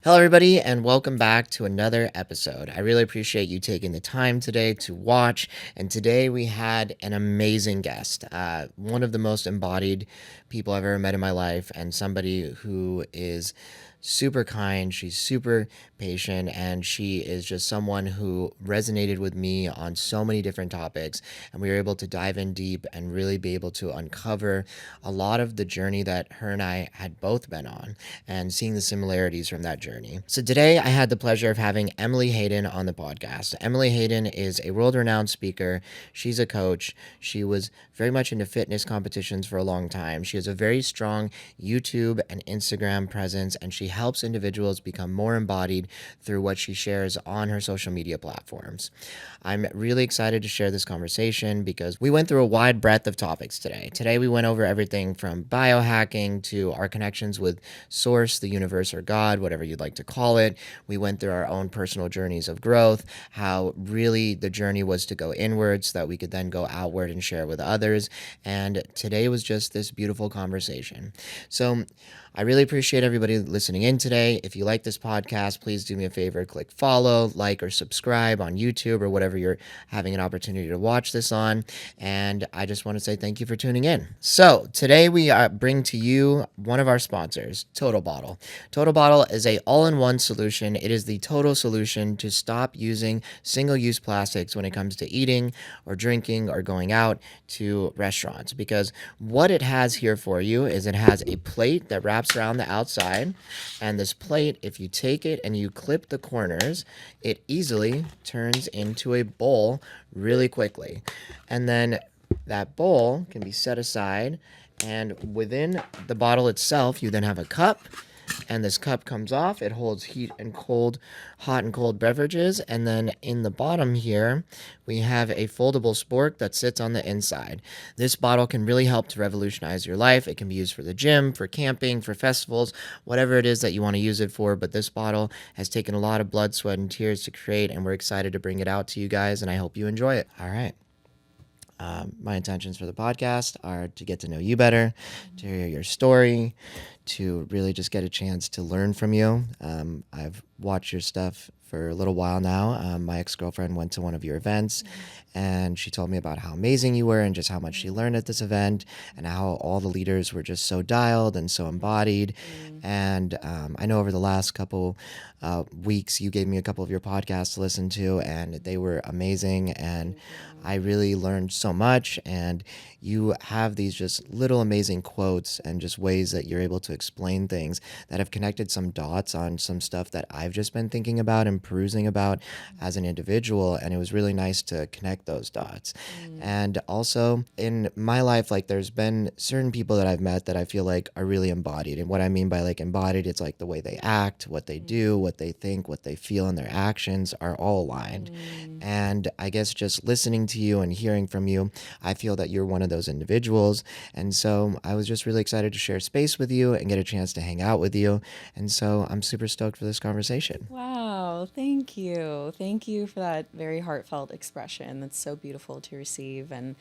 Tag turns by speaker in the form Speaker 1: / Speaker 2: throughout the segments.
Speaker 1: Hello, everybody, and welcome back to another episode. I really appreciate you taking the time today to watch. And today we had an amazing guest, one of the most embodied people I've ever met in my life, and somebody who is super kind. She's super patient, and she is just someone who resonated with me on so many different topics. And we were able to dive in deep and really be able to uncover a lot of the journey that her and I had both been on and seeing the similarities from that journey. So today I had the pleasure of having Emily Hayden on the podcast. Emily Hayden is a world-renowned speaker. She's a coach. She was very much into fitness competitions for a long time. She has a very strong YouTube and Instagram presence, and she helps individuals become more embodied through what she shares on her social media platforms. I'm really excited to share this conversation because we went through a wide breadth of topics today. Today we went over everything from biohacking to our connections with Source, the universe, or God, whatever you'd like to call it. We went through our own personal journeys of growth, how really the journey was to go inwards so that we could then go outward and share with others. And today was just this beautiful conversation. So I really appreciate everybody listening in today. If you like this podcast, please do me a favor, click follow, like, or subscribe on YouTube or whatever you're having an opportunity to watch this on. And I just want to say thank you for tuning in. So today we bring to you one of our sponsors, Total Bottle. Total Bottle is a all-in-one solution. It is the total solution to stop using single-use plastics when it comes to eating or drinking or going out to restaurants, because what it has here for you is it has a plate that wraps around the outside, and this plate, if you take it and you clip the corners, it easily turns into a bowl really quickly. And then that bowl can be set aside, and within the bottle itself you then have a cup, and this cup comes off. It holds heat and cold, hot and cold beverages. And then in the bottom here, we have a foldable spork that sits on the inside. This bottle can really help to revolutionize your life. It can be used for the gym, for camping, for festivals, whatever it is that you want to use it for. But this bottle has taken a lot of blood, sweat, and tears to create, and we're excited to bring it out to you guys, and I hope you enjoy it. All right. My intentions for the podcast are to get to know you better, to hear your story, to really just get a chance to learn from you. I've watched your stuff for a little while now. My ex-girlfriend went to one of your events, and she told me about how amazing you were and just how much she learned at this event, and how all the leaders were just so dialed and so embodied. And I know over the last couple weeks, you gave me a couple of your podcasts to listen to, and they were amazing. And I really learned so much, and you have these just little amazing quotes and just ways that you're able to explain things that have connected some dots on some stuff that I've just been thinking about and perusing about as an individual. And it was really nice to connect those dots. And also in my life, like, there's been certain people that I've met that I feel like are really embodied. And what I mean by like embodied, it's like the way they act, what they do, what they think, what they feel, and their actions are all aligned. And I guess just listening to you and hearing from you, I feel that you're one of those individuals. And so I was just really excited to share space with you and get a chance to hang out with you. And so I'm super stoked for this conversation.
Speaker 2: Wow, thank you. Thank you for that very heartfelt expression. That's so beautiful to receive. And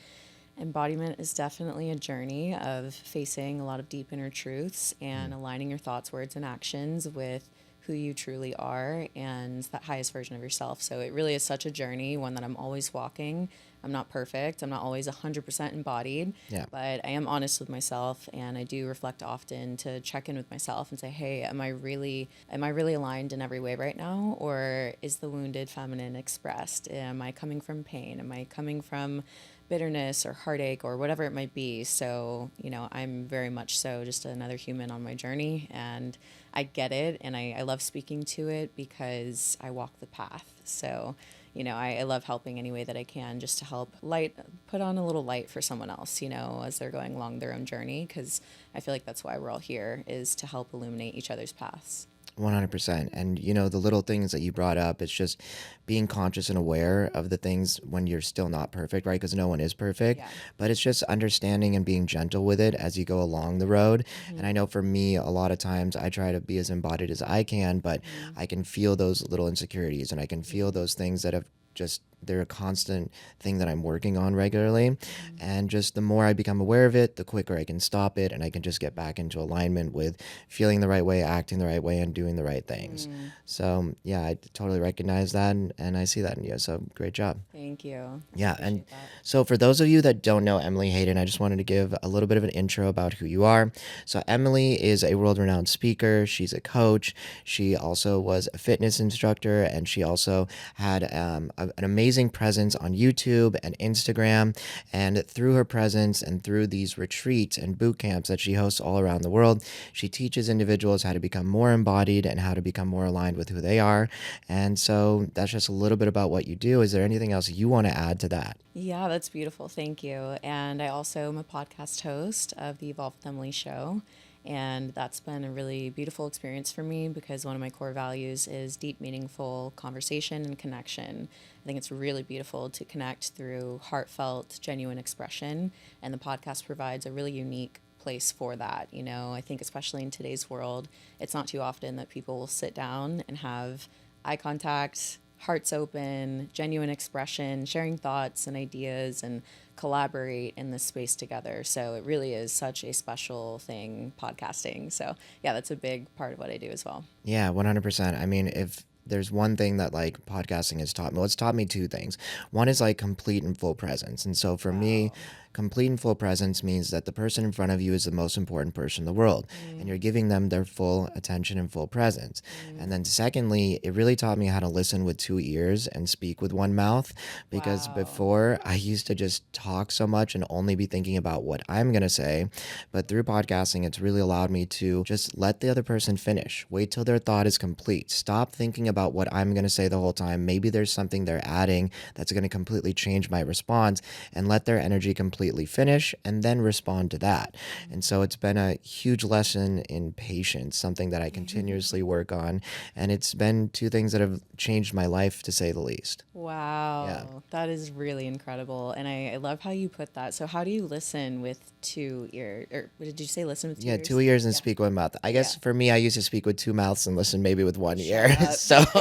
Speaker 2: embodiment is definitely a journey of facing a lot of deep inner truths and aligning your thoughts, words, and actions with who you truly are and that highest version of yourself. So it really is such a journey, one that I'm always walking. I'm not perfect. I'm not always 100% embodied,
Speaker 1: Yeah.
Speaker 2: but I am honest with myself, and I do reflect often to check in with myself and say, "Hey, am I really aligned in every way right now, or is the wounded feminine expressed? Am I coming from pain? Am I coming from bitterness or heartache or whatever it might be?" So, I'm very much so just another human on my journey, and I get it, and I love speaking to it because I walk the path. So, I love helping any way that I can, just to help put on a little light for someone else, as they're going along their own journey, because I feel like that's why we're all here, is to help illuminate each other's paths.
Speaker 1: 100%. And the little things that you brought up, it's just being conscious and aware of the things when you're still not perfect, right? Because no one is perfect.
Speaker 2: Yeah.
Speaker 1: But it's just understanding and being gentle with it as you go along the road. And I know for me, a lot of times I try to be as embodied as I can, but I can feel those little insecurities, and I can feel those things that have just they're a constant thing that I'm working on regularly. And just the more I become aware of it, the quicker I can stop it, and I can just get back into alignment with feeling the right way, acting the right way, and doing the right things. So yeah, I totally recognize that, and I see that in you. So great job.
Speaker 2: Thank you.
Speaker 1: Yeah, and
Speaker 2: Appreciate that.
Speaker 1: so for those of you that don't know Emily Hayden, I just wanted to give a little bit of an intro about who you are. So Emily is a world-renowned speaker. She's a coach. She also was a fitness instructor, and she also had an amazing presence on YouTube and Instagram. And through her presence and through these retreats and boot camps that she hosts all around the world, she teaches individuals how to become more embodied and how to become more aligned with who they are. And so that's just a little bit about what you do. Is there anything else you want to add to that?
Speaker 2: Yeah, that's beautiful. Thank you. And I also am a podcast host of the Evolve with Emily show. And that's been a really beautiful experience for me because one of my core values is deep, meaningful conversation and connection. I think it's really beautiful to connect through heartfelt, genuine expression. And the podcast provides a really unique place for that. You know, I think especially in today's world, it's not too often that people will sit down and have eye contact, hearts open, genuine expression, sharing thoughts and ideas, and collaborate in this space together. So it really is such a special thing, podcasting. So yeah, that's a big part of what I do as well.
Speaker 1: Yeah, 100%. I mean, if there's one thing that like podcasting has taught me, well, it's taught me two things. One is like complete and full presence. And so for me,
Speaker 2: Wow.
Speaker 1: complete and full presence means that the person in front of you is the most important person in the world, and you're giving them their full attention and full presence. And then secondly, it really taught me how to listen with two ears and speak with one mouth, because
Speaker 2: Wow.
Speaker 1: before I used to just talk so much and only be thinking about what I'm going to say. But through podcasting, it's really allowed me to just let the other person finish, wait till their thought is complete, stop thinking about what I'm going to say the whole time. Maybe there's something they're adding that's going to completely change my response, and let their energy completely finish and then respond to that. And so it's been a huge lesson in patience, something that I continuously work on. And it's been two things that have changed my life, to say the least. Yeah.
Speaker 2: Wow, that is really incredible. And I love how you put that. So how do you listen with two ears? Or did you say listen with two
Speaker 1: Yeah, two
Speaker 2: ears?
Speaker 1: ears and
Speaker 2: Yeah.
Speaker 1: speak one mouth. I
Speaker 2: Yeah.
Speaker 1: guess for me, I used to speak with two mouths and listen maybe with one
Speaker 2: Shut
Speaker 1: ear.
Speaker 2: up.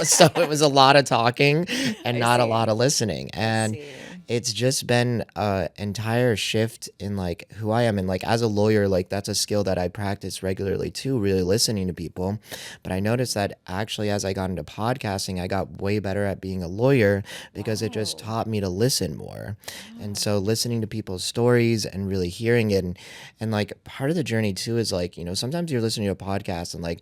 Speaker 1: So it was a lot of talking and
Speaker 2: I
Speaker 1: not a lot
Speaker 2: see.
Speaker 1: of listening.
Speaker 2: I
Speaker 1: And
Speaker 2: see.
Speaker 1: it's just been a entire shift in like who I am. And like as a lawyer, like that's a skill that I practice regularly too, really listening to people. But I noticed that actually as I got into podcasting, I got way better at being a lawyer because it just
Speaker 2: Wow.
Speaker 1: taught me to listen more. And so
Speaker 2: Wow.
Speaker 1: listening to people's stories and really hearing it, and like part of the journey too is like, sometimes you're listening to a podcast and like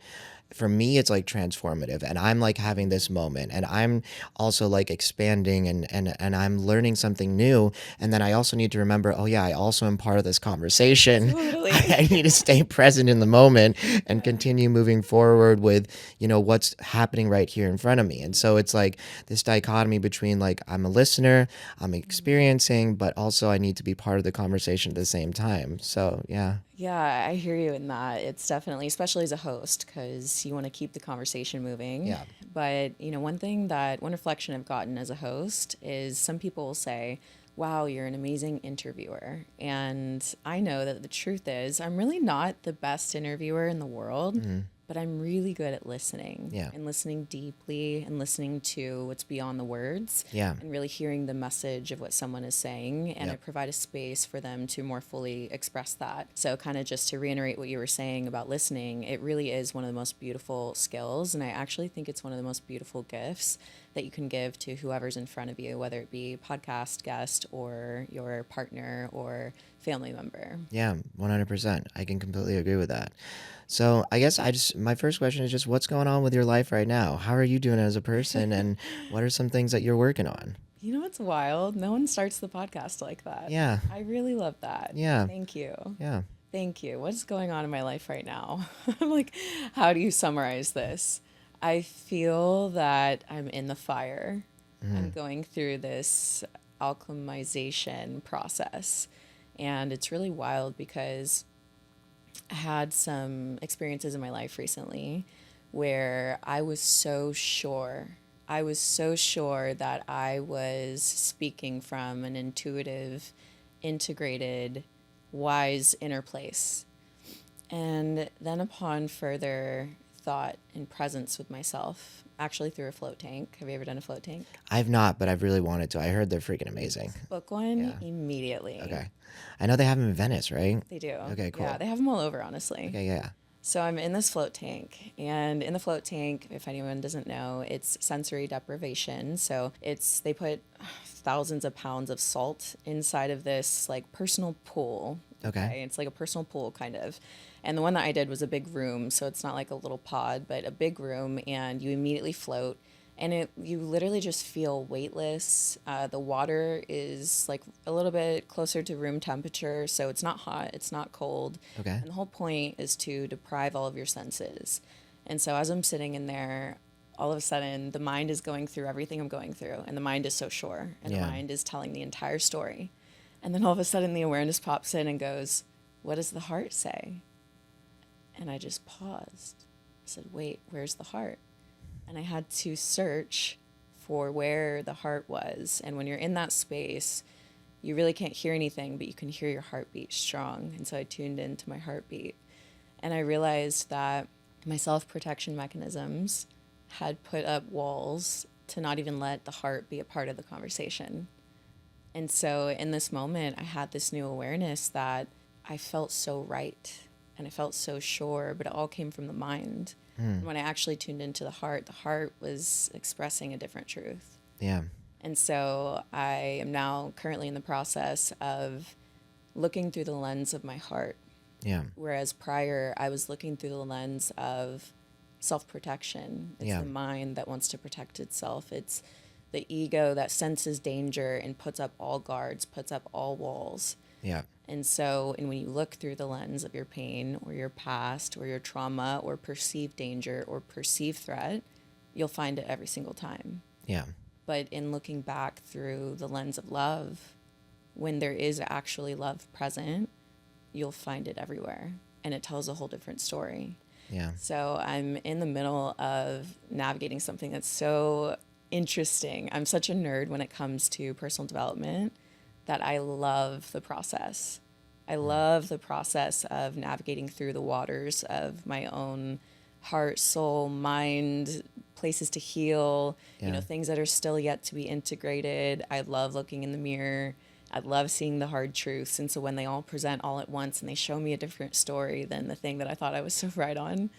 Speaker 1: for me it's like transformative, and I'm like having this moment, and I'm also like expanding, and I'm learning something new, and then I also need to remember, oh yeah, I also am part of this conversation.
Speaker 2: Totally.
Speaker 1: I need to stay present in the moment and continue moving forward with what's happening right here in front of me. And so it's like this dichotomy between like I'm a listener, I'm experiencing, but also I need to be part of the conversation at the same time. So yeah.
Speaker 2: Yeah, I hear you in that. It's definitely, especially as a host, because you want to keep the conversation moving.
Speaker 1: Yeah.
Speaker 2: But, one reflection I've gotten as a host is some people will say, wow, you're an amazing interviewer. And I know that the truth is, I'm really not the best interviewer in the world, but I'm really good at listening
Speaker 1: Yeah.
Speaker 2: and listening deeply and listening to what's beyond the words
Speaker 1: Yeah.
Speaker 2: and really hearing the message of what someone is saying. And I
Speaker 1: Yep.
Speaker 2: provide a space for them to more fully express that. So, kind of just to reiterate what you were saying about listening, it really is one of the most beautiful skills. And I actually think it's one of the most beautiful gifts that you can give to whoever's in front of you, whether it be podcast guest or your partner or family member.
Speaker 1: Yeah, 100%. I can completely agree with that. So I guess my first question is just what's going on with your life right now? How are you doing as a person, and what are some things that you're working on?
Speaker 2: You know what's wild? No one starts the podcast like that.
Speaker 1: Yeah.
Speaker 2: I really love that.
Speaker 1: Yeah.
Speaker 2: Thank you.
Speaker 1: Yeah.
Speaker 2: Thank you. What's going on in my life right now? I'm like, how do you summarize this? I feel that I'm in the fire. I'm going through this alchemization process. And it's really wild because I had some experiences in my life recently where I was so sure. I was so sure that I was speaking from an intuitive, integrated, wise inner place. And then upon further thought and presence with myself, actually through a float tank. Have you ever done a float tank?
Speaker 1: I've not, but I've really wanted to. I heard they're freaking amazing.
Speaker 2: Book one
Speaker 1: Yeah.
Speaker 2: immediately.
Speaker 1: Okay. I know they have them in Venice, right?
Speaker 2: They do.
Speaker 1: Okay, cool.
Speaker 2: Yeah, they have them all over, honestly.
Speaker 1: Okay, yeah.
Speaker 2: So I'm in this float tank, and in the float tank, if anyone doesn't know, it's sensory deprivation. So they put thousands of pounds of salt inside of this like personal pool.
Speaker 1: Okay.
Speaker 2: It's like a personal pool kind of. And the one that I did was a big room, so it's not like a little pod, but a big room, and you immediately float. And you literally just feel weightless. The water is like a little bit closer to room temperature, so it's not hot, it's not cold.
Speaker 1: Okay.
Speaker 2: And the whole point is to deprive all of your senses. And so as I'm sitting in there, all of a sudden the mind is going through everything I'm going through, and the mind is so sure, and the mind is telling the entire story. And then all of a sudden the awareness pops in and goes, "What does the heart say?" And I just paused. I said, "Wait, where's the heart?" And I had to search for where the heart was. And when you're in that space, you really can't hear anything, but you can hear your heartbeat strong. And so I tuned into my heartbeat. And I realized that my self-protection mechanisms had put up walls to not even let the heart be a part of the conversation. And so in this moment, I had this new awareness that I felt so right and I felt so sure, but it all came from the mind. And when I actually tuned into the heart was expressing a different truth.
Speaker 1: Yeah.
Speaker 2: And so I am now currently in the process of looking through the lens of my heart.
Speaker 1: Yeah.
Speaker 2: Whereas prior, I was looking through the lens of self-protection. It's the mind that wants to protect itself. It's the ego that senses danger and puts up all guards, puts up all walls.
Speaker 1: Yeah.
Speaker 2: And so, when you look through the lens of your pain or your past or your trauma or perceived danger or perceived threat, you'll find it every single time.
Speaker 1: Yeah.
Speaker 2: But in looking back through the lens of love, when there is actually love present, you'll find it everywhere. And it tells a whole different story.
Speaker 1: Yeah.
Speaker 2: So I'm in the middle of navigating something that's so interesting. I'm such a nerd when it comes to personal development that I love the process. I love the process of navigating through the waters of my own heart, soul, mind, places to heal, things that are still yet to be integrated. I love looking in the mirror. I love seeing the hard truths. And so when they all present all at once and they show me a different story than the thing that I thought I was so right on,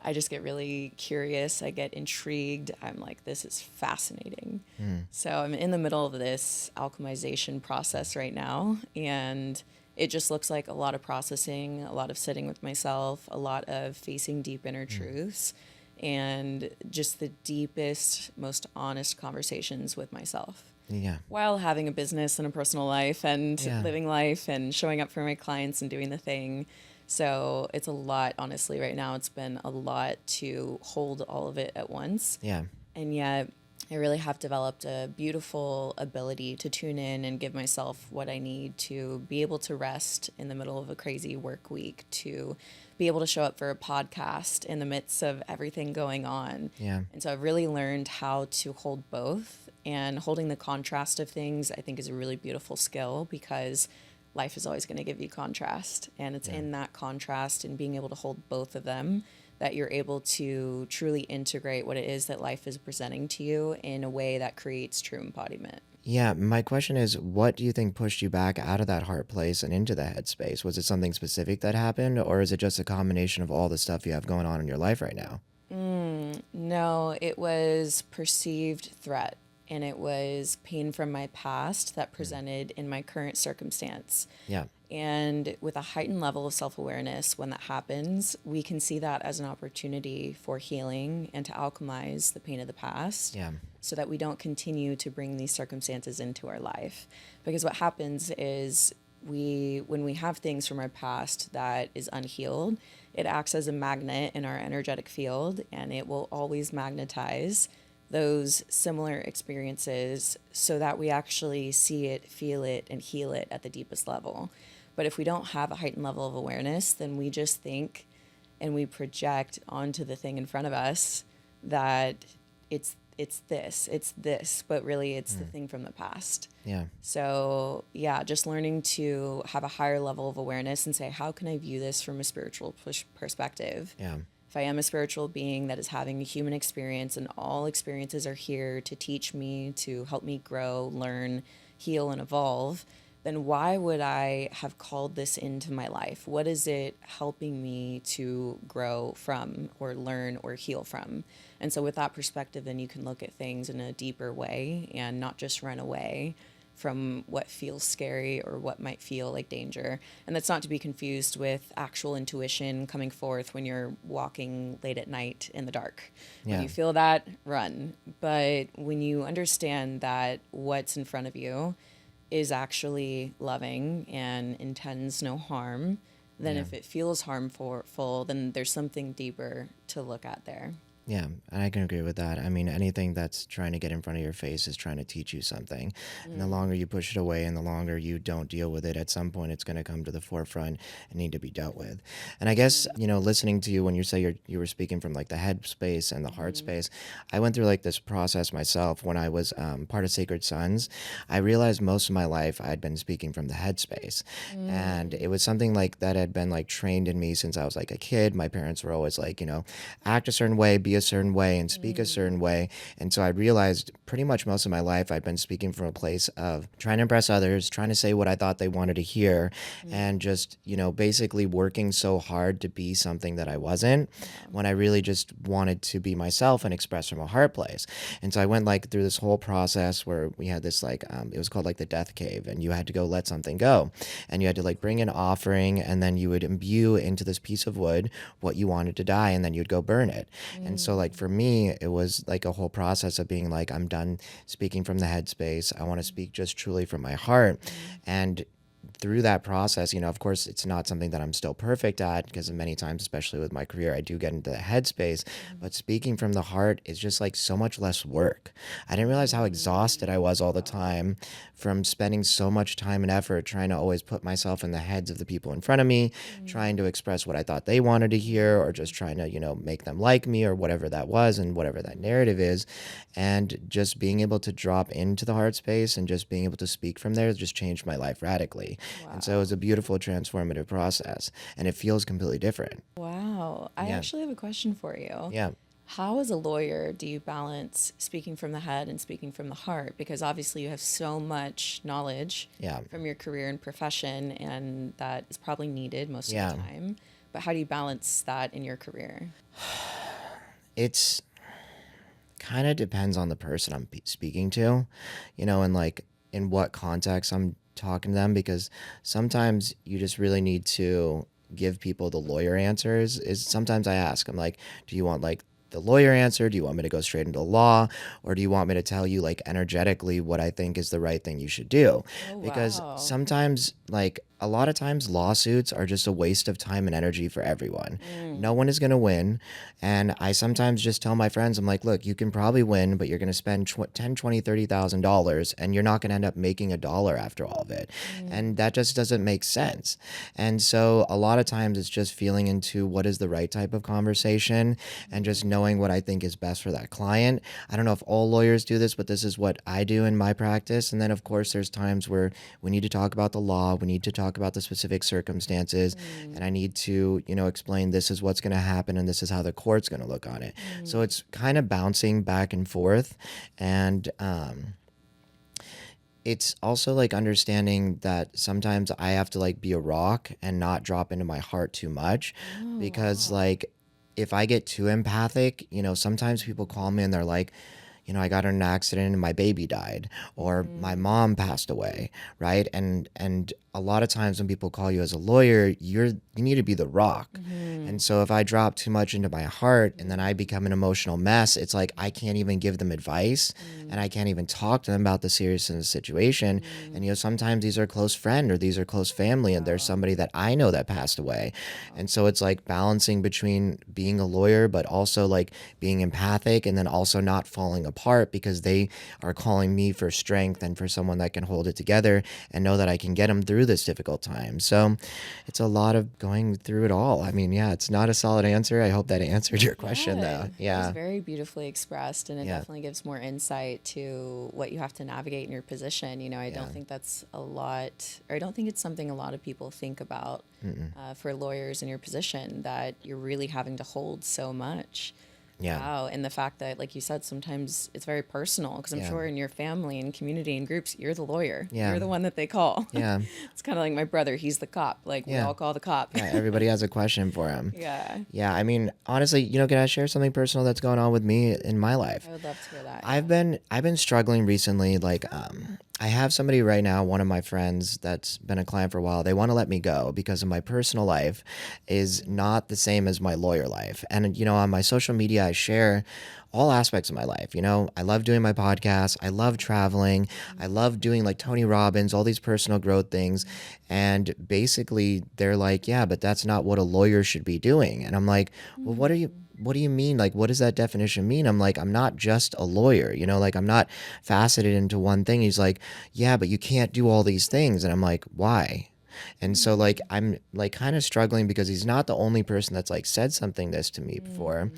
Speaker 2: I just get really curious. I get intrigued. I'm like, this is fascinating. So I'm in the middle of this alchemization process right now. And it just looks like a lot of processing, a lot of sitting with myself, a lot of facing deep inner truths, and just the deepest, most honest conversations with myself.
Speaker 1: Yeah.
Speaker 2: While having a business and a personal life and living life and showing up for my clients and doing the thing. So it's a lot, honestly, right now. It's been a lot to hold all of it at once.
Speaker 1: Yeah.
Speaker 2: And yet I really have developed a beautiful ability to tune in and give myself what I need to be able to rest in the middle of a crazy work week, to be able to show up for a podcast in the midst of everything going on.
Speaker 1: Yeah.
Speaker 2: And so I've really learned how to hold both, and holding the contrast of things, I think, is a really beautiful skill, because life is always going to give you contrast, and it's in that contrast and being able to hold both of them that you're able to truly integrate what it is that life is presenting to you in a way that creates true embodiment.
Speaker 1: Yeah. My question is, what do you think pushed you back out of that heart place and into the headspace? Was it something specific that happened, or is it just a combination of all the stuff you have going on in your life right now?
Speaker 2: No, it was perceived threat, and it was pain from my past that presented in my current circumstance.
Speaker 1: Yeah.
Speaker 2: And with a heightened level of self-awareness, when that happens, we can see that as an opportunity for healing and to alchemize the pain of the past.
Speaker 1: Yeah.
Speaker 2: So that we don't continue to bring these circumstances into our life. Because what happens is when we have things from our past that is unhealed, it acts as a magnet in our energetic field, and it will always magnetize those similar experiences so that we actually see it, feel it, and heal it at the deepest level. But if we don't have a heightened level of awareness, then we just think and we project onto the thing in front of us that it's this, but really it's the thing from the past.
Speaker 1: Yeah.
Speaker 2: So just learning to have a higher level of awareness and say, how can I view this from a spiritual perspective?
Speaker 1: Yeah.
Speaker 2: if I am a spiritual being that is having a human experience, and all experiences are here to teach me, to help me grow, learn, heal, and evolve, then why would I have called this into my life? What is it helping me to grow from or learn or heal from? And so with that perspective, then you can look at things in a deeper way and not just run away from what feels scary or what might feel like danger. And that's not to be confused with actual intuition coming forth when you're walking late at night in the dark. When
Speaker 1: Yeah.
Speaker 2: you feel that, run. But when you understand that what's in front of you is actually loving and intends no harm, then
Speaker 1: Yeah.
Speaker 2: if it feels harmful, then there's something deeper to look at there.
Speaker 1: Yeah, and I can agree with that. I mean, anything that's trying to get in front of your face is trying to teach you something. And the longer you push it away and the longer you don't deal with it, at some point it's going to come to the forefront and need to be dealt with. And I guess, listening to you when you say you were speaking from like the head space and the heart space, I went through like this process myself when I was part of Sacred Sons. I realized most of my life I'd been speaking from the head space. And it was something like that had been like trained in me since I was like a kid. My parents were always like, act a certain way, be a certain way, and speak a certain way. And so I realized pretty much most of my life I'd been speaking from a place of trying to impress others, trying to say what I thought they wanted to hear, and just, basically working so hard to be something that I wasn't, when I really just wanted to be myself and express from a heart place. And so I went like through this whole process where we had this like it was called like the death cave, and you had to go let something go, and you had to like bring an offering, and then you would imbue into this piece of wood what you wanted to die, and then you'd go burn it. And so like for me, it was like a whole process of being like, I'm done speaking from the headspace. I want to speak just truly from my heart. And through that process, of course, it's not something that I'm still perfect at, because many times, especially with my career, I do get into the headspace, but speaking from the heart is just like so much less work. I didn't realize how exhausted I was all the time from spending so much time and effort trying to always put myself in the heads of the people in front of me, trying to express what I thought they wanted to hear, or just trying to, make them like me, or whatever that was and whatever that narrative is. And just being able to drop into the heart space and just being able to speak from there just changed my life radically.
Speaker 2: Wow.
Speaker 1: And so it was a beautiful transformative process, and it feels completely different.
Speaker 2: Wow. I
Speaker 1: Yeah.
Speaker 2: actually have a question for you.
Speaker 1: Yeah.
Speaker 2: How, as a lawyer, do you balance speaking from the head and speaking from the heart? Because obviously you have so much knowledge
Speaker 1: Yeah.
Speaker 2: from your career and profession, and that is probably needed most
Speaker 1: Yeah.
Speaker 2: of the time. But how do you balance that in your career?
Speaker 1: It's kind of depends on the person I'm speaking to, and like in what context I'm talking to them, because sometimes you just really need to give people the lawyer answers. Is sometimes I ask, I'm like, do you want like the lawyer answer? Do you want me to go straight into law, or do you want me to tell you like energetically what I think is the right thing you should do?
Speaker 2: Oh,
Speaker 1: Because
Speaker 2: wow.
Speaker 1: sometimes, like a lot of times, lawsuits are just a waste of time and energy for everyone. No one is going to win. And I sometimes just tell my friends, I'm like, look, you can probably win, but you're going to spend $10, $20, $30,000, and you're not going to end up making a dollar after all of it. And that just doesn't make sense. And so a lot of times it's just feeling into what is the right type of conversation, and just knowing what I think is best for that client. I don't know if all lawyers do this, but this is what I do in my practice. And then of course there's times where we need to talk about the law, we need to talk about the specific circumstances, and I need to, explain this is what's going to happen and this is how the court's going to look on it. So it's kind of bouncing back and forth. And it's also like understanding that sometimes I have to like be a rock and not drop into my heart too much, because like if I get too empathic, sometimes people call me and they're like, I got in an accident and my baby died, or my mom passed away, right? And a lot of times when people call you as a lawyer, you need to be the rock. And so if I drop too much into my heart and then I become an emotional mess, it's like I can't even give them advice, and I can't even talk to them about the seriousness of the situation. And sometimes these are close friend or these are close family, and there's somebody that I know that passed away. And so it's like balancing between being a lawyer but also like being empathic, and then also not falling apart because they are calling me for strength and for someone that can hold it together and know that I can get them through this difficult time. So it's a lot of going through it all. I mean, yeah, it's not a solid answer. I hope that answered your question
Speaker 2: Yeah,
Speaker 1: though.
Speaker 2: that was
Speaker 1: Yeah.
Speaker 2: very beautifully expressed, and it
Speaker 1: Yeah.
Speaker 2: definitely gives more insight to what you have to navigate in your position. You know, I don't
Speaker 1: Yeah.
Speaker 2: think that's a lot, or I don't think it's something a lot of people think about for lawyers in your position, that you're really having to hold so much.
Speaker 1: Yeah.
Speaker 2: Wow. And the fact that, like you said, sometimes it's very personal, because I'm
Speaker 1: Yeah.
Speaker 2: sure in your family and community and groups, you're the lawyer.
Speaker 1: Yeah.
Speaker 2: You're the one that they call.
Speaker 1: Yeah.
Speaker 2: It's kind of like my brother. He's the cop. Like, we
Speaker 1: Yeah.
Speaker 2: all call the cop.
Speaker 1: Yeah. Everybody has a question for him.
Speaker 2: Yeah.
Speaker 1: Yeah. I mean, honestly, can I share something personal that's going on with me in my life?
Speaker 2: I would love to hear that.
Speaker 1: I've been struggling recently. Like, I have somebody right now, one of my friends that's been a client for a while. They want to let me go because of my personal life is not the same as my lawyer life. And, on my social media, I share all aspects of my life. I love doing my podcast. I love traveling. I love doing like Tony Robbins, all these personal growth things. And basically they're like, yeah, but that's not what a lawyer should be doing. And I'm like, well, what do you mean? Like, what does that definition mean? I'm like, I'm not just a lawyer, like I'm not faceted into one thing. He's like, yeah, but you can't do all these things. And I'm like, why? And so like, I'm like kind of struggling because he's not the only person that's like said something this to me before.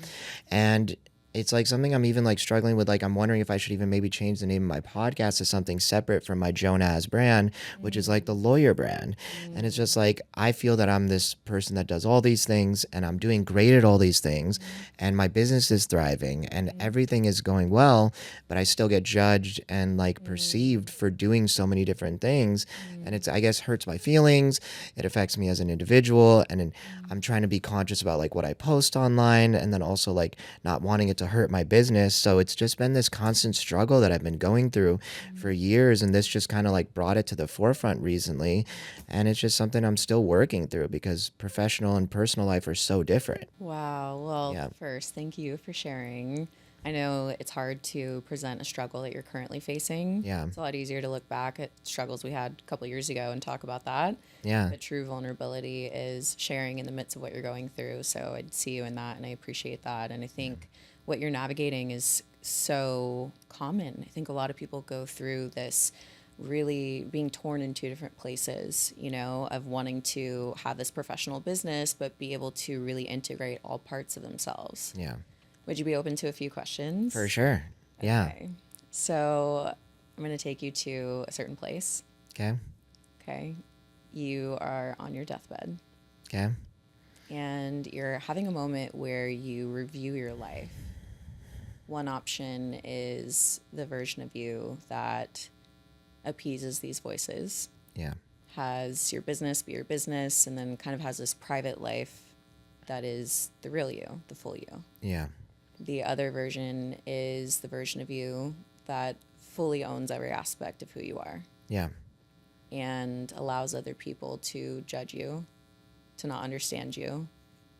Speaker 1: And it's like something I'm even like struggling with. Like, I'm wondering if I should even maybe change the name of my podcast to something separate from my Joe Naz brand, which is like the lawyer brand. And it's just like, I feel that I'm this person that does all these things and I'm doing great at all these things and my business is thriving and everything is going well, but I still get judged and like perceived for doing so many different things. And it's, I guess, hurts my feelings. It affects me as an individual. And I'm trying to be conscious about like what I post online and then also like not wanting it to hurt my business. So it's just been this constant struggle that I've been going through for years. And this just kind of like brought it to the forefront recently. And it's just something I'm still working through because professional and personal life are so different.
Speaker 2: Wow. Well,
Speaker 1: Yeah.
Speaker 2: first, thank you for sharing. I know it's hard to present a struggle that you're currently facing.
Speaker 1: Yeah.
Speaker 2: It's a lot easier to look back at struggles we had a couple years ago and talk about that.
Speaker 1: Yeah.
Speaker 2: But true vulnerability is sharing in the midst of what you're going through. So I'd see you in that, and I appreciate that. And I think what you're navigating is so common. I think a lot of people go through this really being torn in two different places, of wanting to have this professional business, but be able to really integrate all parts of themselves.
Speaker 1: Yeah.
Speaker 2: Would you be open to a few questions?
Speaker 1: For sure. Yeah.
Speaker 2: Okay. So I'm going to take you to a certain place.
Speaker 1: Okay.
Speaker 2: Okay. You are on your deathbed
Speaker 1: Okay.
Speaker 2: and you're having a moment where you review your life. One option is the version of you that appeases these voices,
Speaker 1: Yeah.
Speaker 2: has your business be your business, and then kind of has this private life that is the real you, the full you.
Speaker 1: Yeah.
Speaker 2: The other version is the version of you that fully owns every aspect of who you are
Speaker 1: Yeah.
Speaker 2: and allows other people to judge you, to not understand you,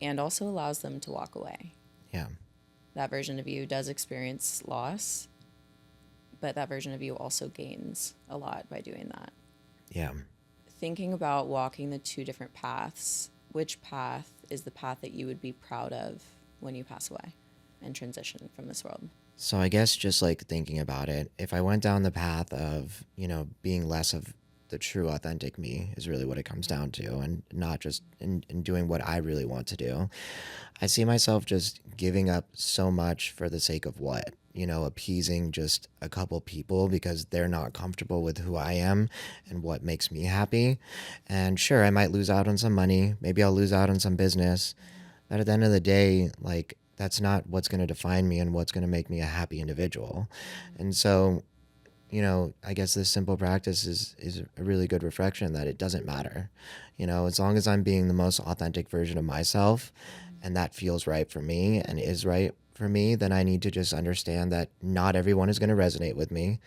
Speaker 2: and also allows them to walk away.
Speaker 1: Yeah.
Speaker 2: That version of you does experience loss, but that version of you also gains a lot by doing that.
Speaker 1: Yeah.
Speaker 2: Thinking about walking the two different paths, which path is the path that you would be proud of when you pass away and transition from this world?
Speaker 1: So I guess just like thinking about it, if I went down the path of, being less of the true authentic me is really what it comes down to, and not just in doing what I really want to do, I see myself just giving up so much for the sake of what? Appeasing just a couple people because they're not comfortable with who I am and what makes me happy. And sure, I might lose out on some money. Maybe I'll lose out on some business. But at the end of the day, like, that's not what's going to define me and what's going to make me a happy individual. And so, I guess this simple practice is a really good reflection that it doesn't matter. As long as I'm being the most authentic version of myself and that feels right for me and is right for me, then I need to just understand that not everyone is going to resonate with me.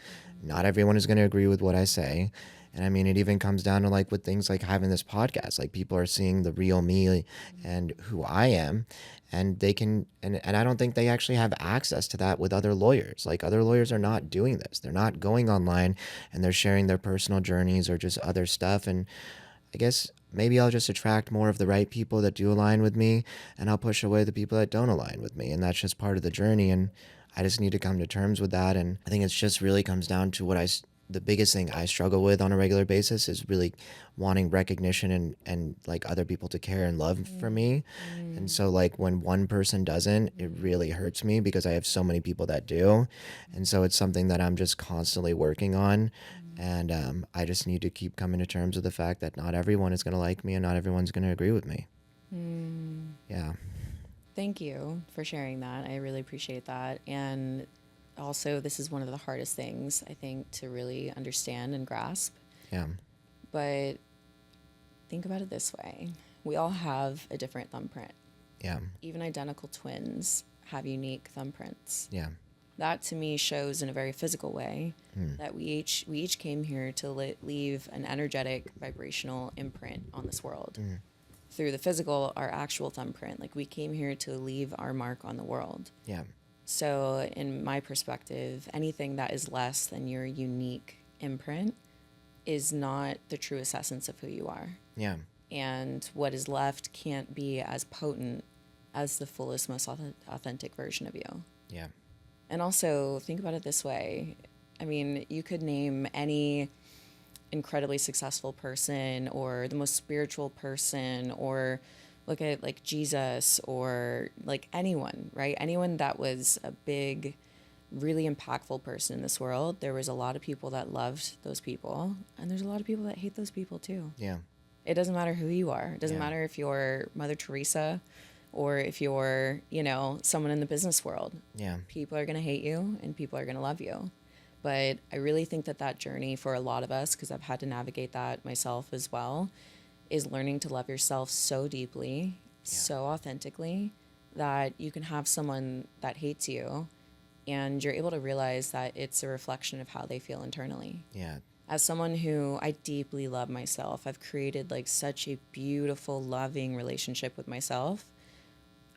Speaker 1: Not everyone is going to agree with what I say. And I mean, it even comes down to like with things like having this podcast, like people are seeing the real me and who I am, and they can, and I don't think they actually have access to that with other lawyers. Like other lawyers are not doing this. They're not going online and they're sharing their personal journeys or just other stuff. And I guess maybe I'll just attract more of the right people that do align with me, and I'll push away the people that don't align with me. And that's just part of the journey. And I just need to come to terms with that. And I think it's just really comes down to what I the biggest thing I struggle with on a regular basis is really wanting recognition and like other people to care and love for me. And so like when one person doesn't, it really hurts me because I have so many people that do. And so it's something that I'm just constantly working on. And I just need to keep coming to terms with the fact that not everyone is going to like me and not everyone's going to agree with me. Yeah.
Speaker 2: Thank you for sharing that. I really appreciate that. And also, this is one of the hardest things, I think, to really understand and grasp.
Speaker 1: Yeah.
Speaker 2: But think about it this way. We all have a different thumbprint.
Speaker 1: Yeah.
Speaker 2: Even identical twins have unique thumbprints.
Speaker 1: Yeah.
Speaker 2: That to me shows in a very physical way that we each came here to leave an energetic vibrational imprint on this world. Through the physical, our actual thumbprint, like we came here to leave our mark on the world.
Speaker 1: Yeah.
Speaker 2: So in my perspective, anything that is less than your unique imprint is not the truest essence of who you are.
Speaker 1: Yeah.
Speaker 2: And what is left can't be as potent as the fullest, most authentic version of you.
Speaker 1: Yeah.
Speaker 2: And also think about it this way. I mean, you could name any incredibly successful person or the most spiritual person, or look at like Jesus or like anyone, right? Anyone that was a big, really impactful person in this world. There was a lot of people that loved those people, and there's a lot of people that hate those people too.
Speaker 1: Yeah.
Speaker 2: It doesn't matter who you are. It doesn't matter if you're Mother Teresa or if you're, someone in the business world.
Speaker 1: Yeah.
Speaker 2: People are going to hate you and people are going to love you. But I really think that journey for a lot of us, because I've had to navigate that myself as well, is learning to love yourself so deeply, so authentically, that you can have someone that hates you and you're able to realize that it's a reflection of how they feel internally.
Speaker 1: Yeah.
Speaker 2: As someone who I deeply love myself, I've created like such a beautiful, loving relationship with myself.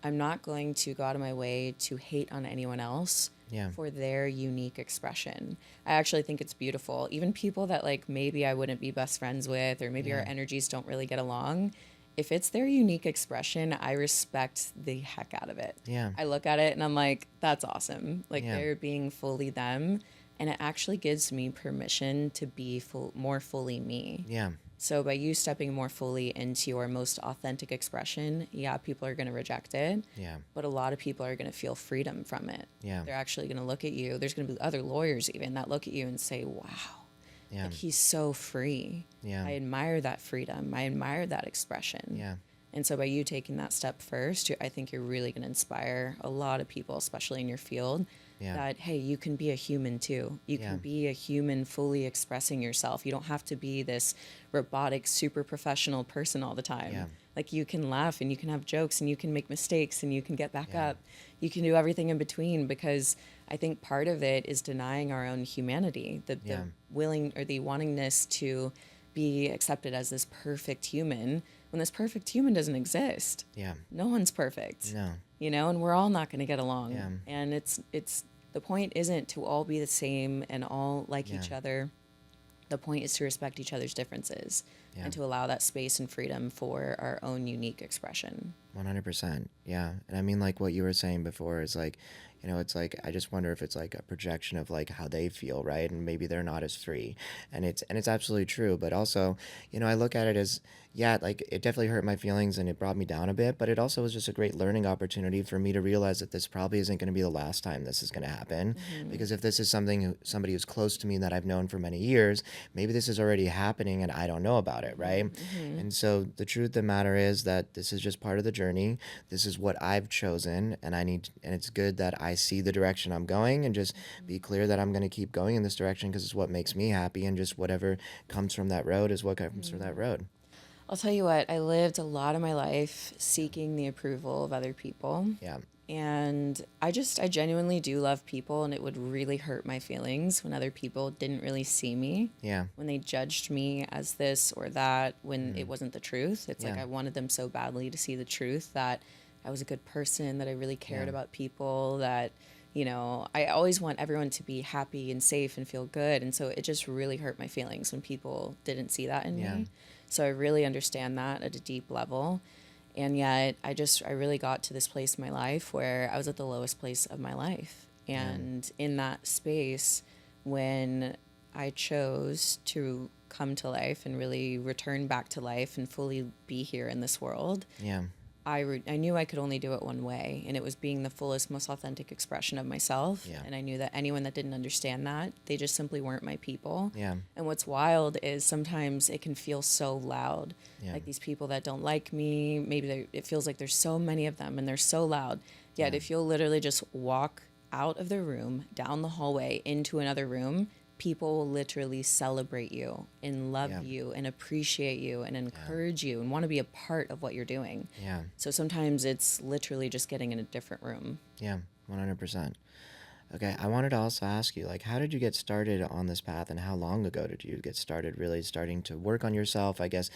Speaker 2: I'm not going to go out of my way to hate on anyone else for their unique expression. I actually think it's beautiful. Even people that like maybe I wouldn't be best friends with, or maybe our energies don't really get along, if it's their unique expression, I respect the heck out of it.
Speaker 1: Yeah.
Speaker 2: I look at it and I'm like, that's awesome. Like they're being fully them. And it actually gives me permission to be more fully me.
Speaker 1: Yeah.
Speaker 2: So by you stepping more fully into your most authentic expression, people are going to reject it.
Speaker 1: Yeah.
Speaker 2: But a lot of people are going to feel freedom from it.
Speaker 1: Yeah.
Speaker 2: They're actually going to look at you. There's going to be other lawyers even that look at you and say, wow, like he's so free.
Speaker 1: Yeah.
Speaker 2: I admire that freedom. I admire that expression.
Speaker 1: Yeah.
Speaker 2: And so by you taking that step first, I think you're really going to inspire a lot of people, especially in your field, that, hey, you can be a human too. You can be a human fully expressing yourself. You don't have to be this robotic, super professional person all the time.
Speaker 1: Yeah.
Speaker 2: Like you can laugh and you can have jokes and you can make mistakes and you can get back up. You can do everything in between, because I think part of it is denying our own humanity, the willing or the wantingness to be accepted as this perfect human, when this perfect human doesn't exist.
Speaker 1: Yeah.
Speaker 2: No one's perfect.
Speaker 1: No.
Speaker 2: And we're all not going to get along.
Speaker 1: Yeah.
Speaker 2: And it's the point isn't to all be the same and all like each other. The point is to respect each other's differences and to allow that space and freedom for our own unique expression.
Speaker 1: 100%. Yeah. And I mean, like what you were saying before is like, it's like, I just wonder if it's like a projection of like how they feel, right? And maybe they're not as free. And it's absolutely true. But also, I look at it as, like it definitely hurt my feelings and it brought me down a bit, but it also was just a great learning opportunity for me to realize that this probably isn't going to be the last time this is going to happen. Because if this is somebody who's close to me that I've known for many years, maybe this is already happening and I don't know about it, right? And so the truth of the matter is that this is just part of the journey. This is what I've chosen, and it's good that I see the direction I'm going and just be clear that I'm going to keep going in this direction because it's what makes me happy, and just whatever comes from that road is what comes from that road.
Speaker 2: I'll tell you what, I lived a lot of my life seeking the approval of other people.
Speaker 1: Yeah.
Speaker 2: And I genuinely do love people, and it would really hurt my feelings when other people didn't really see me.
Speaker 1: Yeah.
Speaker 2: When they judged me as this or that, when it wasn't the truth. It's like I wanted them so badly to see the truth, that I was a good person, that I really cared about people, that, I always want everyone to be happy and safe and feel good. And so it just really hurt my feelings when people didn't see that in me. So I really understand that at a deep level. And yet I really got to this place in my life where I was at the lowest place of my life. And in that space, when I chose to come to life and really return back to life and fully be here in this world,
Speaker 1: Yeah.
Speaker 2: I knew I could only do it one way, and it was being the fullest, most authentic expression of myself.
Speaker 1: Yeah.
Speaker 2: And I knew that anyone that didn't understand that, they just simply weren't my people.
Speaker 1: Yeah.
Speaker 2: And what's wild is sometimes it can feel so loud.
Speaker 1: Yeah.
Speaker 2: Like these people that don't like me, maybe it feels like there's so many of them and they're so loud. Yet
Speaker 1: Yeah.
Speaker 2: if you'll literally just walk out of the room, down the hallway, into another room, people will literally celebrate you and love
Speaker 1: Yeah.
Speaker 2: you and appreciate you and encourage you and want to be a part of what you're doing.
Speaker 1: Yeah.
Speaker 2: So sometimes it's literally just getting in a different room.
Speaker 1: Yeah. 100%. Okay, I wanted to also ask you, like, how did you get started on this path, and how long ago did you get started really starting to work on yourself, I guess?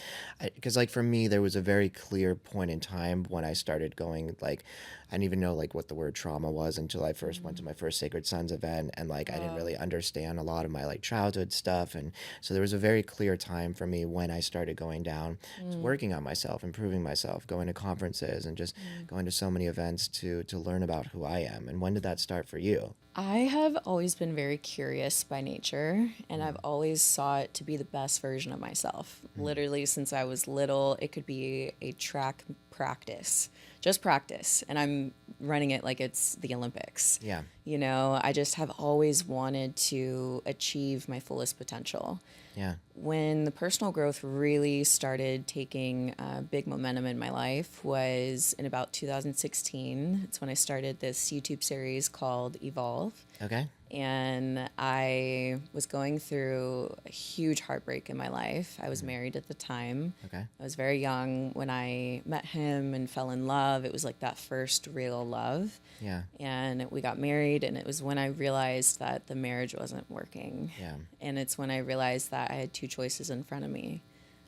Speaker 1: Because, like, for me, there was a very clear point in time when I started going, like, I didn't even know, like, what the word trauma was until I first went to my first Sacred Sons event, and, like, I didn't really understand a lot of my, like, childhood stuff, and so there was a very clear time for me when I started going down to working on myself, improving myself, going to conferences, and just going to so many events to learn about who I am. And when did that start for you?
Speaker 2: I have always been very curious by nature, and I've always sought to be the best version of myself. Literally, since I was little, it could be a track practice, just practice, and I'm running it like it's the Olympics.
Speaker 1: Yeah.
Speaker 2: You know, I just have always wanted to achieve my fullest potential.
Speaker 1: Yeah.
Speaker 2: When the personal growth really started taking big momentum in my life was in about 2016. It's when I started this YouTube series called Evolve.
Speaker 1: Okay.
Speaker 2: And I was going through a huge heartbreak in my life. I was married at the time.
Speaker 1: Okay.
Speaker 2: I was very young when I met him and fell in love. It was like that first real love.
Speaker 1: Yeah.
Speaker 2: And we got married, and it was when I realized that the marriage wasn't working.
Speaker 1: Yeah.
Speaker 2: And it's when I realized that I had two choices in front of me.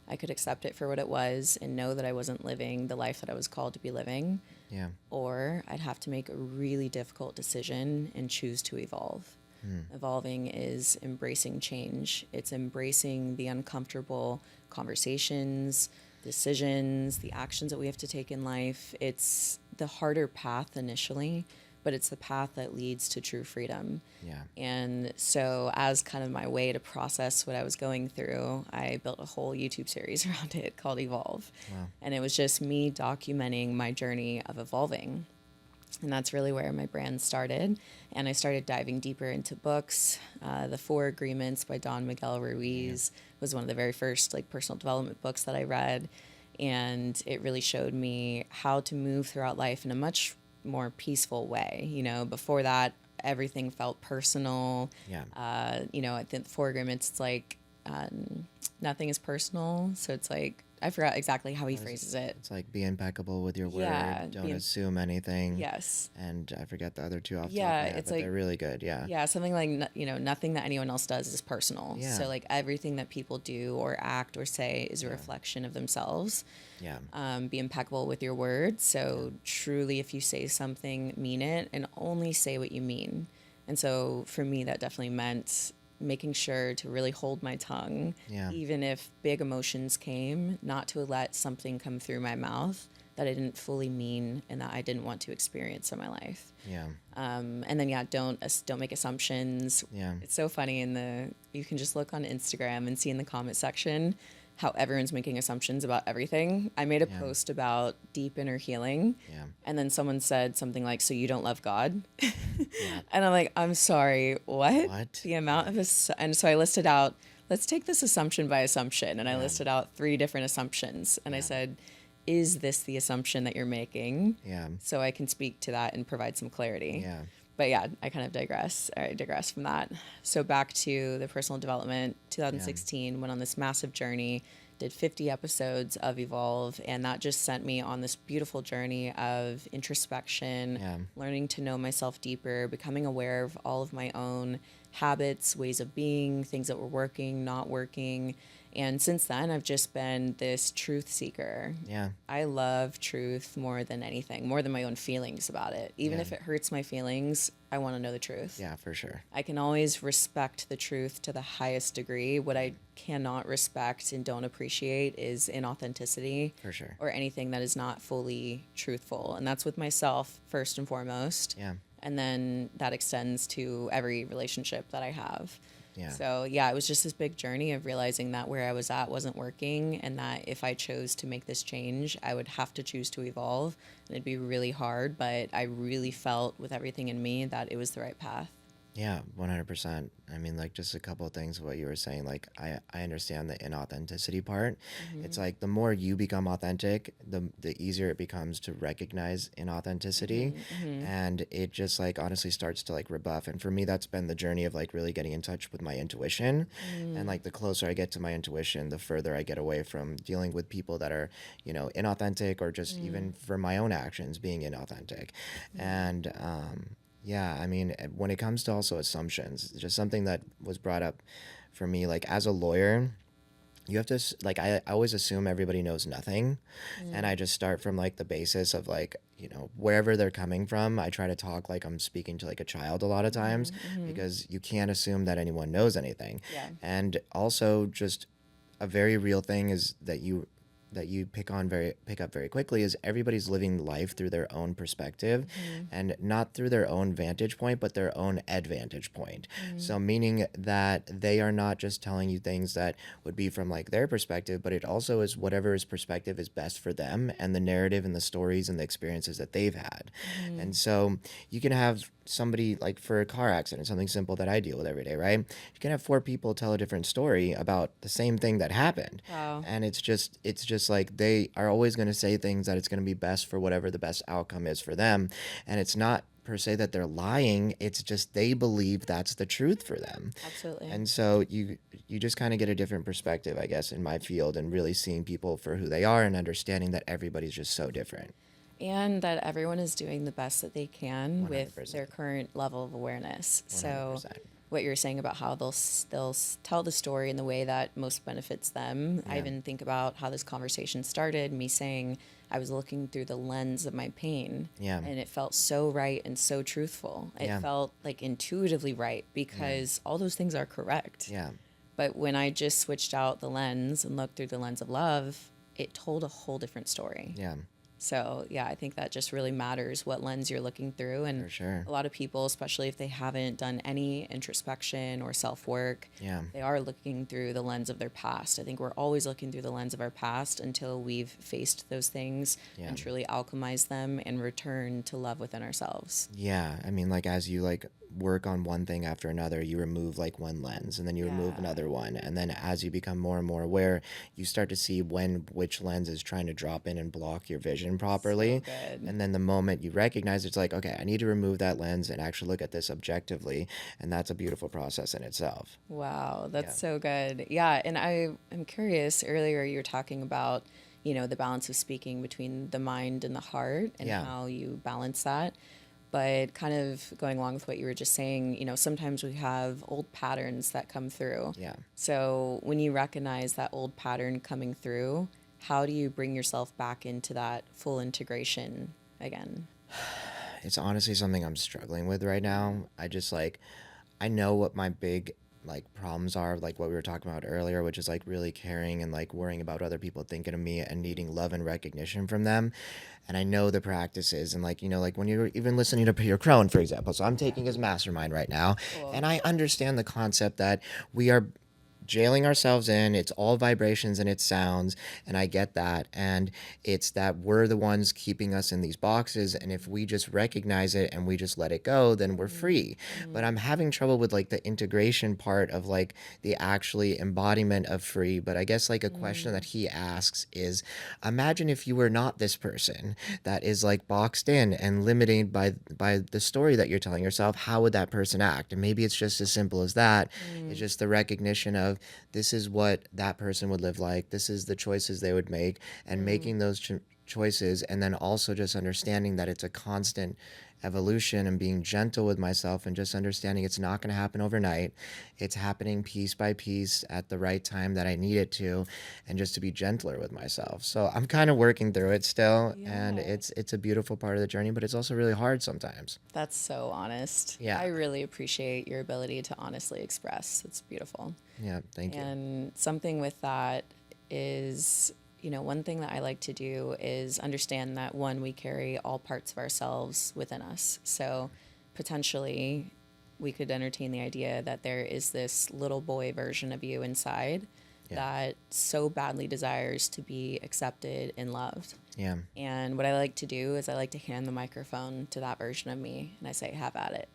Speaker 2: I could accept it for what it was and know that I wasn't living the life that I was called to be living,
Speaker 1: Yeah.
Speaker 2: or I'd have to make a really difficult decision and choose to evolve. Evolving is embracing change. It's embracing the uncomfortable conversations, decisions, the actions that we have to take in life. It's the harder path initially, but it's the path that leads to true freedom.
Speaker 1: Yeah.
Speaker 2: And so as kind of my way to process what I was going through, I built a whole YouTube series around it called Evolve.
Speaker 1: Wow.
Speaker 2: And it was just me documenting my journey of evolving. And that's really where my brand started. And I started diving deeper into books. The Four Agreements by Don Miguel Ruiz was one of the very first like personal development books that I read. And it really showed me how to move throughout life in a much more peaceful way. You know, before that, everything felt personal.
Speaker 1: Yeah.
Speaker 2: You know, I think the Four Agreements, it's like nothing is personal. So it's like, I forgot exactly how he phrases it.
Speaker 1: It's like be impeccable with your word.
Speaker 2: Yeah,
Speaker 1: Don't assume anything.
Speaker 2: Yes.
Speaker 1: And I forget the other two off the
Speaker 2: Yeah,
Speaker 1: top of my head,
Speaker 2: it's
Speaker 1: but
Speaker 2: like-
Speaker 1: they're really good. Yeah.
Speaker 2: Yeah, something like, you know, nothing that anyone else does is personal.
Speaker 1: Yeah.
Speaker 2: So like everything that people do or act or say is a reflection of themselves.
Speaker 1: Yeah.
Speaker 2: Be impeccable with your words. So truly, if you say something, mean it, and only say what you mean. And so for me, that definitely meant making sure to really hold my tongue,
Speaker 1: Yeah.
Speaker 2: even if big emotions came, not to let something come through my mouth that I didn't fully mean and that I didn't want to experience in my life.
Speaker 1: Yeah.
Speaker 2: And then don't make assumptions.
Speaker 1: Yeah.
Speaker 2: It's so funny you can just look on Instagram and see in the comment section how everyone's making assumptions about everything. I made a post about deep inner healing,
Speaker 1: Yeah.
Speaker 2: and then someone said something like, "So you don't love God?"
Speaker 1: Yeah.
Speaker 2: And I'm like, "I'm sorry, what?"
Speaker 1: What?
Speaker 2: The amount of and so I listed out, let's take this assumption by assumption, and I listed out 3 different assumptions, and I said, "Is this the assumption that you're making?"
Speaker 1: Yeah.
Speaker 2: So I can speak to that and provide some clarity.
Speaker 1: Yeah.
Speaker 2: But yeah, I kind of digress from that. So back to the personal development, 2016, went on this massive journey, did 50 episodes of Evolve, and that just sent me on this beautiful journey of introspection, learning to know myself deeper, becoming aware of all of my own habits, ways of being, things that were working, not working. And since then, I've just been this truth seeker.
Speaker 1: Yeah.
Speaker 2: I love truth more than anything, more than my own feelings about it. Even if it hurts my feelings, I want to know the truth.
Speaker 1: Yeah, for sure.
Speaker 2: I can always respect the truth to the highest degree. What I cannot respect and don't appreciate is inauthenticity.
Speaker 1: For sure.
Speaker 2: Or anything that is not fully truthful. And that's with myself, first and foremost.
Speaker 1: Yeah.
Speaker 2: And then that extends to every relationship that I have.
Speaker 1: Yeah.
Speaker 2: So yeah, it was just this big journey of realizing that where I was at wasn't working, and that if I chose to make this change, I would have to choose to evolve, and it'd be really hard, but I really felt with everything in me that it was the right path.
Speaker 1: Yeah, 100%. I mean, like, just a couple of things of what you were saying. Like, I understand the inauthenticity part. It's
Speaker 2: Mm-hmm.
Speaker 1: like the more you become authentic, the easier it becomes to recognize inauthenticity.
Speaker 2: Mm-hmm.
Speaker 1: And it just like honestly starts to like rebuff. And for me, that's been the journey of like really getting in touch with my intuition. And
Speaker 2: Mm-hmm.
Speaker 1: like the closer I get to my intuition, the further I get away from dealing with people that are, inauthentic, or just even for my own actions being inauthentic. And yeah, I mean, when it comes to also assumptions, just something that was brought up for me, like as a lawyer, you have to, like, I always assume everybody knows nothing. And I just start from like the basis of like, wherever they're coming from. I try to talk like I'm speaking to like a child a lot of times,
Speaker 2: Mm-hmm.
Speaker 1: because you can't assume that anyone knows anything.
Speaker 2: Yeah.
Speaker 1: And also, just a very real thing is that you pick up very quickly is everybody's living life through their own perspective,
Speaker 2: Mm-hmm.
Speaker 1: and not through their own vantage point, but their own advantage point.
Speaker 2: Mm-hmm.
Speaker 1: So meaning that they are not just telling you things that would be from like their perspective, but it also is whatever's perspective is best for them, and the narrative and the stories and the experiences that they've had.
Speaker 2: Mm-hmm.
Speaker 1: And so you can have somebody, like for a car accident, something simple that I deal with every day, right? You can have four people tell a different story about the same thing that happened.
Speaker 2: Wow.
Speaker 1: And it's just like they are always going to say things that it's going to be best for whatever the best outcome is for them. And it's not per se that they're lying, it's just they believe that's the truth for them.
Speaker 2: Absolutely.
Speaker 1: And so you just kind of get a different perspective, I guess, in my field, and really seeing people for who they are and understanding that everybody's just so different.
Speaker 2: And that everyone is doing the best that they can with
Speaker 1: 100%.
Speaker 2: their current level of awareness. So
Speaker 1: 100%.
Speaker 2: what you're saying about how they'll tell the story in the way that most benefits them. I
Speaker 1: Yeah.
Speaker 2: even think about how this conversation started, me saying I was looking through the lens of my pain,
Speaker 1: Yeah.
Speaker 2: and it felt so right and so truthful. It
Speaker 1: Yeah.
Speaker 2: felt like intuitively right because all those things are correct.
Speaker 1: Yeah.
Speaker 2: But when I just switched out the lens and looked through the lens of love, it told a whole different story.
Speaker 1: Yeah.
Speaker 2: So, yeah, I think that just really matters what lens you're looking through. And
Speaker 1: For sure.
Speaker 2: a lot of people, especially if they haven't done any introspection or self work,
Speaker 1: Yeah.
Speaker 2: they are looking through the lens of their past. I think we're always looking through the lens of our past until we've faced those things
Speaker 1: Yeah.
Speaker 2: and truly alchemized them and returned to love within ourselves.
Speaker 1: Yeah, I mean, like as you like work on one thing after another, you remove like one lens, and then you remove
Speaker 2: Yeah.
Speaker 1: another one, and then as you become more and more aware, you start to see when which lens is trying to drop in and block your vision properly.
Speaker 2: So good.
Speaker 1: And then the moment you recognize, it's like, okay, I need to remove that lens and actually look at this objectively, and that's a beautiful process in itself.
Speaker 2: Wow, that's
Speaker 1: Yeah.
Speaker 2: so good. Yeah, and I'm curious, earlier you were talking about, the balance of speaking between the mind and the heart and
Speaker 1: Yeah.
Speaker 2: how you balance that. But kind of going along with what you were just saying, sometimes we have old patterns that come through.
Speaker 1: Yeah.
Speaker 2: So when you recognize that old pattern coming through, how do you bring yourself back into that full integration again?
Speaker 1: It's honestly something I'm struggling with right now. I know what my big like problems are, like what we were talking about earlier, which is like really caring and like worrying about what other people thinking of me and needing love and recognition from them. And I know the practices, and like, like when you're even listening to Peter Crone, for example. So I'm taking his mastermind right now,
Speaker 2: Cool.
Speaker 1: and I understand the concept that we are jailing ourselves in. It's all vibrations and it's sounds, and I get that. And it's that we're the ones keeping us in these boxes, and if we just recognize it and we just let it go, then we're free. But I'm having trouble with like the integration part of like the actually embodiment of free. But I guess like a question that he asks is, imagine if you were not this person that is like boxed in and limited by the story that you're telling yourself. How would that person act? And maybe it's just as simple as that. It's just the recognition of, this is what that person would live like, this is the choices they would make, and making those choices, and then also just understanding that it's a constant evolution, and being gentle with myself, and just understanding it's not going to happen overnight. It's happening piece by piece at the right time that I need it to, and just to be gentler with myself. So I'm kind of working through it still, and
Speaker 2: Yeah.
Speaker 1: it's a beautiful part of the journey, but it's also really hard sometimes.
Speaker 2: That's so honest.
Speaker 1: Yeah.
Speaker 2: I really appreciate your ability to honestly express. It's beautiful.
Speaker 1: Yeah, thank you.
Speaker 2: And something with that is, one thing that I like to do is understand that one, we carry all parts of ourselves within us. So potentially we could entertain the idea that there is this little boy version of you inside that so badly desires to be accepted and loved.
Speaker 1: Yeah.
Speaker 2: And what I like to do is I like to hand the microphone to that version of me, and I say, have at it.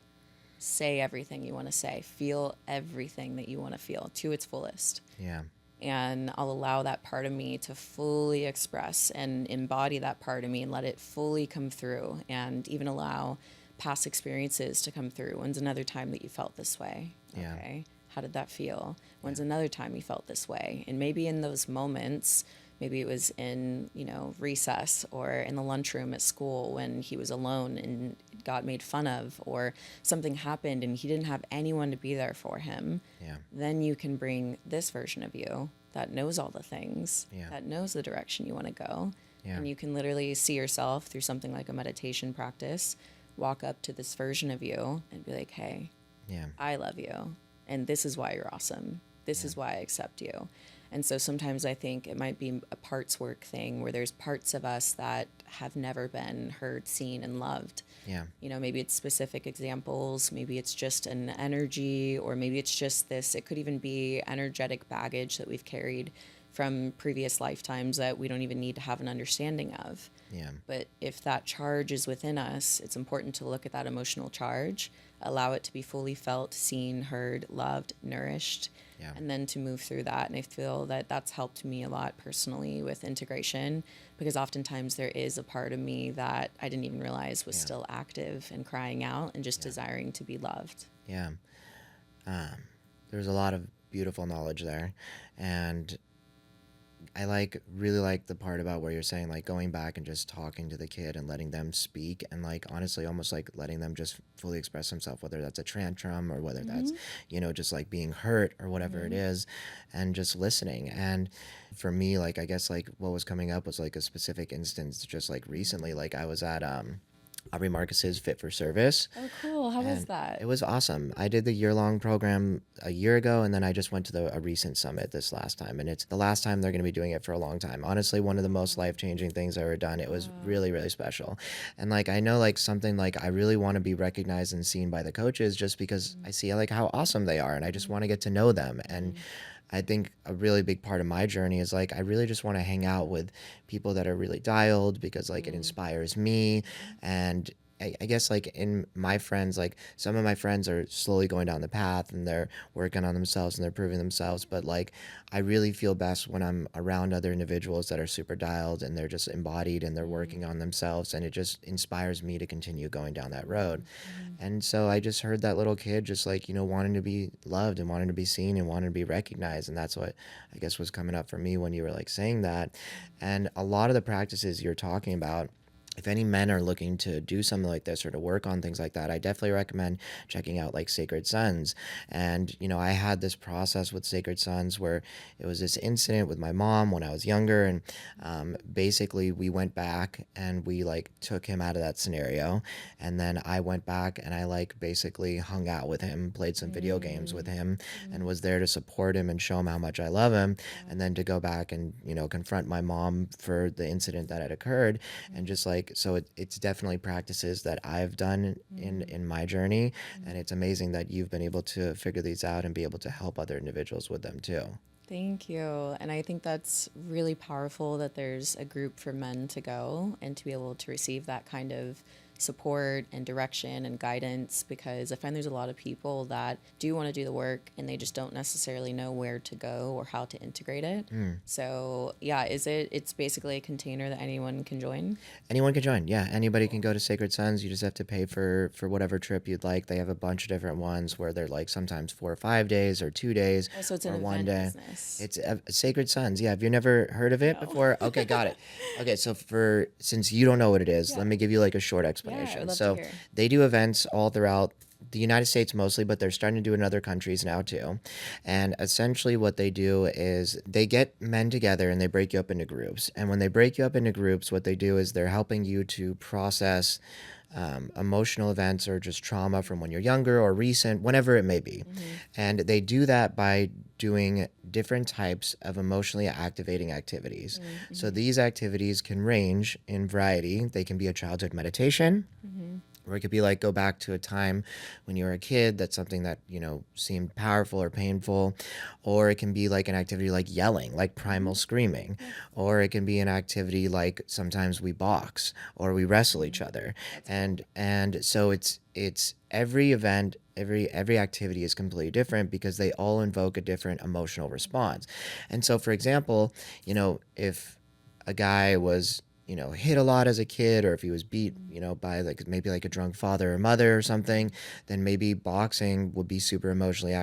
Speaker 2: Say everything you want to say. Feel everything that you want to feel to its fullest.
Speaker 1: Yeah.
Speaker 2: And I'll allow that part of me to fully express and embody that part of me and let it fully come through, and even allow past experiences to come through. When's another time that you felt this way?
Speaker 1: Yeah.
Speaker 2: Okay. How did that feel? When's another time you felt this way? And maybe in those moments, maybe it was in, recess or in the lunchroom at school when he was alone and got made fun of, or something happened and he didn't have anyone to be there for him.
Speaker 1: Yeah.
Speaker 2: Then you can bring this version of you that knows all the things, that knows the direction you want to go.
Speaker 1: Yeah.
Speaker 2: And you can literally see yourself through something like a meditation practice, walk up to this version of you and be like, hey, I love you. And this is why you're awesome. This is why I accept you. And so sometimes I think it might be a parts work thing where there's parts of us that have never been heard, seen, and loved.
Speaker 1: Yeah.
Speaker 2: Maybe it's specific examples, maybe it's just an energy, or maybe it's just this, it could even be energetic baggage that we've carried from previous lifetimes that we don't even need to have an understanding of.
Speaker 1: Yeah.
Speaker 2: But if that charge is within us, it's important to look at that emotional charge, allow it to be fully felt, seen, heard, loved, nourished, and then to move through that. And I feel that that's helped me a lot personally with integration, because oftentimes there is a part of me that I didn't even realize was still active and crying out and just desiring to be loved.
Speaker 1: Yeah. There's a lot of beautiful knowledge there. And I really like the part about where you're saying like going back and just talking to the kid and letting them speak, and like honestly almost like letting them just fully express themselves, whether that's a tantrum or whether that's just like being hurt or whatever it is, and just listening. And for me, like I guess like what was coming up was like a specific instance just like recently. Like I was at Aubrey Marcus's Fit for Service.
Speaker 2: Oh, cool. How was that?
Speaker 1: It was awesome. I did the year-long program a year ago, and then I just went to a recent summit this last time, and it's the last time they're going to be doing it for a long time. Honestly, one of the most life-changing things I've ever done. It was really, really special. And like I know like something like I really want to be recognized and seen by the coaches just because I see like how awesome they are, and I just want to get to know them. And I think a really big part of my journey is like I really just want to hang out with people that are really dialed, because like it inspires me. And I guess like in my friends, like some of my friends are slowly going down the path and they're working on themselves and they're proving themselves. But like I really feel best when I'm around other individuals that are super dialed and they're just embodied and they're working on themselves, and it just inspires me to continue going down that road. And so I just heard that little kid just like, wanting to be loved and wanting to be seen and wanting to be recognized. And that's what I guess was coming up for me when you were like saying that. And a lot of the practices you're talking about, if any men are looking to do something like this or to work on things like that, I definitely recommend checking out like Sacred Sons. And, I had this process with Sacred Sons where it was this incident with my mom when I was younger. And basically we went back and we like took him out of that scenario. And then I went back and I like basically hung out with him, played some video games with him, and was there to support him and show him how much I love him. And then to go back and, confront my mom for the incident that had occurred. And just like, so it's definitely practices that I've done in my journey, and it's amazing that you've been able to figure these out and be able to help other individuals with them too.
Speaker 2: Thank you. And I think that's really powerful that there's a group for men to go and to be able to receive that kind of support and direction and guidance, because I find there's a lot of people that do want to do the work and they just don't necessarily know where to go or how to integrate it. So yeah, it's basically a container that anyone can join?
Speaker 1: Anyone can join. Yeah, anybody can go to Sacred Sons. You just have to pay for whatever trip you'd like. They have a bunch of different ones where they're like sometimes 4 or 5 days or 2 days.
Speaker 2: Oh, so it's an
Speaker 1: or
Speaker 2: event
Speaker 1: 1 day.
Speaker 2: business.
Speaker 1: It's Sacred Sons. Yeah, have you never heard of it before? Okay, got it. Okay, so since you don't know what it is, let me give you like a short explanation.
Speaker 2: I would love
Speaker 1: So
Speaker 2: to hear.
Speaker 1: they do events all throughout the United States mostly, but they're starting to do it in other countries now too. And essentially what they do is they get men together and they break you up into groups. And when they break you up into groups, what they do is they're helping you to process emotional events or just trauma from when you're younger or recent, whenever it may be. And they do that by doing different types of emotionally activating activities. So these activities can range in variety. They can be a childhood meditation, Or it could be like go back to a time when you were a kid, that's something that, seemed powerful or painful. Or it can be like an activity like yelling, like primal screaming. Or it can be an activity like sometimes we box or we wrestle each other.
Speaker 2: That's cool.
Speaker 1: And so it's every event, every activity is completely different because they all invoke a different emotional response. And so for example, if a guy was hit a lot as a kid, or if he was beat, by like maybe like a drunk father or mother or something, then maybe boxing would be super emotionally,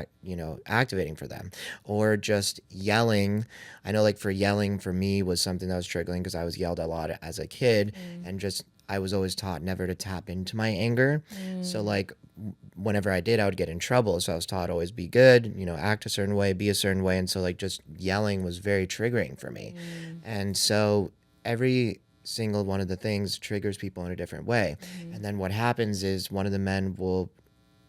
Speaker 1: activating for them. Or just yelling. I know like for yelling for me was something that was triggering because I was yelled a lot as a kid, and just I was always taught never to tap into my anger. So like whenever I did, I would get in trouble. So I was taught always be good, act a certain way, be a certain way. And so like just yelling was very triggering for me. And so every single one of the things triggers people in a different way. And then what happens is one of the men will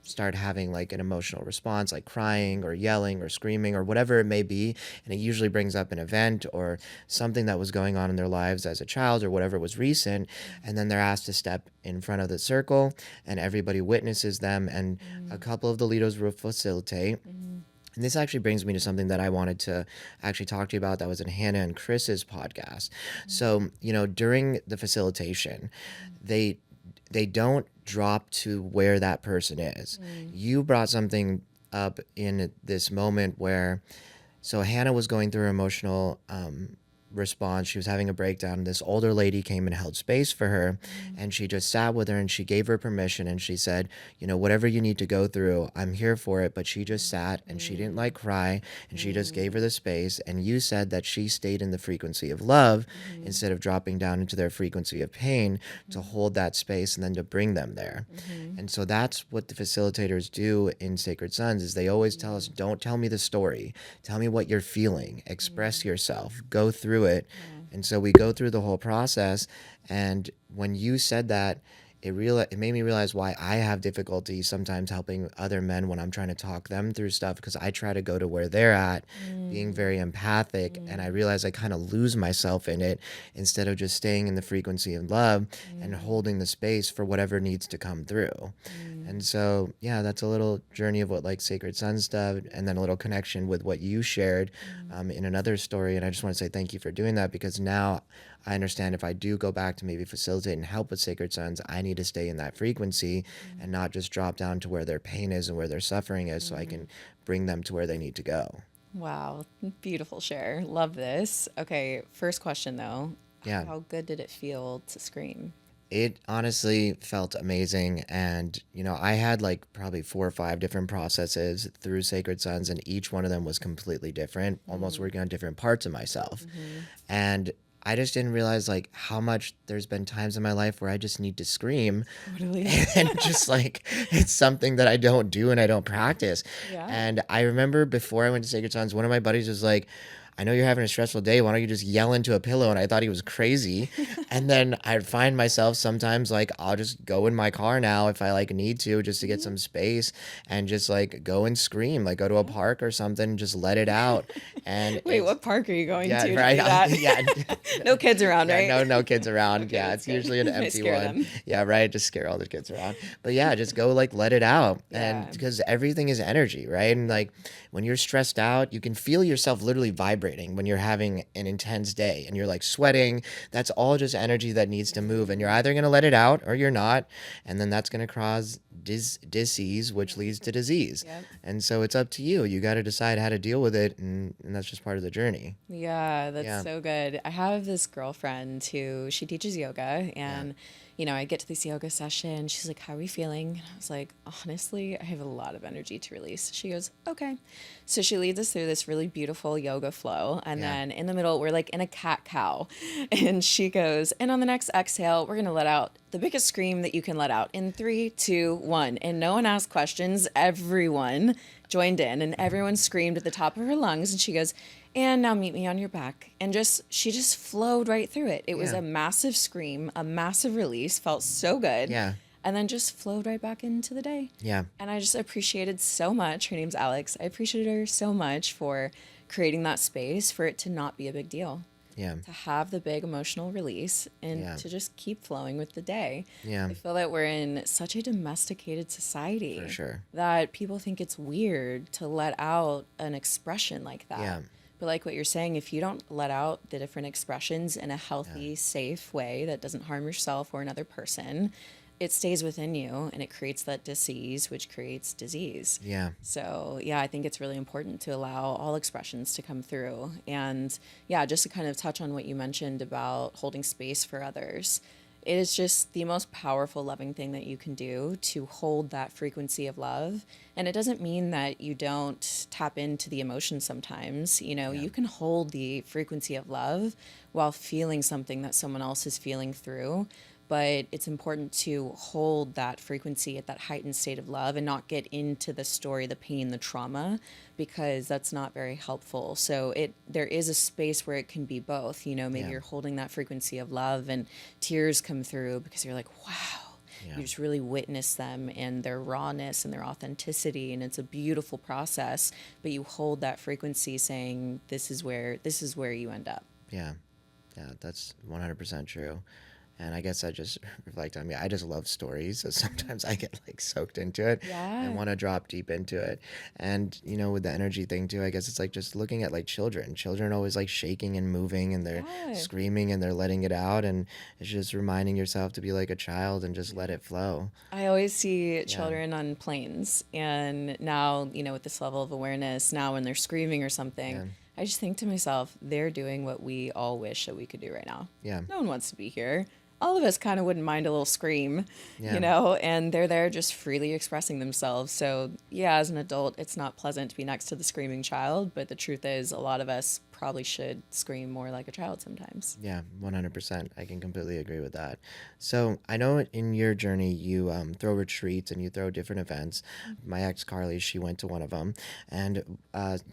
Speaker 1: start having like an emotional response, like crying or yelling or screaming or whatever it may be. And it usually brings up an event or something that was going on in their lives as a child or whatever was recent. And then they're asked to step in front of the circle and everybody witnesses them. And a couple of the leaders will facilitate. And this actually brings me to something that I wanted to actually talk to you about that was in Hannah and Chris's podcast. So, during the facilitation, they don't drop to where that person is. You brought something up in this moment where, so Hannah was going through her emotional response. She was having a breakdown. This older lady came and held space for her, and she just sat with her and she gave her permission and she said, whatever you need to go through, I'm here for it. But she just sat and she didn't like cry, and she just gave her the space. And you said that she stayed in the frequency of love instead of dropping down into their frequency of pain to hold that space and then to bring them there. And so that's what the facilitators do in Sacred Sons is they always tell us, don't tell me the story. Tell me what you're feeling. Express yourself. Go through it. And so we go through the whole process. And when you said that, it made me realize why I have difficulty sometimes helping other men when I'm trying to talk them through stuff, because I try to go to where they're at, being very empathic, and I realize I kind of lose myself in it instead of just staying in the frequency of love and holding the space for whatever needs to come through. And so, yeah, that's a little journey of what like Sacred Sons stuff, and then a little connection with what you shared in another story. And I just want to say thank you for doing that, because now I understand if I do go back to maybe facilitate and help with Sacred Sons, I need to stay in that frequency and not just drop down to where their pain is and where their suffering is, so I can bring them to where they need to go.
Speaker 2: Wow. Beautiful share. Love this. Okay. First question though.
Speaker 1: Yeah.
Speaker 2: How good did it feel to scream?
Speaker 1: It honestly felt amazing. And, I had like probably 4 or 5 different processes through Sacred Sons, and each one of them was completely different, almost working on different parts of myself. And I just didn't realize like how much there's been times in my life where I just need to scream.
Speaker 2: Totally.
Speaker 1: And just like it's something that I don't do and I don't practice.
Speaker 2: Yeah.
Speaker 1: And I remember before I went to Sacred Sons, one of my buddies was like, I know you're having a stressful day. Why don't you just yell into a pillow? And I thought he was crazy. And then I'd find myself sometimes like I'll just go in my car now if I like need to, just to get some space, and just like go and scream, like go to a park or something, and just let it out. And
Speaker 2: Wait, what park are you going to do
Speaker 1: right.
Speaker 2: that?
Speaker 1: Yeah.
Speaker 2: No kids around, right?
Speaker 1: No kids around.
Speaker 2: Okay,
Speaker 1: Yeah, it's
Speaker 2: good.
Speaker 1: usually an
Speaker 2: I
Speaker 1: empty
Speaker 2: scare
Speaker 1: one.
Speaker 2: them.
Speaker 1: Yeah, right. Just scare all the kids around. But yeah, just go like let it out. And
Speaker 2: Yeah.
Speaker 1: because everything is energy, right? And like when you're stressed out, you can feel yourself literally vibrating when you're having an intense day and you're like sweating. That's all just energy that needs to move, and you're either going to let it out or you're not, and then that's going to cause disease, which leads to disease.
Speaker 2: Yep.
Speaker 1: And so it's up to you. You got to decide how to deal with it, and that's just part of the journey.
Speaker 2: Yeah, that's
Speaker 1: Yeah.
Speaker 2: so good. I have this girlfriend who she teaches yoga, and I get to this yoga session. She's like, "How are we feeling?" And I was like, "Honestly, I have a lot of energy to release." She goes, "Okay." So she leads us through this really beautiful yoga flow, and then in the middle, we're like in a cat cow, and she goes, "And on the next exhale, we're gonna let out the biggest scream that you can let out in 3, 2, 1." And no one asked questions. Everyone joined in, and everyone screamed at the top of her lungs. And she goes, "And now meet me on your back." And she just flowed right through it. It was
Speaker 1: Yeah.
Speaker 2: a massive scream, a massive release, felt so good.
Speaker 1: Yeah.
Speaker 2: And then just flowed right back into the day.
Speaker 1: Yeah.
Speaker 2: And I just appreciated so much. Her name's Alex. I appreciated her so much for creating that space for it to not be a big deal.
Speaker 1: Yeah.
Speaker 2: to have the big emotional release and
Speaker 1: Yeah.
Speaker 2: to just keep flowing with the day.
Speaker 1: Yeah.
Speaker 2: I feel that we're in such a domesticated
Speaker 1: For
Speaker 2: society
Speaker 1: sure.
Speaker 2: that people think it's weird to let out an expression like that.
Speaker 1: Yeah.
Speaker 2: But like what you're saying, if you don't let out the different expressions in a
Speaker 1: Yeah.
Speaker 2: healthy, safe way that doesn't harm yourself or another person, it stays within you and it creates that disease, which creates disease.
Speaker 1: Yeah.
Speaker 2: So, yeah, I think it's really important to allow all expressions to come through. And yeah, just to kind of touch on what you mentioned about holding space for others, it is just the most powerful, loving thing that you can do to hold that frequency of love. And it doesn't mean that you don't tap into the emotion sometimes. You know,
Speaker 1: Yeah.
Speaker 2: you can hold the frequency of love while feeling something that someone else is feeling through. But it's important to hold that frequency at that heightened state of love and not get into the story, the pain, the trauma, because that's not very helpful. So there is a space where it can be both. You know, maybe
Speaker 1: Yeah.
Speaker 2: you're holding that frequency of love and tears come through because you're like, wow.
Speaker 1: Yeah.
Speaker 2: You just really witness them and their rawness and their authenticity, and it's a beautiful process. But you hold that frequency, saying, "This is where you end up."
Speaker 1: Yeah. Yeah. That's 100% true. And I guess I just reflect on me. I just love stories. So sometimes I get like soaked into it
Speaker 2: Yeah.
Speaker 1: and want to drop deep into it. And, you know, with the energy thing too, I guess it's like just looking at like children. Children are always like shaking and moving and they're
Speaker 2: Yeah.
Speaker 1: screaming and they're letting it out. And it's just reminding yourself to be like a child and just let it flow.
Speaker 2: I always see children on planes, and now, you know, with this level of awareness, now when they're screaming or something,
Speaker 1: Yeah.
Speaker 2: I just think to myself, they're doing what we all wish that we could do right now.
Speaker 1: Yeah.
Speaker 2: No one wants to be here. All of us kind of wouldn't mind a little scream,
Speaker 1: Yeah.
Speaker 2: you know, and they're there just freely expressing themselves. So, yeah, as an adult, it's not pleasant to be next to the screaming child, but the truth is, a lot of us probably should scream more like a child sometimes.
Speaker 1: Yeah, 100%. I can completely agree with that. So I know in your journey, you throw retreats and you throw different events. My ex Carly, she went to one of them, and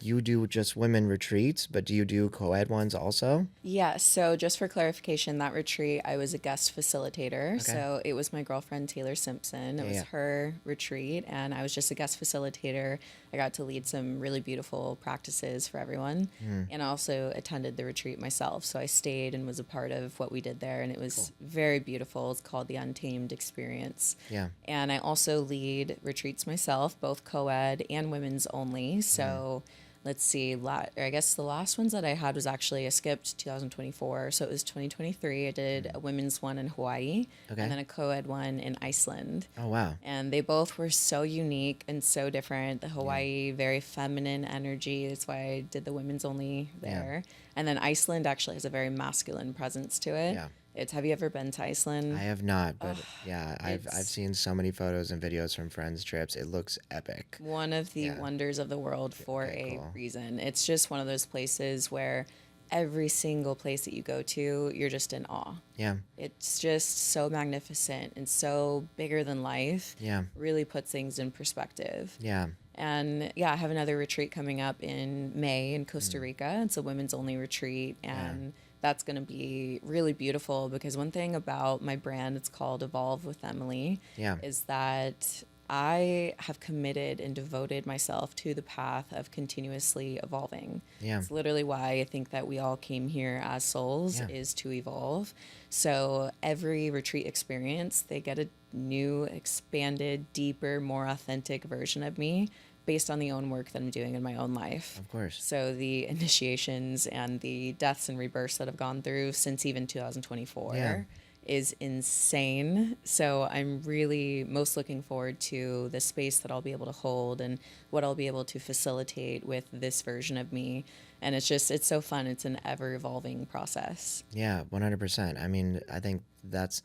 Speaker 1: you do just women retreats, but do you do co-ed ones also?
Speaker 2: Yeah, so just for clarification, that retreat, I was a guest facilitator.
Speaker 1: Okay.
Speaker 2: So it was my girlfriend, Taylor Simpson. It was
Speaker 1: Yeah.
Speaker 2: her retreat, and I was just a guest facilitator. I got to lead some really beautiful practices for everyone, and also attended the retreat myself. So I stayed and was a part of what we did there, and it was very beautiful. It's called the Untamed Experience.
Speaker 1: Yeah.
Speaker 2: And I also lead retreats myself, both co-ed and women's only. So let's see, I guess the last ones that I had was actually, I skipped 2024. So it was 2023. I did a women's one in Hawaii,
Speaker 1: Okay.
Speaker 2: and then a co-ed one in Iceland.
Speaker 1: Oh, wow.
Speaker 2: And they both were so unique and so different. The Hawaii, very feminine energy. That's why I did the women's only there. And then Iceland actually has a very masculine presence to it.
Speaker 1: Yeah.
Speaker 2: Have you ever been to Iceland?
Speaker 1: I have not, but yeah, I've
Speaker 2: it's-
Speaker 1: seen so many photos and videos from friends' trips. It looks epic.
Speaker 2: One of the
Speaker 1: Yeah.
Speaker 2: wonders of the world for
Speaker 1: Very
Speaker 2: a
Speaker 1: cool.
Speaker 2: reason. It's just one of those places where every single place that you go to, you're just in awe.
Speaker 1: Yeah.
Speaker 2: It's just so magnificent and so bigger than life.
Speaker 1: Yeah.
Speaker 2: Really puts things in perspective.
Speaker 1: Yeah.
Speaker 2: And yeah, I have another retreat coming up in May in Costa Rica. It's a women's only retreat, and that's going to be really beautiful because one thing about my brand, it's called Evolve with Emily,
Speaker 1: Yeah.
Speaker 2: is that I have committed and devoted myself to the path of continuously evolving.
Speaker 1: Yeah.
Speaker 2: It's literally why I think that we all came here as souls,
Speaker 1: Yeah.
Speaker 2: is to evolve. So every retreat experience, they get a new, expanded, deeper, more authentic version of me based on the own work that I'm doing in my own life.
Speaker 1: Of course.
Speaker 2: So the initiations and the deaths and rebirths that I've gone through since even 2024
Speaker 1: Yeah.
Speaker 2: is insane. So I'm really most looking forward to the space that I'll be able to hold and what I'll be able to facilitate with this version of me. And it's so fun. It's an ever evolving process.
Speaker 1: Yeah, 100%. I mean, I think that's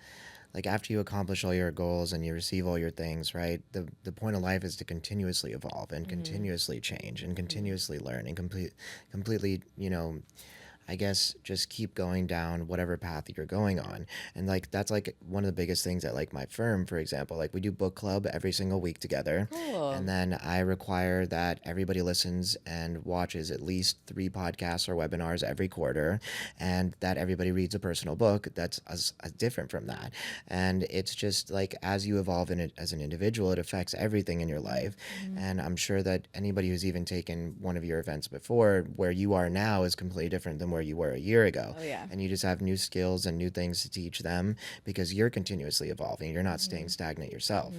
Speaker 1: like after you accomplish all your goals and you receive all your things, right? The point of life is to continuously evolve and continuously change and continuously learn and completely, you know, I guess just keep going down whatever path you're going on. And like that's like one of the biggest things at like my firm, for example. Like we do book club every single week together.
Speaker 2: Cool.
Speaker 1: And then I require that everybody listens and watches at least 3 podcasts or webinars every quarter, and that everybody reads a personal book that's as different from that. And it's just like as you evolve in it as an individual, it affects everything in your life. And I'm sure that anybody who's even taken one of your events before, where you are now is completely different than where where you were a year ago.
Speaker 2: Oh, yeah.
Speaker 1: And you just have new skills and new things to teach them because you're continuously evolving. You're not staying stagnant yourself.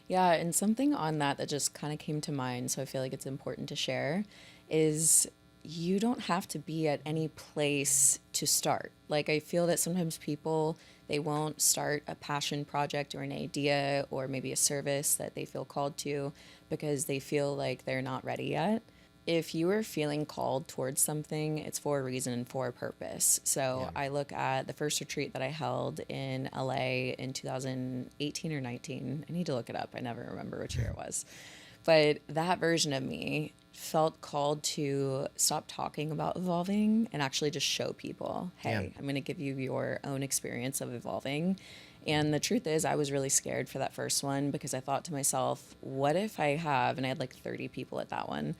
Speaker 2: Yeah, and something on that just kind of came to mind, so I feel like it's important to share, is you don't have to be at any place to start. Like, I feel that sometimes people, they won't start a passion project or an idea or maybe a service that they feel called to because they feel like they're not ready yet. If you are feeling called towards something, it's for a reason and for a purpose. So
Speaker 1: Yeah.
Speaker 2: I look at the first retreat that I held in LA in 2018 or 19. I need to look it up. I never remember which year it was. But that version of me felt called to stop talking about evolving and actually just show people, hey,
Speaker 1: Yeah.
Speaker 2: I'm going to give you your own experience of evolving. And the truth is, I was really scared for that first one because I thought to myself, what if I have, and I had like 30 people at that one,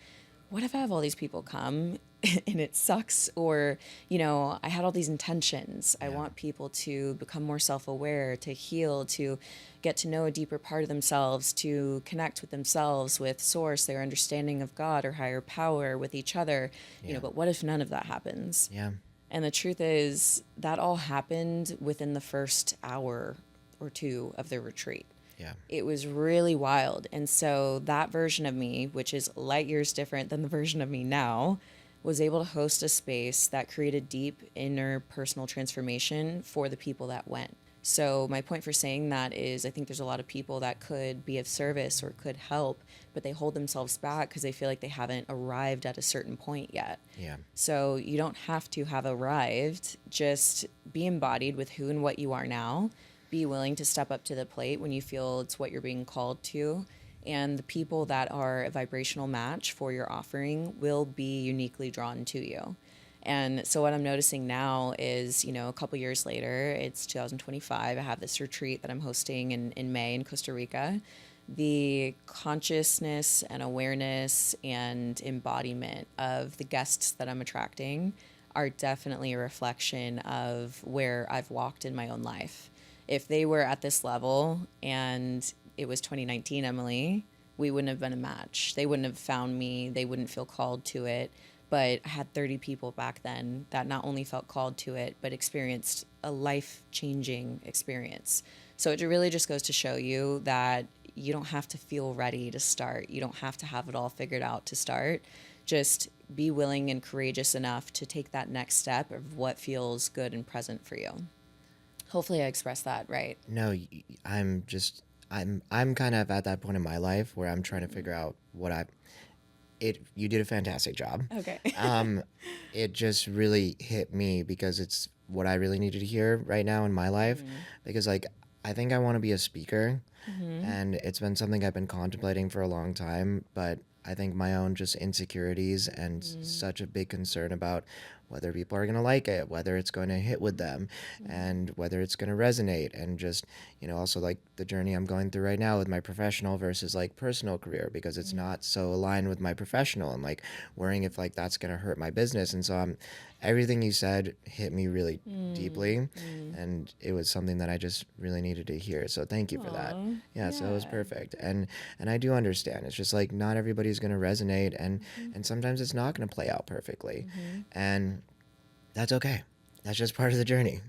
Speaker 2: what if I have all these people come and it sucks? Or, I had all these intentions. I want people to become more self-aware, to heal, to get to know a deeper part of themselves, to connect with themselves, with source, their understanding of God or higher power, with each other, but what if none of that happens?
Speaker 1: Yeah.
Speaker 2: And the truth is that all happened within the first hour or two of the retreat.
Speaker 1: Yeah.
Speaker 2: It was really wild. And so that version of me, which is light years different than the version of me now, was able to host a space that created deep inner personal transformation for the people that went. So my point for saying that is I think there's a lot of people that could be of service or could help, but they hold themselves back because they feel like they haven't arrived at a certain point yet.
Speaker 1: Yeah.
Speaker 2: So you don't have to have arrived, just be embodied with who and what you are now. Be willing to step up to the plate when you feel it's what you're being called to. And the people that are a vibrational match for your offering will be uniquely drawn to you. And so what I'm noticing now is, a couple years later, it's 2025. I have this retreat that I'm hosting in May in Costa Rica. The consciousness and awareness and embodiment of the guests that I'm attracting are definitely a reflection of where I've walked in my own life. If they were at this level and it was 2019, Emily, we wouldn't have been a match. They wouldn't have found me. They wouldn't feel called to it. But I had 30 people back then that not only felt called to it, but experienced a life-changing experience. So it really just goes to show you that you don't have to feel ready to start. You don't have to have it all figured out to start. Just be willing and courageous enough to take that next step of what feels good and present for you. Hopefully I expressed that right.
Speaker 1: No, I'm kind of at that point in my life where I'm trying to figure out you did a fantastic job.
Speaker 2: Okay.
Speaker 1: It just really hit me because it's what I really needed to hear right now in my life. Because I think I want to be a speaker, and it's been something I've been contemplating for a long time, but I think my own just insecurities and such a big concern about whether people are going to like it, whether it's going to hit with them, and whether it's going to resonate, and just, also like the journey I'm going through right now with my professional versus like personal career, because it's not so aligned with my professional, and like worrying if like that's going to hurt my business. And so everything you said hit me really deeply, and it was something that I just really needed to hear. So thank you for that. Yeah, so it was perfect. And I do understand. It's just like not everybody's going to resonate, and sometimes it's not going to play out perfectly. And that's okay. That's just part of the journey.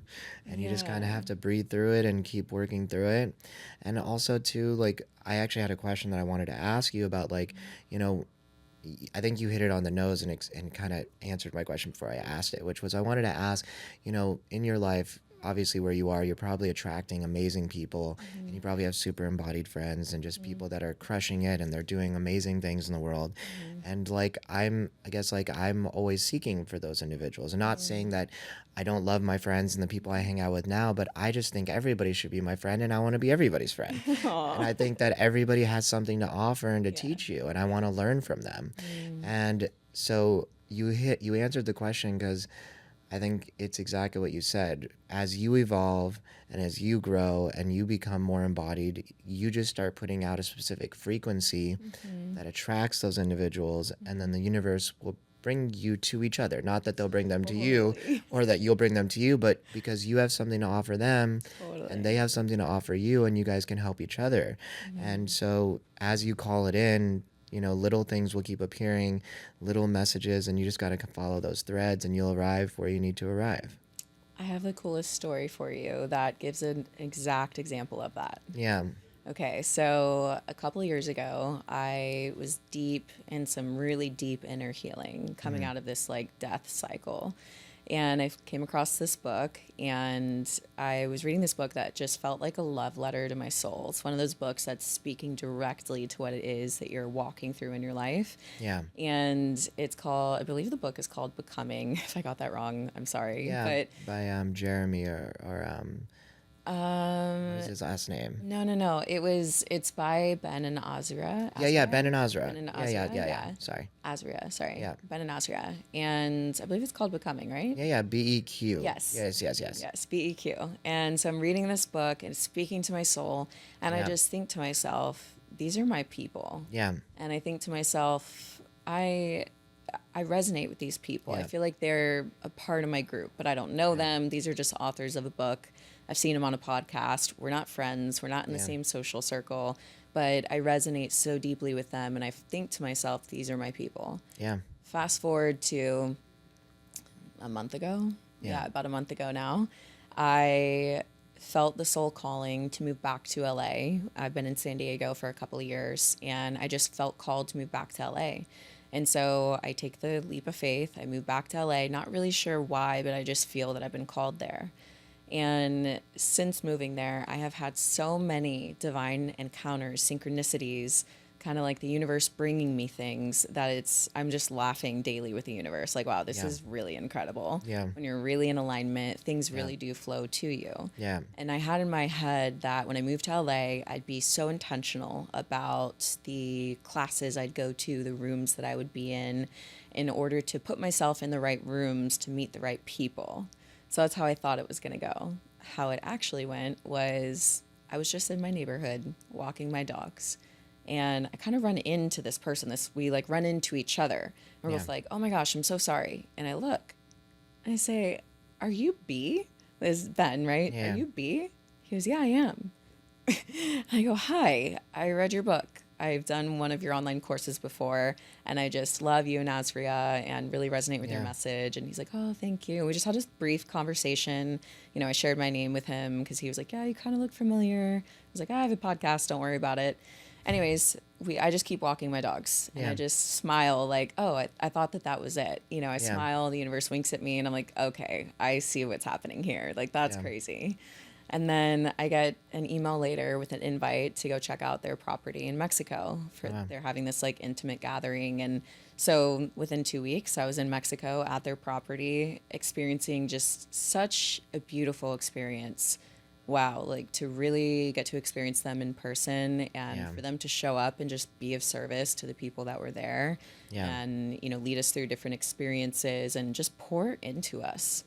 Speaker 1: And you just kind of have to breathe through it and keep working through it. And also too, like, I actually had a question that I wanted to ask you about, like, I think you hit it on the nose and kind of answered my question before I asked it, which was I wanted to ask, in your life, obviously where you are, you're probably attracting amazing people, and you probably have super embodied friends and just people that are crushing it and they're doing amazing things in the world. And like, I guess like I'm always seeking for those individuals, and not saying that I don't love my friends and the people I hang out with now, but I just think everybody should be my friend, and I want to be everybody's friend. And I think that everybody has something to offer and to teach you, and I want to learn from them. And so you answered the question, because I think it's exactly what you said. As you evolve and as you grow and you become more embodied, you just start putting out a specific frequency that attracts those individuals, and then the universe will bring you to each other. Not that they'll bring them to you or that you'll bring them to you, but because you have something to offer them and they have something to offer you, and you guys can help each other. And so as you call it in, little things will keep appearing, little messages, and you just got to follow those threads and you'll arrive where you need to arrive.
Speaker 2: I have the coolest story for you that gives an exact example of that.
Speaker 1: Yeah.
Speaker 2: Okay, so a couple of years ago, I was deep in some really deep inner healing coming out of this like death cycle. And I came across this book, and I was reading this book that just felt like a love letter to my soul. It's one of those books that's speaking directly to what it is that you're walking through in your life.
Speaker 1: Yeah.
Speaker 2: And it's called, I believe the book is called Becoming. If I got that wrong, I'm sorry.
Speaker 1: Yeah.
Speaker 2: But
Speaker 1: by Jeremy or what is his last name?
Speaker 2: No. It's by Ben and Azra.
Speaker 1: Yeah, Ben and Azra.
Speaker 2: Ben and
Speaker 1: Yeah.
Speaker 2: Azra,
Speaker 1: Sorry.
Speaker 2: Azra, sorry.
Speaker 1: Yeah.
Speaker 2: Ben and Azra. And I believe it's called Becoming, right?
Speaker 1: Yeah, BEQ.
Speaker 2: Yes.
Speaker 1: Yes.
Speaker 2: BEQ. And so I'm reading this book and it's speaking to my soul. And I just think to myself, these are my people.
Speaker 1: Yeah.
Speaker 2: And I think to myself, I resonate with these people.
Speaker 1: Yeah.
Speaker 2: I feel like they're a part of my group, but I don't know them. These are just authors of a book. I've seen them on a podcast. We're not friends. We're not in the same social circle, but I resonate so deeply with them. And I think to myself, these are my people.
Speaker 1: Yeah.
Speaker 2: Fast forward to a month ago. Yeah, about a month ago now. I felt the soul calling to move back to LA. I've been in San Diego for a couple of years, and I just felt called to move back to LA. And so I take the leap of faith. I move back to LA, not really sure why, but I just feel that I've been called there. And since moving there, I have had so many divine encounters, synchronicities, kind of like the universe bringing me things that I'm just laughing daily with the universe. Like, wow, this is really incredible.
Speaker 1: Yeah.
Speaker 2: When you're really in alignment, things really do flow to you.
Speaker 1: Yeah.
Speaker 2: And I had in my head that when I moved to LA, I'd be so intentional about the classes I'd go to, the rooms that I would be in order to put myself in the right rooms to meet the right people. So that's how I thought it was going to go. How it actually went was I was just in my neighborhood walking my dogs, and I kind of run into this person. We like run into each other. We're both like, "Oh my gosh, I'm so sorry." And I look, and I say, "Are you B?" This is Ben, right?
Speaker 1: Yeah.
Speaker 2: "Are you B?" He goes, "Yeah, I am." I go, "Hi, I read your book. I've done one of your online courses before, and I just love you and Azria and really resonate with your message." And he's like, "Oh, thank you." We just had this brief conversation. I shared my name with him because he was like, "Yeah, you kind of look familiar." I was like, "I have a podcast. Don't worry about it." Anyways, I just keep walking my dogs, and I just smile like, "Oh, I thought that was it." I smile, the universe winks at me, and I'm like, "Okay, I see what's happening here. Like, that's crazy." And then I get an email later with an invite to go check out their property in Mexico. They're having this like intimate gathering. And so within 2 weeks, I was in Mexico at their property, experiencing just such a beautiful experience. Wow, like to really get to experience them in person and for them to show up and just be of service to the people that were there and, lead us through different experiences and just pour into us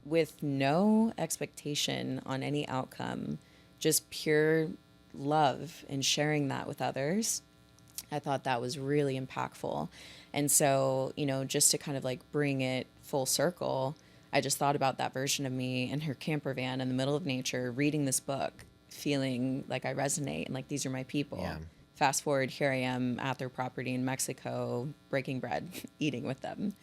Speaker 2: with no expectation on any outcome, just pure love and sharing that with others. I thought that was really impactful. And so, just to kind of like bring it full circle, I just thought about that version of me in her camper van in the middle of nature, reading this book, feeling like I resonate and like these are my people.
Speaker 1: Yeah.
Speaker 2: Fast forward, here I am at their property in Mexico, breaking bread, eating with them,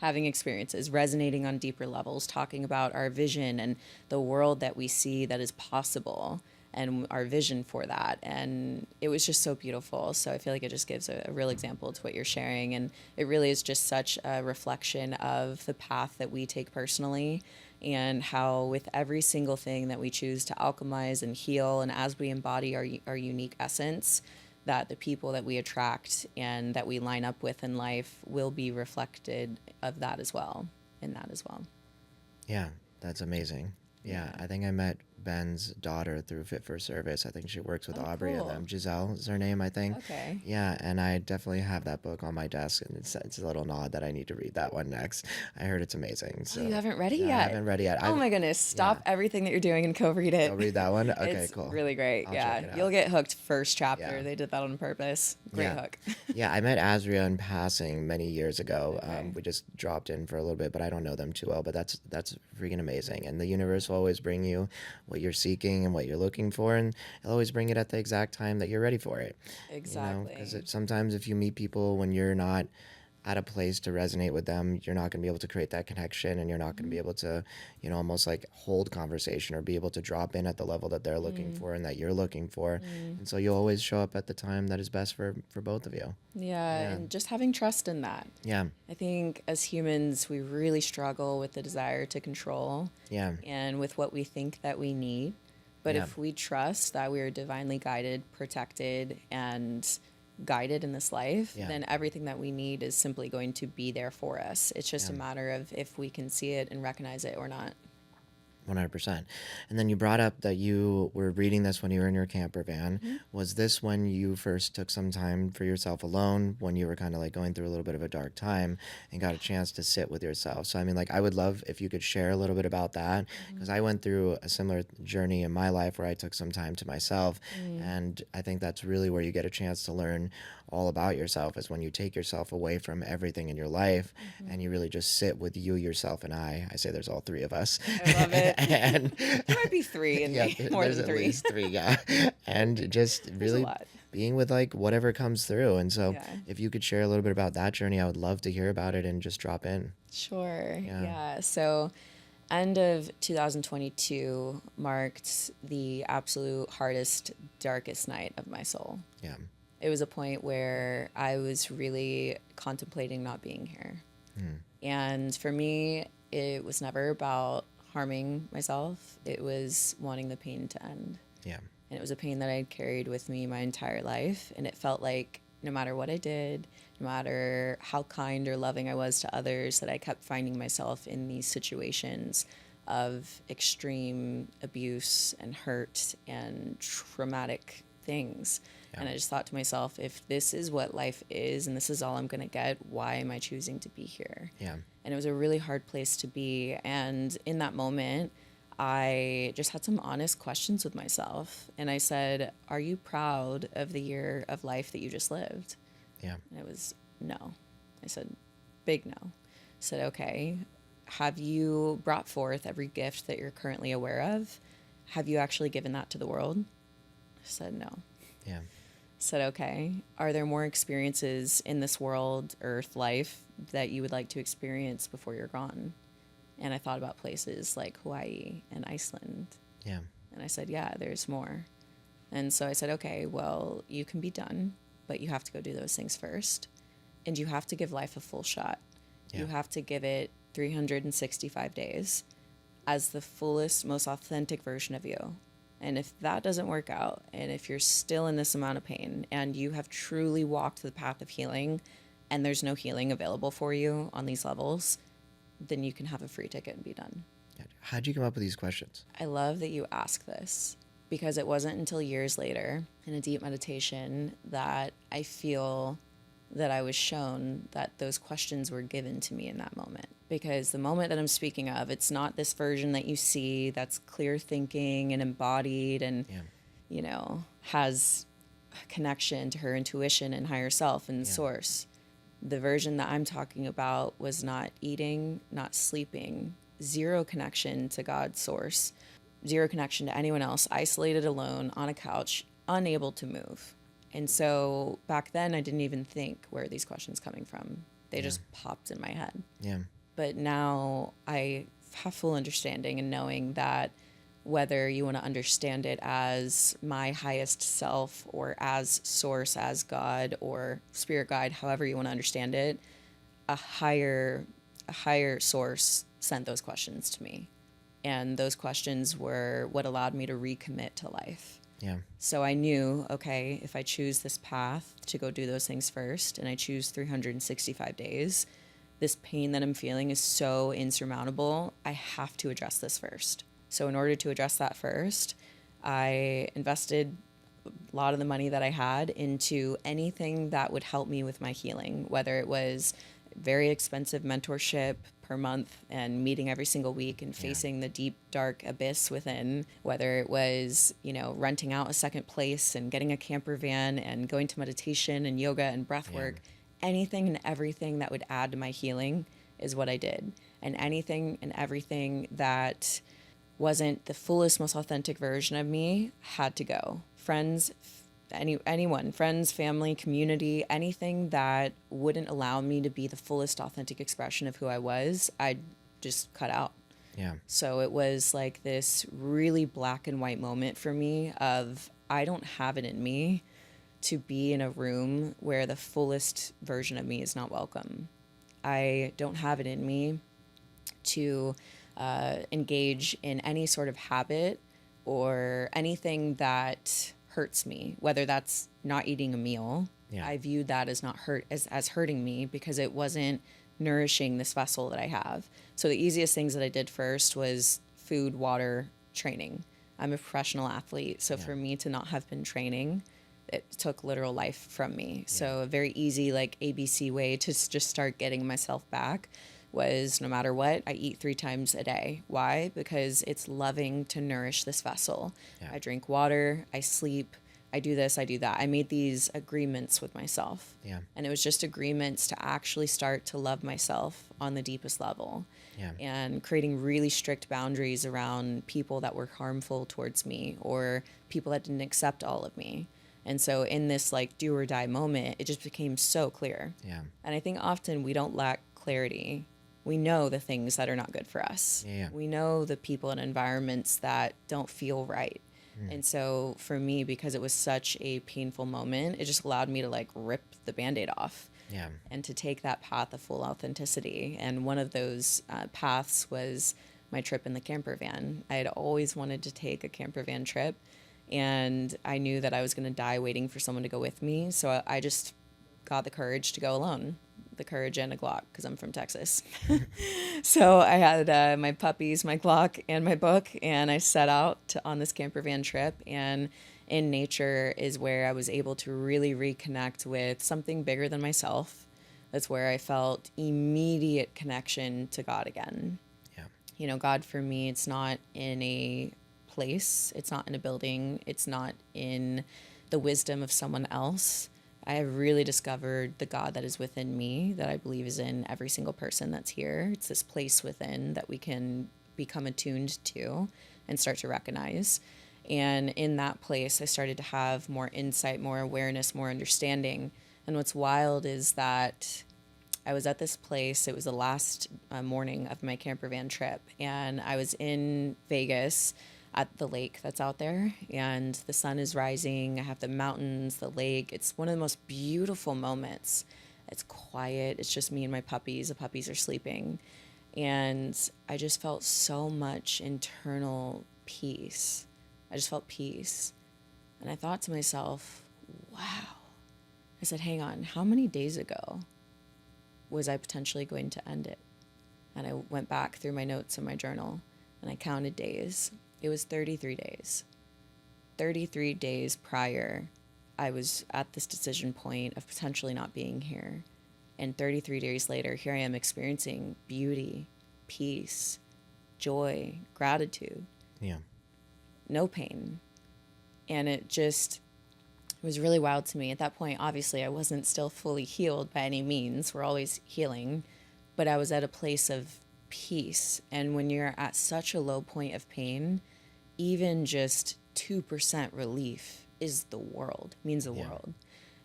Speaker 2: having experiences, resonating on deeper levels, talking about our vision and the world that we see that is possible and our vision for that. And it was just so beautiful. So I feel like it just gives a real example to what you're sharing. And it really is just such a reflection of the path that we take personally and how with every single thing that we choose to alchemize and heal, and as we embody our unique essence, that the people that we attract and that we line up with in life will be reflected of that as well, in that as well.
Speaker 1: Yeah, that's amazing. Yeah, I think I met Ben's daughter through Fit for Service. I think she works with Aubrey
Speaker 2: cool.
Speaker 1: and them. Giselle is her name, I think.
Speaker 2: Okay.
Speaker 1: Yeah, and I definitely have that book on my desk, and it's a little nod that I need to read that one next. I heard it's amazing. So
Speaker 2: You haven't read it
Speaker 1: no,
Speaker 2: yet?
Speaker 1: I haven't read it yet.
Speaker 2: Oh my goodness. Stop everything that you're doing and go read it.
Speaker 1: I'll read that one? Okay,
Speaker 2: It's
Speaker 1: cool.
Speaker 2: really great.
Speaker 1: I'll check it out.
Speaker 2: You'll get hooked first chapter.
Speaker 1: Yeah.
Speaker 2: They did that on purpose. Great hook.
Speaker 1: Yeah, I met Azria in passing many years ago.
Speaker 2: Okay.
Speaker 1: We just dropped in for a little bit, but I don't know them too well. But that's freaking amazing. And the universe will always bring you what you're seeking and what you're looking for, and it'll always bring it at the exact time that you're ready for it.
Speaker 2: Exactly.
Speaker 1: Because sometimes if you meet people when you're not at a place to resonate with them, you're not going to be able to create that connection, and you're not going to be able to, almost like hold conversation or be able to drop in at the level that they're looking for and that you're looking for. And so you'll always show up at the time that is best for both of you.
Speaker 2: Yeah, and just having trust in that.
Speaker 1: Yeah.
Speaker 2: I think as humans, we really struggle with the desire to control
Speaker 1: Yeah.
Speaker 2: and with what we think that we need. But if we trust that we are divinely guided, protected, and guided in this life, then everything that we need is simply going to be there for us. It's just a matter of if we can see it and recognize it or not.
Speaker 1: 100%. And then you brought up that you were reading this when you were in your camper van. Was this when you first took some time for yourself alone, when you were kind of like going through a little bit of a dark time and got a chance to sit with yourself? So, I mean, like, I would love if you could share a little bit about that, because I went through a similar journey in my life where I took some time to myself. And I think that's really where you get a chance to learn all about yourself, is when you take yourself away from everything in your life and you really just sit with you, yourself, and I say there's all three of us.
Speaker 2: I love it.
Speaker 1: And
Speaker 2: There might be three and more
Speaker 1: there's
Speaker 2: than
Speaker 1: at
Speaker 2: three.
Speaker 1: least three, yeah. And just really
Speaker 2: lot.
Speaker 1: being with like whatever comes through. And so
Speaker 2: Yeah.
Speaker 1: if you could share a little bit about that journey, I would love to hear about it and just drop in.
Speaker 2: Sure. Yeah. So end of 2022 marked the absolute hardest, darkest night of my soul.
Speaker 1: Yeah.
Speaker 2: It was a point where I was really contemplating not being here. And for me, it was never about harming myself. It was wanting the pain to end.
Speaker 1: Yeah.
Speaker 2: And it was a pain that I'd carried with me my entire life. And it felt like no matter what I did, no matter how kind or loving I was to others, that I kept finding myself in these situations of extreme abuse and hurt and traumatic things. And I just thought to myself, if this is what life is and this is all I'm going to get, why am I choosing to be here?
Speaker 1: Yeah.
Speaker 2: And it was a really hard place to be. And in that moment, I just had some honest questions with myself. And I said, are you proud of the year of life that you just lived?
Speaker 1: Yeah.
Speaker 2: And it was no. I said, big no. I said, okay, have you brought forth every gift that you're currently aware of? Have you actually given that to the world? I said, no.
Speaker 1: Yeah.
Speaker 2: Said, okay, are there more experiences in this world, earth, life that you would like to experience before you're gone? And I thought about places like Hawaii and Iceland.
Speaker 1: Yeah.
Speaker 2: And I said, yeah, there's more. And so I said, okay, well, you can be done, but you have to go do those things first. And you have to give life a full shot.
Speaker 1: Yeah.
Speaker 2: You have to give it 365 days as the fullest, most authentic version of you. And if that doesn't work out, and if you're still in this amount of pain and you have truly walked the path of healing and there's no healing available for you on these levels, then you can have a free ticket and be done.
Speaker 1: How'd you come up with these questions?
Speaker 2: I love that you ask this, because it wasn't until years later in a deep meditation that I feel that I was shown that those questions were given to me in that moment. Because the moment that I'm speaking of, it's not this version that you see that's clear thinking and embodied and, has a connection to her intuition and higher self and source. The version that I'm talking about was not eating, not sleeping, zero connection to God's source, zero connection to anyone else, isolated alone on a couch, unable to move. And so back then I didn't even think, where are these questions coming from? They just popped in my head.
Speaker 1: Yeah.
Speaker 2: But now I have full understanding and knowing that whether you want to understand it as my highest self or as source, as God or spirit guide, however you want to understand it, a higher source sent those questions to me. And those questions were what allowed me to recommit to life.
Speaker 1: Yeah.
Speaker 2: So I knew, okay, if I choose this path to go do those things first, and I choose 365 days, this pain that I'm feeling is so insurmountable, I have to address this first. So in order to address that first, I invested a lot of the money that I had into anything that would help me with my healing, whether it was very expensive mentorship per month and meeting every single week and facing the deep, dark abyss within, whether it was, renting out a second place and getting a camper van and going to meditation and yoga and breath work. Anything and everything that would add to my healing is what I did. And anything and everything that wasn't the fullest, most authentic version of me had to go. Friends, anyone, friends, family, community, anything that wouldn't allow me to be the fullest authentic expression of who I was, I just cut out.
Speaker 1: Yeah.
Speaker 2: So it was like this really black and white moment for me of I don't have it in me to be in a room where the fullest version of me is not welcome. I don't have it in me to engage in any sort of habit or anything that hurts me, whether that's not eating a meal.
Speaker 1: Yeah.
Speaker 2: I viewed that as not hurt as hurting me because it wasn't nourishing this vessel that I have. So the easiest things that I did first was food, water, training. I'm a professional athlete, so for me to not have been training, it took literal life from me. So a very easy like ABC way to just start getting myself back was no matter what, I eat 3 times a day. Why? Because it's loving to nourish this vessel.
Speaker 1: Yeah.
Speaker 2: I drink water, I sleep, I do this, I do that. I made these agreements with myself.
Speaker 1: Yeah.
Speaker 2: And it was just agreements to actually start to love myself on the deepest level.
Speaker 1: Yeah.
Speaker 2: And creating really strict boundaries around people that were harmful towards me or people that didn't accept all of me. And so in this like do or die moment, it just became so clear.
Speaker 1: Yeah.
Speaker 2: And I think often we don't lack clarity. We know the things that are not good for us.
Speaker 1: Yeah.
Speaker 2: We know the people and environments that don't feel right. And so for me, because it was such a painful moment, it just allowed me to like rip the Band-Aid off.
Speaker 1: Yeah.
Speaker 2: And to take that path of full authenticity. And one of those paths was my trip in the camper van. I had always wanted to take a camper van trip, and I knew that I was going to die waiting for someone to go with me. So I just got the courage to go alone, the courage and a Glock, because I'm from Texas. So I had my puppies, my Glock, and my book, and I set out on this camper van trip. And in nature is where I was able to really reconnect with something bigger than myself. That's where I felt immediate connection to God again.
Speaker 1: Yeah.
Speaker 2: You know, God for me, it's not in a place, it's not in a building, it's not in the wisdom of someone else. I have really discovered the God that is within me, that I believe is in every single person that's here. It's this place within that we can become attuned to and start to recognize. And in that place, I started to have more insight, more awareness, more understanding. And what's wild is that I was at this place. It was the last morning of my camper van trip. And I was in Vegas at the lake that's out there. And the sun is rising. I have the mountains, the lake. It's one of the most beautiful moments. It's quiet. It's just me and my puppies. The puppies are sleeping. And I just felt so much internal peace. I just felt peace. And I thought to myself, wow. I said, hang on, how many days ago was I potentially going to end it? And I went back through my notes in my journal and I counted days. It was 33 days. 33 days prior, I was at this decision point of potentially not being here. And 33 days later, here I am experiencing beauty, peace, joy, gratitude.
Speaker 1: Yeah.
Speaker 2: No pain. And it was really wild to me. At that point, obviously, I wasn't still fully healed by any means. We're always healing. But I was at a place of peace. And when you're at such a low point of pain, even just 2% relief is the world, means the world.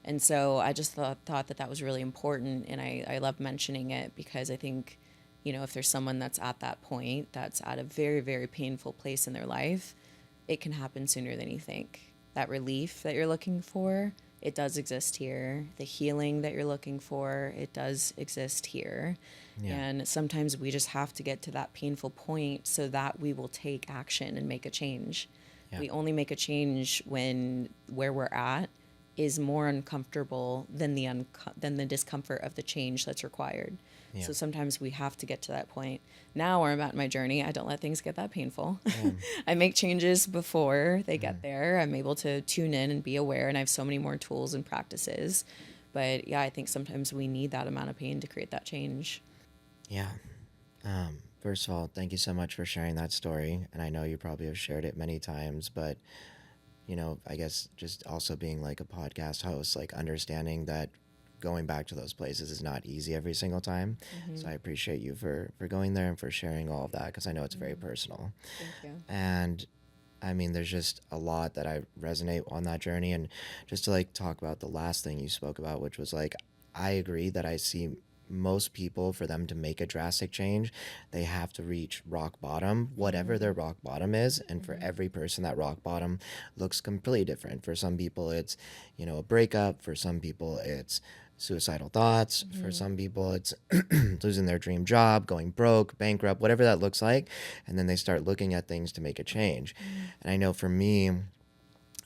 Speaker 2: And so I just thought that was really important. And I love mentioning it because I think, you know, if there's someone that's at that point, that's at a very, very painful place in their life, it can happen sooner than you think. That relief that you're looking for, it does exist here. The healing that you're looking for, it does exist here. Yeah. And sometimes we just have to get to that painful point so that we will take action and make a change. Yeah. We only make a change when where we're at is more uncomfortable than the discomfort of the change that's required. Yeah. So sometimes we have to get to that point. Now where I'm at in my journey, I don't let things get that painful. I make changes before they get there. I'm able to tune in and be aware, and I have so many more tools and practices. But yeah, I think sometimes we need that amount of pain to create that change.
Speaker 1: Yeah. First of all, thank you so much for sharing that story. And I know you probably have shared it many times, but you know, I guess just also being like a podcast host, like understanding that going back to those places is not easy every single time. So I appreciate you for going there and for sharing all of that, because I know it's very personal.
Speaker 2: Thank you.
Speaker 1: And I mean, there's just a lot that I resonate on that journey. And just to like talk about the last thing you spoke about, which was like, I agree that I see most people, for them to make a drastic change, they have to reach rock bottom, whatever their rock bottom is. And for every person, that rock bottom looks completely different. For some people, it's, you know, a breakup. For some people, it's suicidal thoughts. For some people, it's losing their dream job, going broke, bankrupt, whatever that looks like. And then they start looking at things to make a change. And I know for me,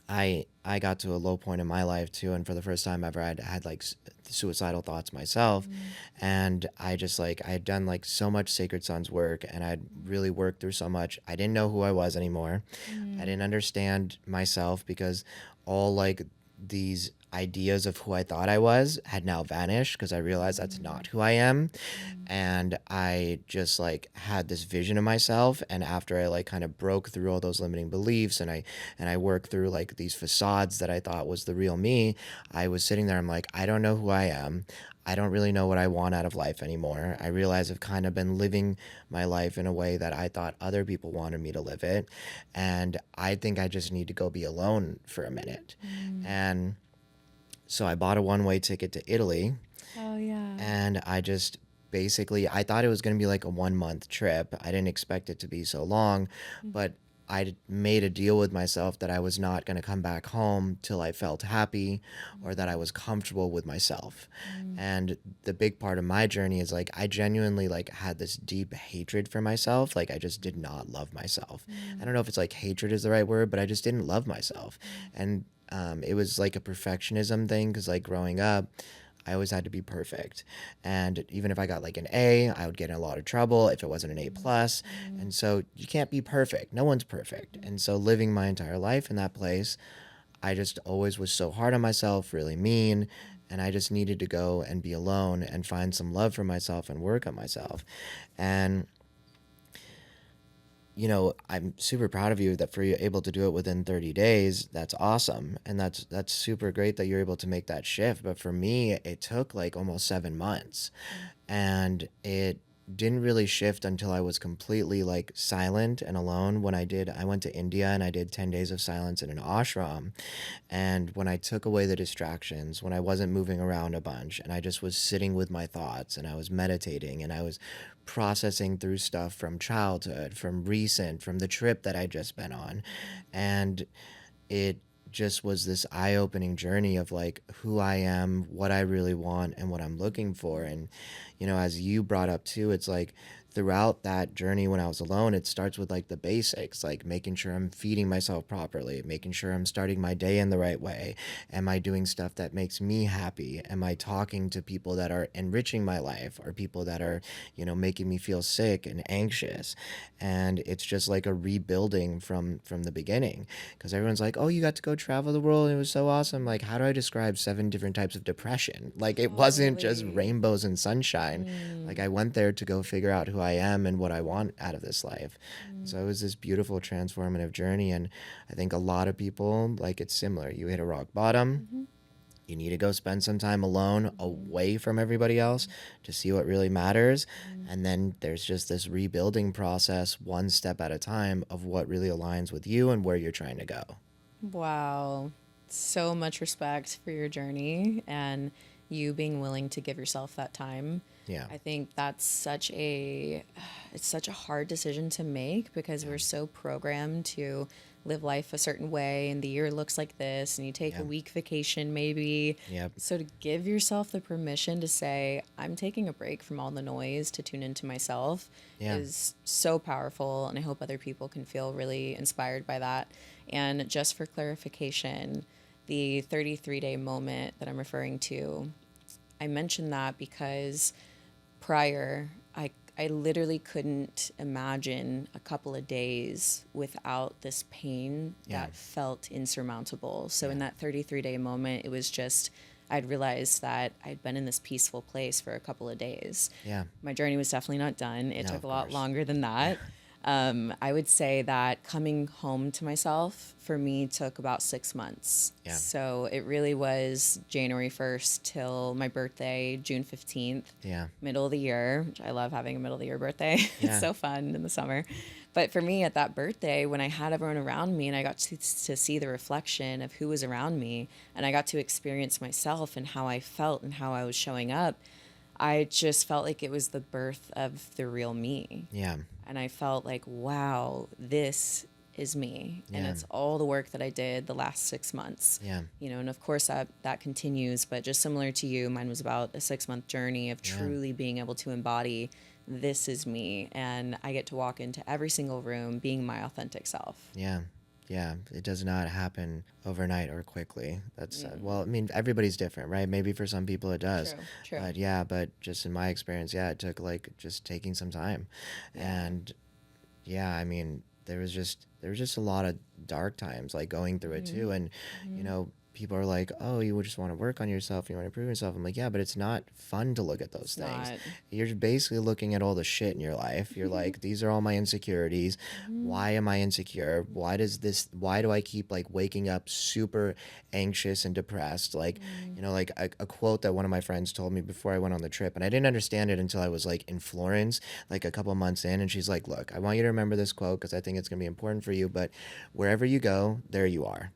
Speaker 1: I got to a low point in my life too, and for the first time ever, I'd had like suicidal thoughts myself, and I just like I had done like so much Sacred Sons work, and I'd really worked through so much. I didn't know who I was anymore. I didn't understand myself, because all like these ideas of who I thought I was had now vanished, because I realized that's not who I am. And I just like had this vision of myself, and after I like kind of broke through all those limiting beliefs, and I worked through like these facades that I thought was the real me, I was sitting there, I'm like, I don't know who I am. I don't really know what I want out of life anymore. I realize I've kind of been living my life in a way that I thought other people wanted me to live it, and I think I just need to go be alone for a minute. And so I bought a one-way ticket to Italy,
Speaker 2: Oh yeah.
Speaker 1: and I just basically, I thought it was going to be like a 1 month trip. I didn't expect it to be so long, but I made a deal with myself that I was not going to come back home till I felt happy, or that I was comfortable with myself. And the big part of my journey is like, I genuinely like had this deep hatred for myself. Like I just did not love myself. I don't know if it's like hatred is the right word, but I just didn't love myself. And it was like a perfectionism thing, because like growing up, I always had to be perfect. And even if I got like an A, I would get in a lot of trouble if it wasn't an A plus. And so you can't be perfect. No one's perfect. And so living my entire life in that place, I just always was so hard on myself, really mean. And I just needed to go and be alone and find some love for myself and work on myself. And you know, I'm super proud of you that for you able to do it within 30 days. That's awesome. And that's super great that you're able to make that shift. But for me, it took like almost 7 months, and it didn't really shift until I was completely like silent and alone. I went to India and I did 10 days of silence in an ashram. And when I took away the distractions, when I wasn't moving around a bunch, and I just was sitting with my thoughts, and I was meditating, and I was processing through stuff from childhood, from recent, from the trip that I'd just been on. And it just was this eye-opening journey of like who I am, what I really want, and what I'm looking for. And you know, as you brought up too, it's like throughout that journey when I was alone, it starts with like the basics, like making sure I'm feeding myself properly, making sure I'm starting my day in the right way. Am I doing stuff that makes me happy? Am I talking to people that are enriching my life, or people that are, you know, making me feel sick and anxious? And it's just like a rebuilding from the beginning, because everyone's like, oh, you got to go travel the world, it was so awesome. Like, how do I describe 7 different types of depression? Like, it wasn't just
Speaker 2: Totally.
Speaker 1: rainbows and sunshine. Like, I went there to go figure out who I am and what I want out of this life. So it was this beautiful transformative journey. And I think a lot of people, like, it's similar. You hit a rock bottom. You need to go spend some time alone, away from everybody else, to see what really matters. And then there's just this rebuilding process, one step at a time, of what really aligns with you and where you're trying to go.
Speaker 2: Wow. So much respect for your journey and you being willing to give yourself that time.
Speaker 1: Yeah.
Speaker 2: I think that's it's such a hard decision to make, because we're so programmed to live life a certain way, and the year looks like this, and you take a week vacation maybe.
Speaker 1: Yep.
Speaker 2: So to give yourself the permission to say, I'm taking a break from all the noise to tune into myself
Speaker 1: Yeah.
Speaker 2: is so powerful. And I hope other people can feel really inspired by that. And just for clarification, the 33-day moment that I'm referring to, I mentioned that because prior, I literally couldn't imagine a couple of days without this pain that felt insurmountable. So in that 33-day moment, it was just, I'd realized that I'd been in this peaceful place for a couple of days.
Speaker 1: Yeah.
Speaker 2: My journey was definitely not done. It
Speaker 1: No,
Speaker 2: took a
Speaker 1: of
Speaker 2: lot
Speaker 1: course.
Speaker 2: longer than that. I would say that coming home to myself for me took about 6 months.
Speaker 1: Yeah.
Speaker 2: So it really was January 1st till my birthday, June 15th.
Speaker 1: Yeah.
Speaker 2: Middle of the year. Which I love having a middle of the year birthday.
Speaker 1: Yeah.
Speaker 2: It's so fun in the summer. But for me at that birthday, when I had everyone around me and I got to see the reflection of who was around me and I got to experience myself and how I felt and how I was showing up, I just felt like it was the birth of the real me.
Speaker 1: Yeah.
Speaker 2: And I felt like, wow, this is me. And
Speaker 1: Yeah.
Speaker 2: it's all the work that I did the last 6 months.
Speaker 1: Yeah.
Speaker 2: You know, and of course that continues, but just similar to you, mine was about a 6-month journey of truly being able to embody this is me. And I get to walk into every single room being my authentic self.
Speaker 1: Yeah. Yeah. It does not happen overnight or quickly. That's, well, I mean, everybody's different, right? Maybe for some people it does.
Speaker 2: True.
Speaker 1: But yeah, but just in my experience, yeah, it took like just taking some time. And yeah, I mean, there was just a lot of dark times like going through it too. And, you know, people are like, oh, you would just want to work on yourself, you want to improve yourself. I'm like, yeah, but it's not fun to look at those things.
Speaker 2: Not.
Speaker 1: You're basically looking at all the shit in your life. You're like, these are all my insecurities. Why am I insecure? Why do I keep like waking up super anxious and depressed? Like, you know, like a quote that one of my friends told me before I went on the trip, and I didn't understand it until I was like in Florence, like a couple months in. And she's like, look, I want you to remember this quote because I think it's going to be important for you, but wherever you go, there you are.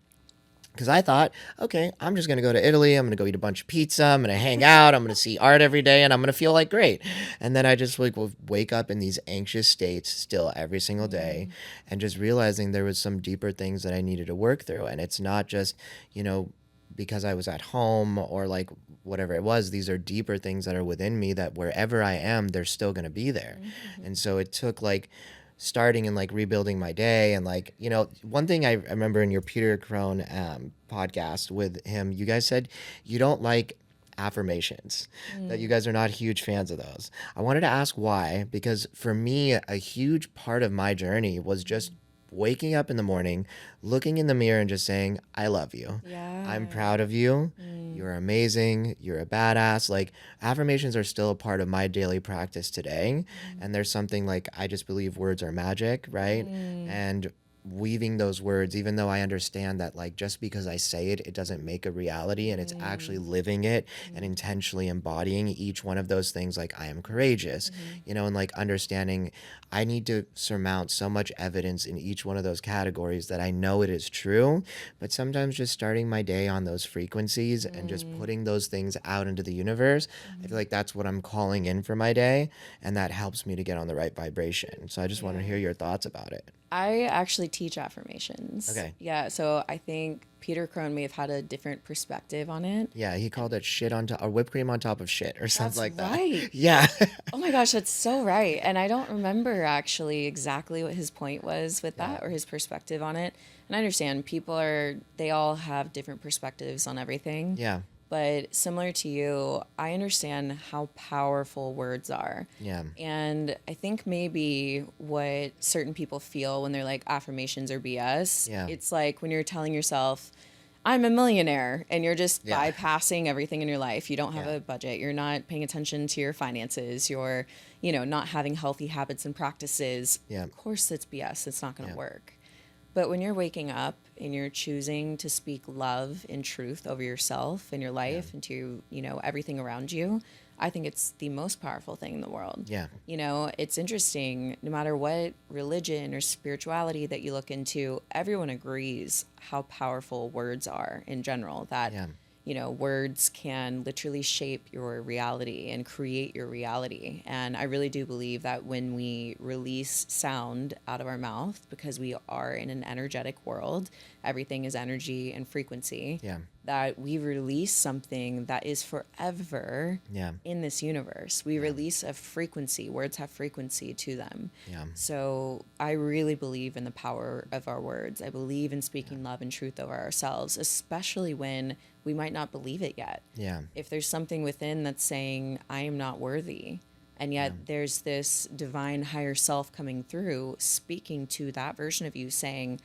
Speaker 1: Because I thought, okay, I'm just going to go to Italy. I'm going to go eat a bunch of pizza. I'm going to hang out. I'm going to see art every day, and I'm going to feel like great. And then I just like will wake up in these anxious states still every single day, and just realizing there was some deeper things that I needed to work through. And it's not just, you know, because I was at home or like whatever it was. These are deeper things that are within me that wherever I am, they're still going to be there. And so it took like starting and like rebuilding my day. And like, you know, one thing I remember in your Peter Crone podcast with him, you guys said you don't like affirmations, that you guys are not huge fans of those. I wanted to ask why, because for me, a huge part of my journey was just waking up in the morning, looking in the mirror and just saying, I love you.
Speaker 2: Yeah.
Speaker 1: I'm proud of you. You're amazing. You're a badass. Like affirmations are still a part of my daily practice today. And there's something like, I just believe words are magic, right? And weaving those words, even though I understand that like just because I say it, it doesn't make a reality, and it's actually living it and intentionally embodying each one of those things. Like I am courageous, you know, and like understanding I need to surmount so much evidence in each one of those categories that I know it is true. But sometimes just starting my day on those frequencies and just putting those things out into the universe, I feel like that's what I'm calling in for my day, and that helps me to get on the right vibration. So I just want to hear your thoughts about it.
Speaker 2: I actually teach affirmations.
Speaker 1: Okay.
Speaker 2: Yeah, so I think Peter Crone may have had a different perspective on it.
Speaker 1: Yeah, he called it shit on top, or whipped cream on top of shit, or something like that.
Speaker 2: Right.
Speaker 1: Yeah.
Speaker 2: Oh my gosh, that's so right. And I don't remember actually exactly what his point was with that or his perspective on it. And I understand they all have different perspectives on everything.
Speaker 1: Yeah.
Speaker 2: But similar to you, I understand how powerful words are.
Speaker 1: Yeah.
Speaker 2: And I think maybe what certain people feel when they're like affirmations or BS, it's like when you're telling yourself, I'm a millionaire, and you're just bypassing everything in your life. You don't have a budget. You're not paying attention to your finances. You're, you know, not having healthy habits and practices.
Speaker 1: Yeah.
Speaker 2: Of course, it's BS. It's not going to work. But when you're waking up and you're choosing to speak love and truth over yourself and your life and to, you know, everything around you, I think it's the most powerful thing in the world.
Speaker 1: Yeah.
Speaker 2: You know, it's interesting, no matter what religion or spirituality that you look into, everyone agrees how powerful words are in general, that, you know, words can literally shape your reality and create your reality. And I really do believe that when we release sound out of our mouth, because we are in an energetic world, everything is energy and frequency, that we release something that is forever in this universe. We release a frequency. Words have frequency to them. So I really believe in the power of our words. I believe in speaking love and truth over ourselves, especially when we might not believe it yet. If there's something within that's saying, I am not worthy, and yet there's this divine higher self coming through, speaking to that version of you, saying,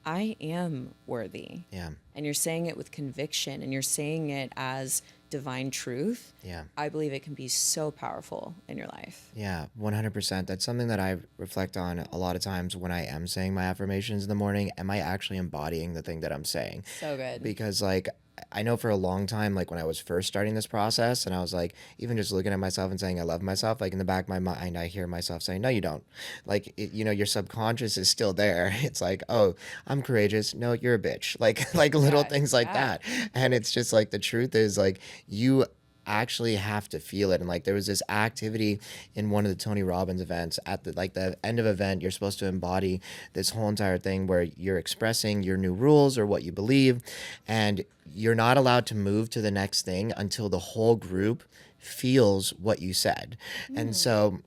Speaker 2: I am worthy. And you're saying it with conviction, and you're saying it as divine truth,
Speaker 1: Yeah.
Speaker 2: I believe it can be so powerful in your life.
Speaker 1: Yeah, 100%. That's something that I reflect on a lot of times when I am saying my affirmations in the morning. Am I actually embodying the thing that I'm saying?
Speaker 2: So good.
Speaker 1: Because like I know for a long time, like when I was first starting this process and I was like, even just looking at myself and saying I love myself, like in the back of my mind, I hear myself saying, no, you don't. Like, your subconscious is still there. It's like, oh, I'm courageous. No, you're a bitch. Like little
Speaker 2: Yeah,
Speaker 1: things like
Speaker 2: yeah.
Speaker 1: that. And it's just like the truth is like you actually have to feel it. And like there was this activity in one of the Tony Robbins events at the end of event, you're supposed to embody this whole entire thing where you're expressing your new rules or what you believe, and you're not allowed to move to the next thing until the whole group feels what you said. And so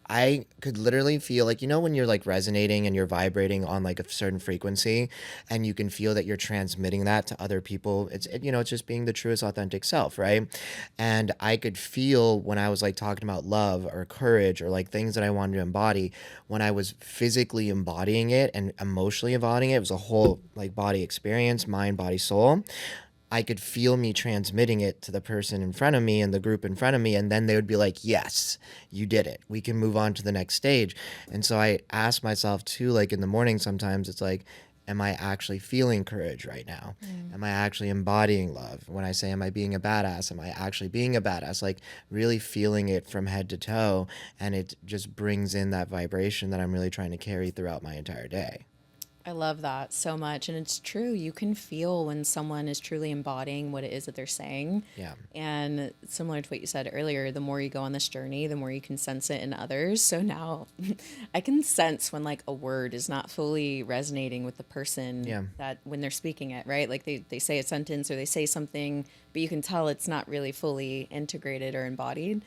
Speaker 1: I could literally feel like, when you're like resonating and you're vibrating on like a certain frequency and you can feel that you're transmitting that to other people. It's just being the truest authentic self, right? And I could feel when I was like talking about love or courage or like things that I wanted to embody, when I was physically embodying it and emotionally embodying it, it was a whole like body experience, mind, body, soul. I could feel me transmitting it to the person in front of me and the group in front of me. And then they would be like, yes, you did it. We can move on to the next stage. And so I ask myself too, like in the morning, sometimes it's like, am I actually feeling courage right now? Am I actually embodying love? When I say, am I being a badass? Am I actually being a badass? Like really feeling it from head to toe. And it just brings in that vibration that I'm really trying to carry throughout my entire day.
Speaker 2: I love that so much. And it's true. You can feel when someone is truly embodying what it is that they're saying.
Speaker 1: Yeah.
Speaker 2: And similar to what you said earlier, the more you go on this journey, the more you can sense it in others. So now I can sense when like a word is not fully resonating with the person
Speaker 1: Yeah.
Speaker 2: that when they're speaking it, right? Like they say a sentence or they say something, but you can tell it's not really fully integrated or embodied.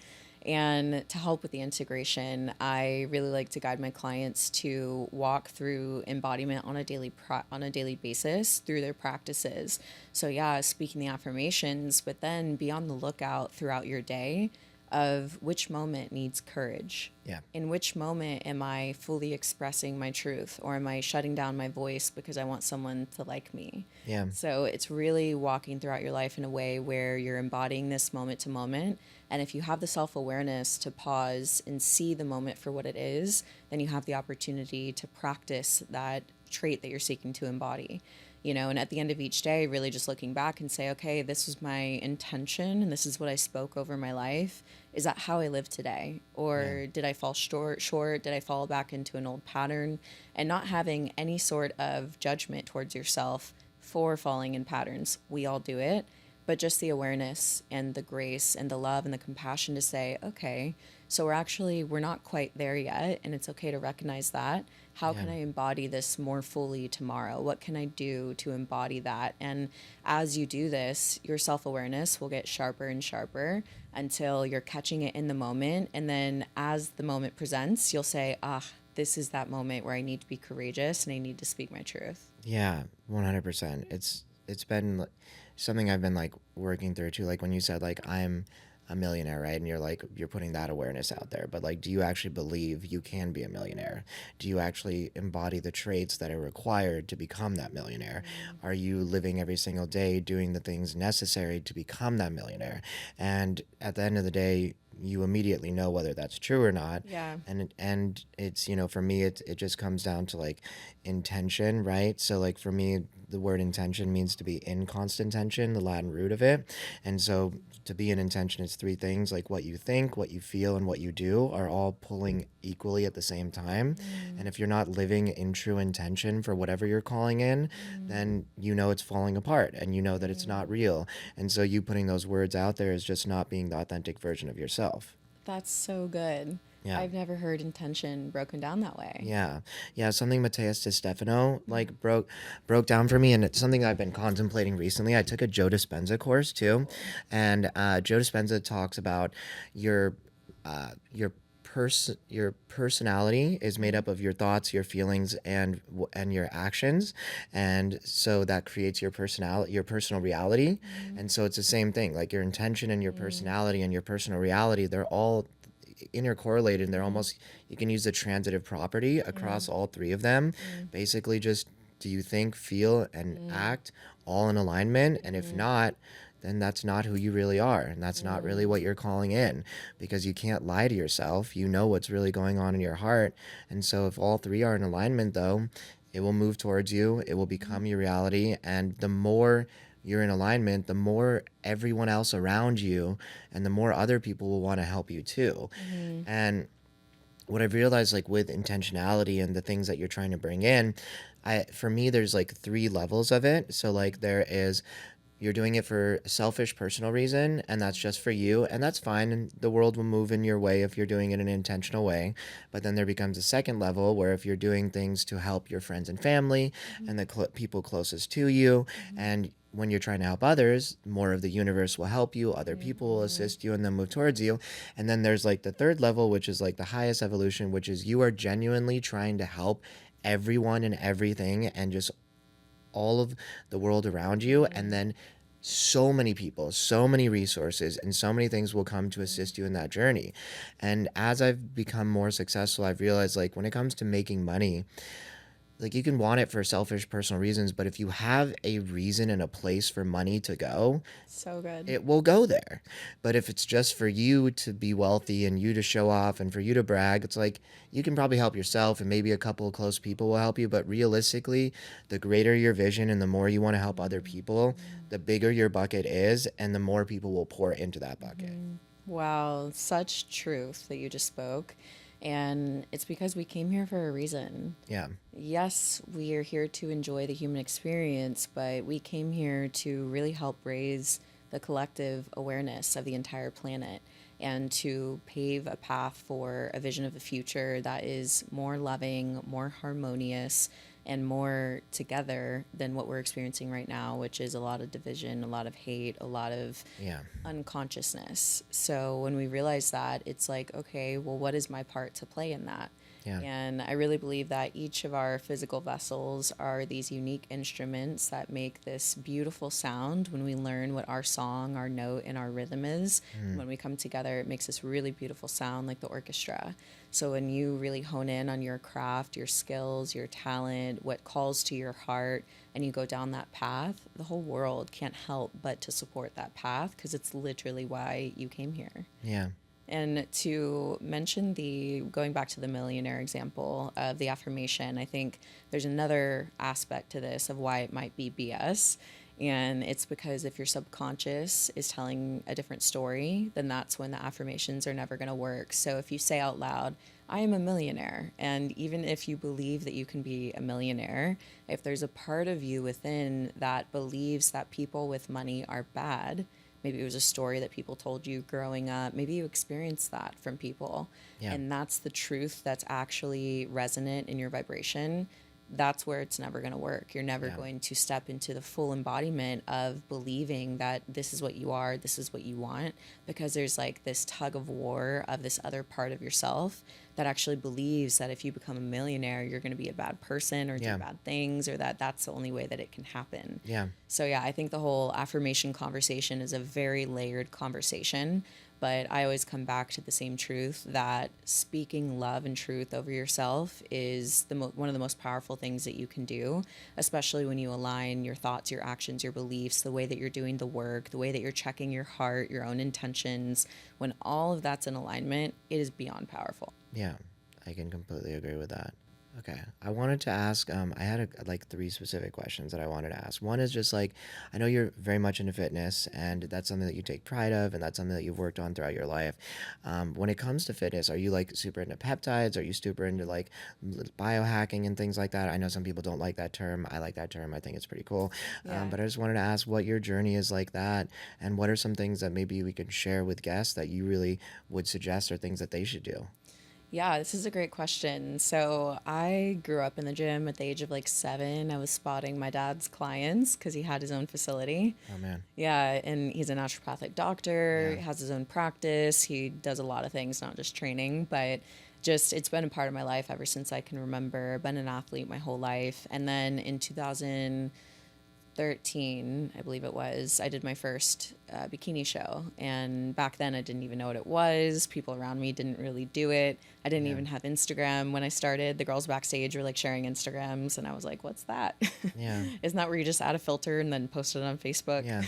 Speaker 2: And to help with the integration, I really like to guide my clients to walk through embodiment on a daily basis through their practices. So yeah, speaking the affirmations, but then be on the lookout throughout your day of which moment needs courage.
Speaker 1: Yeah.
Speaker 2: In which moment am I fully expressing my truth, or am I shutting down my voice because I want someone to like me?
Speaker 1: Yeah.
Speaker 2: So it's really walking throughout your life in a way where you're embodying this moment to moment. And if you have the self awareness to pause and see the moment for what it is, then you have the opportunity to practice that trait that you're seeking to embody. And at the end of each day, really just looking back and say, okay, this was my intention and this is what I spoke over my life. Is that how I live today? Or did I fall short? Did I fall back into an old pattern? And not having any sort of judgment towards yourself for falling in patterns. We all do it. But just the awareness and the grace and the love and the compassion to say, okay, so we're not quite there yet. And it's okay to recognize that. How can I embody this more fully tomorrow? What can I do to embody that? And as you do this, your self-awareness will get sharper and sharper until you're catching it in the moment. And then as the moment presents, you'll say, this is that moment where I need to be courageous and I need to speak my truth.
Speaker 1: Yeah, 100%. It's been something I've been like working through too. Like when you said like I'm a millionaire, right? And you're putting that awareness out there. But like, do you actually believe you can be a millionaire? Do you actually embody the traits that are required to become that millionaire? Are you living every single day doing the things necessary to become that millionaire? And at the end of the day, you immediately know whether that's true or not.
Speaker 2: Yeah.
Speaker 1: And it's, for me, it just comes down to like intention, right? So like for me, the word intention means to be in constant tension, the Latin root of it. And so to be in intention is three things, like what you think, what you feel, and what you do are all pulling equally at the same time. And if you're not living in true intention for whatever you're calling in, then it's falling apart and that it's not real. And so you putting those words out there is just not being the authentic version of yourself.
Speaker 2: That's so good.
Speaker 1: Yeah.
Speaker 2: I've never heard intention broken down that way.
Speaker 1: Yeah. Yeah. Something Matthias De Stefano like broke down for me. And it's something I've been contemplating recently. I took a Joe Dispenza course too. And Joe Dispenza talks about your personality is made up of your thoughts, your feelings, and your actions, and so that creates your personality, your personal reality. And so it's the same thing, like your intention and your personality and your personal reality, they're all intercorrelated, and they're almost, you can use the transitive property across all three of them. Basically just, do you think, feel, and act all in alignment? And if not, then that's not who you really are. And that's not really what you're calling in, because you can't lie to yourself. You know what's really going on in your heart. And so if all three are in alignment, though, it will move towards you. It will become your reality. And the more you're in alignment, the more everyone else around you and the more other people will want to help you too. And what I've realized, like with intentionality and the things that you're trying to bring in, for me, there's like three levels of it. So like there is, you're doing it for selfish personal reason, and that's just for you, and that's fine, and the world will move in your way if you're doing it in an intentional way. But then there becomes a second level where if you're doing things to help your friends and family and the people closest to you, and when you're trying to help others, more of the universe will help you, other people will assist you and then move towards you. And then there's like the third level, which is like the highest evolution, which is you are genuinely trying to help everyone and everything and just all of the world around you. And then so many people, so many resources, and so many things will come to assist you in that journey. And as I've become more successful, I've realized, like, when it comes to making money, like, you can want it for selfish personal reasons, but if you have a reason and a place for money to go,
Speaker 2: So good.
Speaker 1: it will go there. But if it's just for you to be wealthy and you to show off and for you to brag, it's like you can probably help yourself and maybe a couple of close people will help you. But realistically, the greater your vision and the more you want to help other people, the bigger your bucket is and the more people will pour into that bucket.
Speaker 2: Wow, such truth that you just spoke. And it's because we came here for a reason.
Speaker 1: Yeah.
Speaker 2: Yes, we are here to enjoy the human experience, but we came here to really help raise the collective awareness of the entire planet and to pave a path for a vision of the future that is more loving, more harmonious, and more together than what we're experiencing right now, which is a lot of division, a lot of hate, a lot of
Speaker 1: Yeah.
Speaker 2: unconsciousness. So when we realize that, it's like, okay, well, what is my part to play in that?
Speaker 1: Yeah.
Speaker 2: And I really believe that each of our physical vessels are these unique instruments that make this beautiful sound when we learn what our song, our note, and our rhythm is. When we come together, it makes this really beautiful sound like the orchestra. So when you really hone in on your craft, your skills, your talent, what calls to your heart, and you go down that path, the whole world can't help but to support that path because it's literally why you came here.
Speaker 1: Yeah.
Speaker 2: And to mention going back to the millionaire example of the affirmation, I think there's another aspect to this of why it might be BS. And it's because if your subconscious is telling a different story, then that's when the affirmations are never going to work. So if you say out loud, I am a millionaire, and even if you believe that you can be a millionaire, if there's a part of you within that believes that people with money are bad, maybe it was a story that people told you growing up, maybe you experienced that from people, and that's the truth that's actually resonant in your vibration, that's where it's never going to work. You're never going to step into the full embodiment of believing that this is what you are, this is what you want, because there's like this tug of war of this other part of yourself that actually believes that if you become a millionaire, you're going to be a bad person or do bad things, or that that's the only way that it can happen.
Speaker 1: Yeah.
Speaker 2: So yeah, I think the whole affirmation conversation is a very layered conversation, but I always come back to the same truth that speaking love and truth over yourself is one of the most powerful things that you can do, especially when you align your thoughts, your actions, your beliefs, the way that you're doing the work, the way that you're checking your heart, your own intentions. When all of that's in alignment, it is beyond powerful.
Speaker 1: Yeah, I can completely agree with that. Okay, I wanted to ask, I had like three specific questions that I wanted to ask. One is just like, I know you're very much into fitness and that's something that you take pride of and that's something that you've worked on throughout your life. When it comes to fitness, are you like super into peptides? Are you super into like biohacking and things like that? I know some people don't like that term. I like that term. I think it's pretty cool. But I just wanted to ask what your journey is like that and what are some things that maybe we can share with guests that you really would suggest or things that they should do?
Speaker 2: Yeah, this is a great question. So I grew up in the gym at the age of like 7. I was spotting my dad's clients because he had his own facility.
Speaker 1: Oh, man.
Speaker 2: Yeah, and he's a naturopathic doctor, has his own practice. He does a lot of things, not just training, but just it's been a part of my life ever since I can remember. I've been an athlete my whole life. And then in 2013, I believe it was, I did my first bikini show. And back then I didn't even know what it was. People around me didn't really do it. I didn't even have Instagram when I started. The girls backstage were like sharing Instagrams and I was like, what's that?
Speaker 1: Yeah.
Speaker 2: Isn't that where you just add a filter and then post it on Facebook?
Speaker 1: Yeah.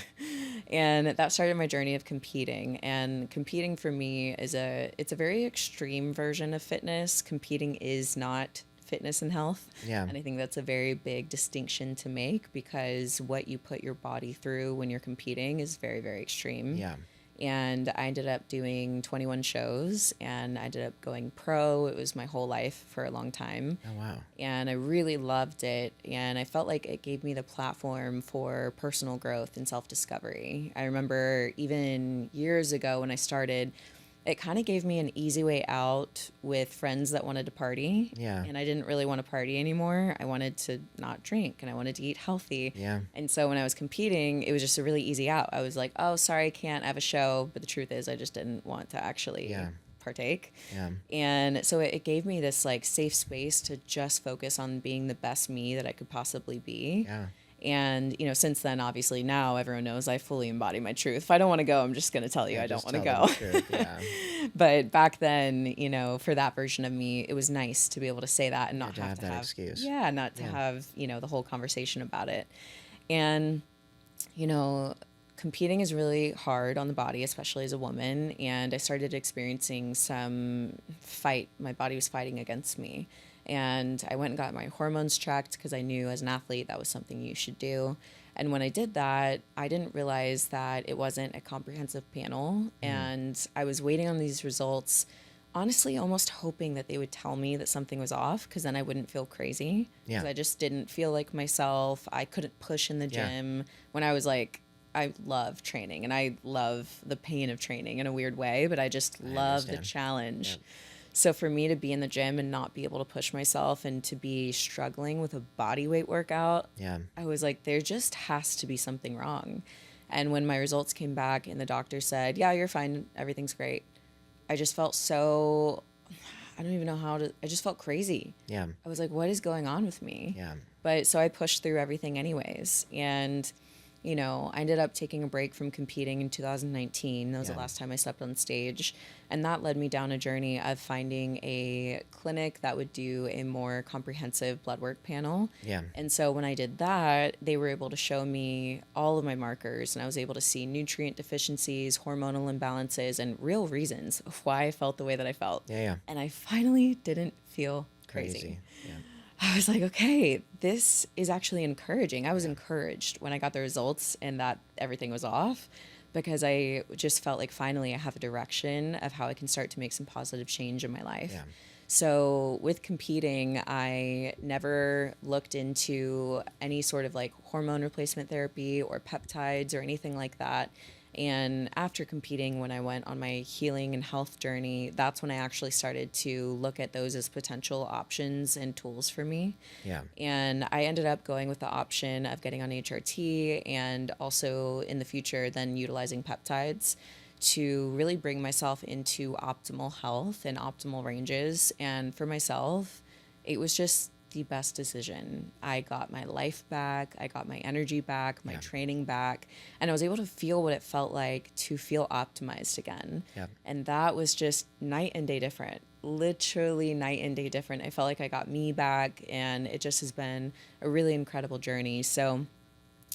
Speaker 2: And that started my journey of competing. And competing for me it's a very extreme version of fitness. Competing is not fitness and health.
Speaker 1: Yeah.
Speaker 2: And I think that's a very big distinction to make, because what you put your body through when you're competing is very, very extreme.
Speaker 1: Yeah.
Speaker 2: And I ended up doing 21 shows, and I ended up going pro. It was my whole life for a long time.
Speaker 1: Oh, wow.
Speaker 2: And I really loved it. And I felt like it gave me the platform for personal growth and self-discovery. I remember even years ago when I started, it kind of gave me an easy way out with friends that wanted to party.
Speaker 1: Yeah.
Speaker 2: And I didn't really want to party anymore. I wanted to not drink, and I wanted to eat healthy.
Speaker 1: Yeah.
Speaker 2: And so when I was competing, it was just a really easy out. I was like, oh, sorry, I can't, I have a show. But the truth is, I just didn't want to actually partake.
Speaker 1: Yeah.
Speaker 2: And so it gave me this like safe space to just focus on being the best me that I could possibly be.
Speaker 1: Yeah.
Speaker 2: And, you know, since then, obviously now everyone knows I fully embody my truth. If I don't want to go, I'm just going to tell you I don't want to go.
Speaker 1: Yeah.
Speaker 2: But back then, you know, for that version of me, it was nice to be able to say that and not have to
Speaker 1: that
Speaker 2: have
Speaker 1: excuse.
Speaker 2: Yeah, not to have, you know, the whole conversation about it. And, you know, competing is really hard on the body, especially as a woman. And I started experiencing some fight. My body was fighting against me. And I went and got my hormones checked, because I knew as an athlete that was something you should do. And when I did that, I didn't realize that it wasn't a comprehensive panel. And I was waiting on these results, honestly, almost hoping that they would tell me that something was off, because then I wouldn't feel crazy. Because I just didn't feel like myself. I couldn't push in the gym. When I was like, I love training, and I love the pain of training in a weird way, but I just love the challenge.
Speaker 1: Yep.
Speaker 2: So for me to be in the gym and not be able to push myself, and to be struggling with a body weight workout, I was like, there just has to be something wrong. And when my results came back and the doctor said, yeah, you're fine, everything's great, I just felt so, I don't even know how to, I just felt crazy.
Speaker 1: Yeah.
Speaker 2: I was like, what is going on with me?
Speaker 1: Yeah.
Speaker 2: But so I pushed through everything anyways. And you know, I ended up taking a break from competing in 2019. That was the last time I stepped on stage. And that led me down a journey of finding a clinic that would do a more comprehensive blood work panel.
Speaker 1: Yeah.
Speaker 2: And so when I did that, they were able to show me all of my markers, and I was able to see nutrient deficiencies, hormonal imbalances, and real reasons of why I felt the way that I felt.
Speaker 1: Yeah.
Speaker 2: And I finally didn't feel crazy.
Speaker 1: Yeah.
Speaker 2: I was like, okay, this is actually encouraging. I was encouraged when I got the results and that everything was off, because I just felt like finally I have a direction of how I can start to make some positive change in my life.
Speaker 1: Yeah.
Speaker 2: So with competing, I never looked into any sort of like hormone replacement therapy or peptides or anything like that. And after competing, when I went on my healing and health journey, that's when I actually started to look at those as potential options and tools for me.
Speaker 1: Yeah.
Speaker 2: And I ended up going with the option of getting on HRT, and also in the future then utilizing peptides to really bring myself into optimal health and optimal ranges. And for myself, it was just the best decision. I got my life back, I got my energy back, my training back, and I was able to feel what it felt like to feel optimized again.
Speaker 1: Yeah.
Speaker 2: And that was just night and day different. Literally night and day different. I felt like I got me back, and it just has been a really incredible journey. So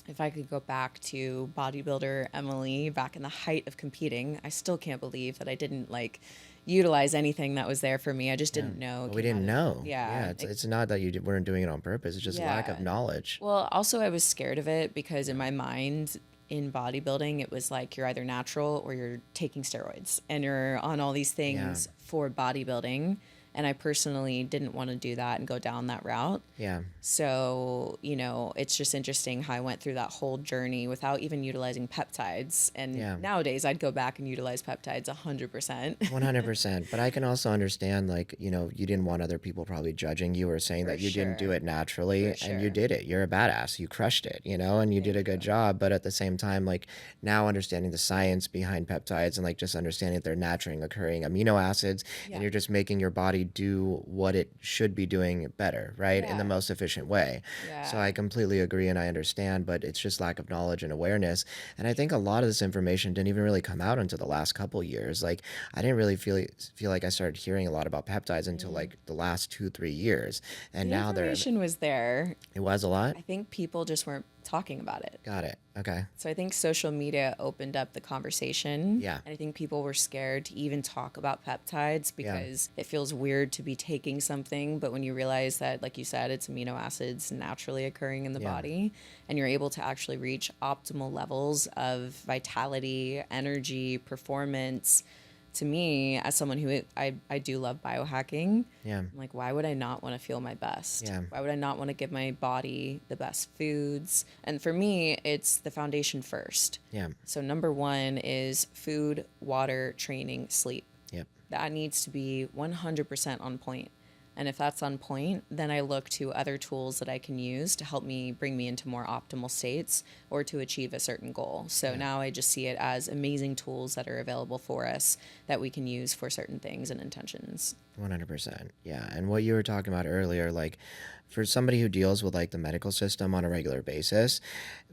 Speaker 2: if I could go back to bodybuilder Emily back in the height of competing, I still can't believe that I didn't like utilize anything that was there for me. I just didn't know.
Speaker 1: Well, we didn't know.
Speaker 2: Yeah.
Speaker 1: It's not that you weren't doing it on purpose. It's just lack of knowledge.
Speaker 2: Well, also I was scared of it, because in my mind in bodybuilding, it was like you're either natural or you're taking steroids, and you're on all these things for bodybuilding. And I personally didn't want to do that and go down that route.
Speaker 1: Yeah.
Speaker 2: So, you know, it's just interesting how I went through that whole journey without even utilizing peptides. And nowadays I'd go back and utilize peptides 100%.
Speaker 1: 100%. But I can also understand, like, you know, you didn't want other people probably judging you or saying that you didn't do it naturally, and you did it. You're a badass. You crushed it, you know, and you did a good job. But at the same time, like, now understanding the science behind peptides, and like just understanding that they're naturally occurring amino acids, and you're just making your body do what it should be doing better, right? In the most efficient way. So I completely agree and I understand, but it's just lack of knowledge and awareness. And I think a lot of this information didn't even really come out until the last couple years. Like, I didn't really feel like I started hearing a lot about peptides until like the last 2-3 years. And now
Speaker 2: information was there.
Speaker 1: It was a lot.
Speaker 2: I think people just weren't talking about it.
Speaker 1: Got it. Okay.
Speaker 2: So I think social media opened up the conversation.
Speaker 1: Yeah.
Speaker 2: And I think people were scared to even talk about peptides because it feels weird to be taking something. But when you realize that, like you said, it's amino acids naturally occurring in the body, and you're able to actually reach optimal levels of vitality, energy, performance. To me, as someone who I do love biohacking, I'm like, why would I not want to feel my best?
Speaker 1: Yeah.
Speaker 2: Why would I not want to give my body the best foods? And for me, it's the foundation first.
Speaker 1: Yeah.
Speaker 2: So number one is food, water, training, sleep.
Speaker 1: Yep.
Speaker 2: That needs to be 100% on point. And if that's on point, then I look to other tools that I can use to help me bring me into more optimal states or to achieve a certain goal. So now I just see it as amazing tools that are available for us that we can use for certain things and intentions.
Speaker 1: 100%. Yeah. And what you were talking about earlier, like for somebody who deals with like the medical system on a regular basis,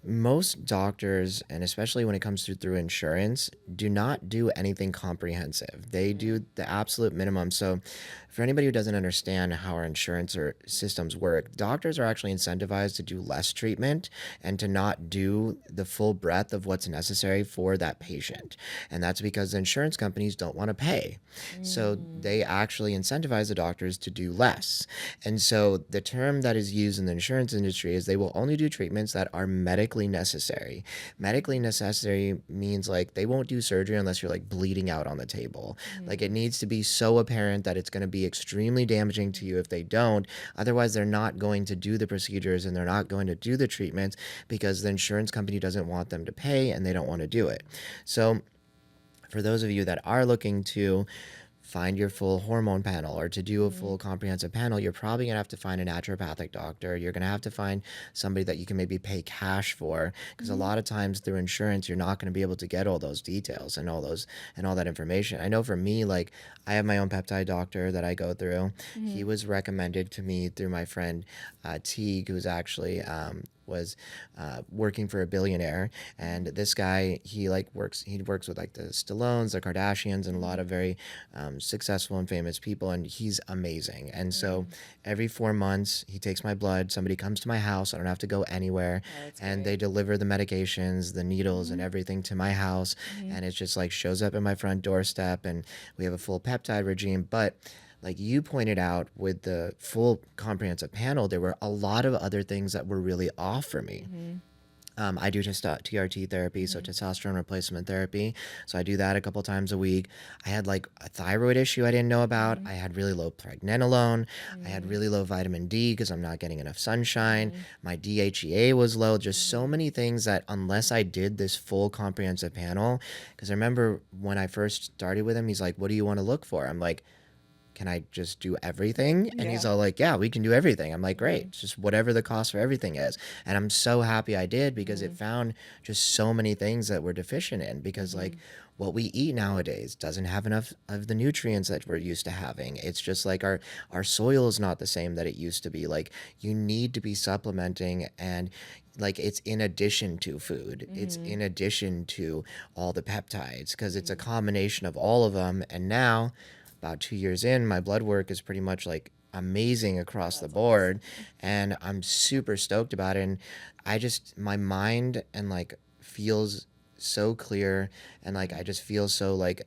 Speaker 1: most doctors, and especially when it comes through insurance, do not do anything comprehensive. They do the absolute minimum. So for anybody who doesn't understand how our insurance or systems work, doctors are actually incentivized to do less treatment and to not do the full breadth of what's necessary for that patient. And that's because the insurance companies don't want to pay. So they actually incentivize the doctors to do less. And so the term that is used in the insurance industry is they will only do treatments that are medically necessary. Medically necessary means like they won't do surgery unless you're like bleeding out on the table. Like it needs to be so apparent that it's going to be extremely damaging to you if they don't. Otherwise, they're not going to do the procedures and they're not going to do the treatments because the insurance company doesn't want them to pay and they don't want to do it. So for those of you that are looking to find your full hormone panel or to do a full comprehensive panel, you're probably going to have to find a naturopathic doctor. You're going to have to find somebody that you can maybe pay cash for, because a lot of times through insurance, you're not going to be able to get all those details and all that information. I know for me, like I have my own peptide doctor that I go through. He was recommended to me through my friend Teague, who's actually was working for a billionaire, and this guy he works with like the Stallones, the Kardashians, and a lot of very successful and famous people, and he's amazing. And so every 4 months he takes my blood, somebody comes to my house, I don't have to go anywhere, and they deliver the medications, the needles, and everything to my house, and it just like shows up at my front doorstep, and we have a full peptide regime. But like you pointed out with the full comprehensive panel, there were a lot of other things that were really off for me. I do just TRT therapy, so testosterone replacement therapy. So I do that a couple times a week. I had like a thyroid issue I didn't know about. I had really low pregnenolone. I had really low vitamin D because I'm not getting enough sunshine. My DHEA was low. Just so many things that unless I did this full comprehensive panel, because I remember when I first started with him, he's like, "What do you want to look for?" I'm like, "Can I just do everything?" And he's all like, "Yeah, we can do everything." I'm like, "Great, just whatever the cost for everything is." And I'm so happy I did, because it found just so many things that we're deficient in, because like what we eat nowadays doesn't have enough of the nutrients that we're used to having. It's just like our soil is not the same that it used to be. Like you need to be supplementing, and like it's in addition to food. It's in addition to all the peptides, because it's a combination of all of them. And now about 2 years in, my blood work is pretty much like amazing across the board, and I'm super stoked about it. And my mind and like feels so clear, and like I just feel so like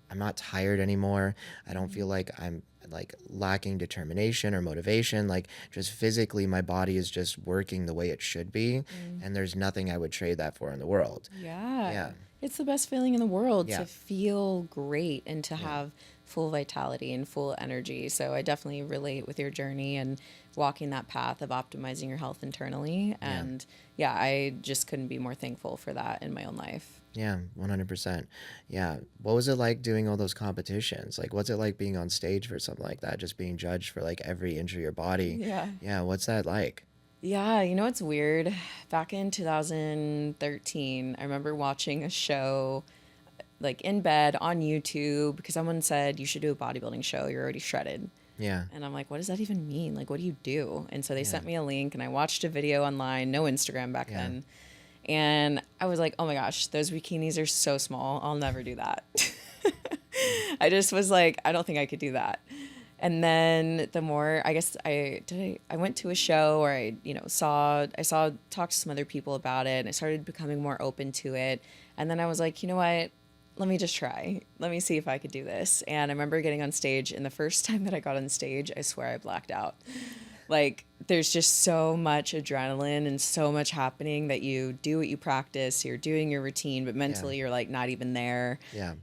Speaker 1: I'm not tired anymore. I don't feel like I'm like lacking determination or motivation. Like just physically my body is just working the way it should be, and there's nothing I would trade that for in the world.
Speaker 2: Yeah. It's the best feeling in the world
Speaker 1: Yeah.
Speaker 2: to feel great and to have full vitality and full energy. So I definitely relate with your journey and walking that path of optimizing your health internally. And I just couldn't be more thankful for that in my own life.
Speaker 1: Yeah, 100%. Yeah. What was it like doing all those competitions? Like, what's it like being on stage for something like that? Just being judged for like every inch of your body.
Speaker 2: Yeah.
Speaker 1: Yeah. What's that like?
Speaker 2: Yeah, you know, it's weird. Back in 2013, I remember watching a show like in bed on YouTube because someone said you should do a bodybuilding show. You're already shredded.
Speaker 1: Yeah.
Speaker 2: And I'm like, what does that even mean? Like, what do you do? And so they sent me a link and I watched a video online, no Instagram back then. And I was like, oh my gosh, those bikinis are so small. I'll never do that. I just was like, I don't think I could do that. And then the more, I guess I went to a show where I, talked to some other people about it, and I started becoming more open to it. And then I was like, you know what? Let me just try. Let me see if I could do this. And I remember getting on stage, and the first time that I got on stage, I swear I blacked out. Like, there's just so much adrenaline and so much happening that you do what you practice, you're doing your routine, but mentally you're like not even there,
Speaker 1: Yeah.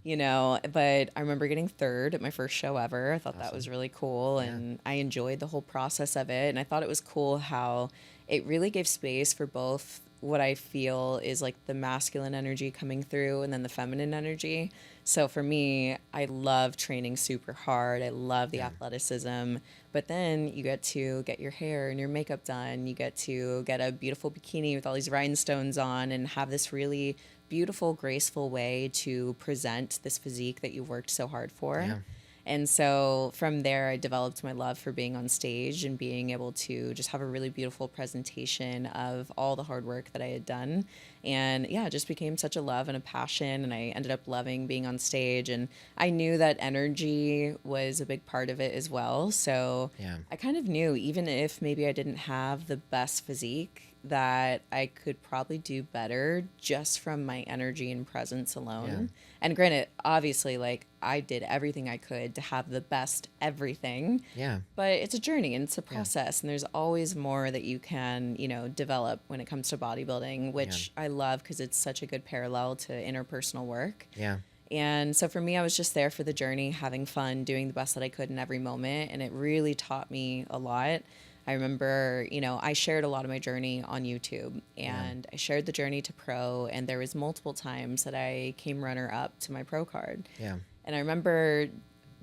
Speaker 2: But I remember getting third at my first show ever. I thought that was
Speaker 1: Awesome.
Speaker 2: really cool,
Speaker 1: Yeah.
Speaker 2: and I enjoyed the whole process of it. And I thought it was cool how it really gave space for both what I feel is like the masculine energy coming through and then the feminine energy. So for me, I love training super hard. I love the athleticism. But then you get to get your hair and your makeup done. You get to get a beautiful bikini with all these rhinestones on and have this really beautiful, graceful way to present this physique that you've worked so hard for.
Speaker 1: Yeah.
Speaker 2: And so from there, I developed my love for being on stage and being able to just have a really beautiful presentation of all the hard work that I had done. And yeah, it just became such a love and a passion. And I ended up loving being on stage. And I knew that energy was a big part of it as well. So
Speaker 1: Yeah.
Speaker 2: I kind of knew, even if maybe I didn't have the best physique, that I could probably do better just from my energy and presence alone. And granted, obviously, like I did everything I could to have the best everything,
Speaker 1: Yeah.
Speaker 2: but it's a journey and it's a
Speaker 1: Yeah.
Speaker 2: process. And there's always more that you can, develop when it comes to bodybuilding, which I love because it's such a good parallel to interpersonal work.
Speaker 1: Yeah.
Speaker 2: And so for me, I was just there for the journey, having fun, doing the best that I could in every moment. And it really taught me a lot. I remember, I shared a lot of my journey on YouTube, and I shared the journey to pro, and there was multiple times that I came runner up to my pro card.
Speaker 1: Yeah.
Speaker 2: And I remember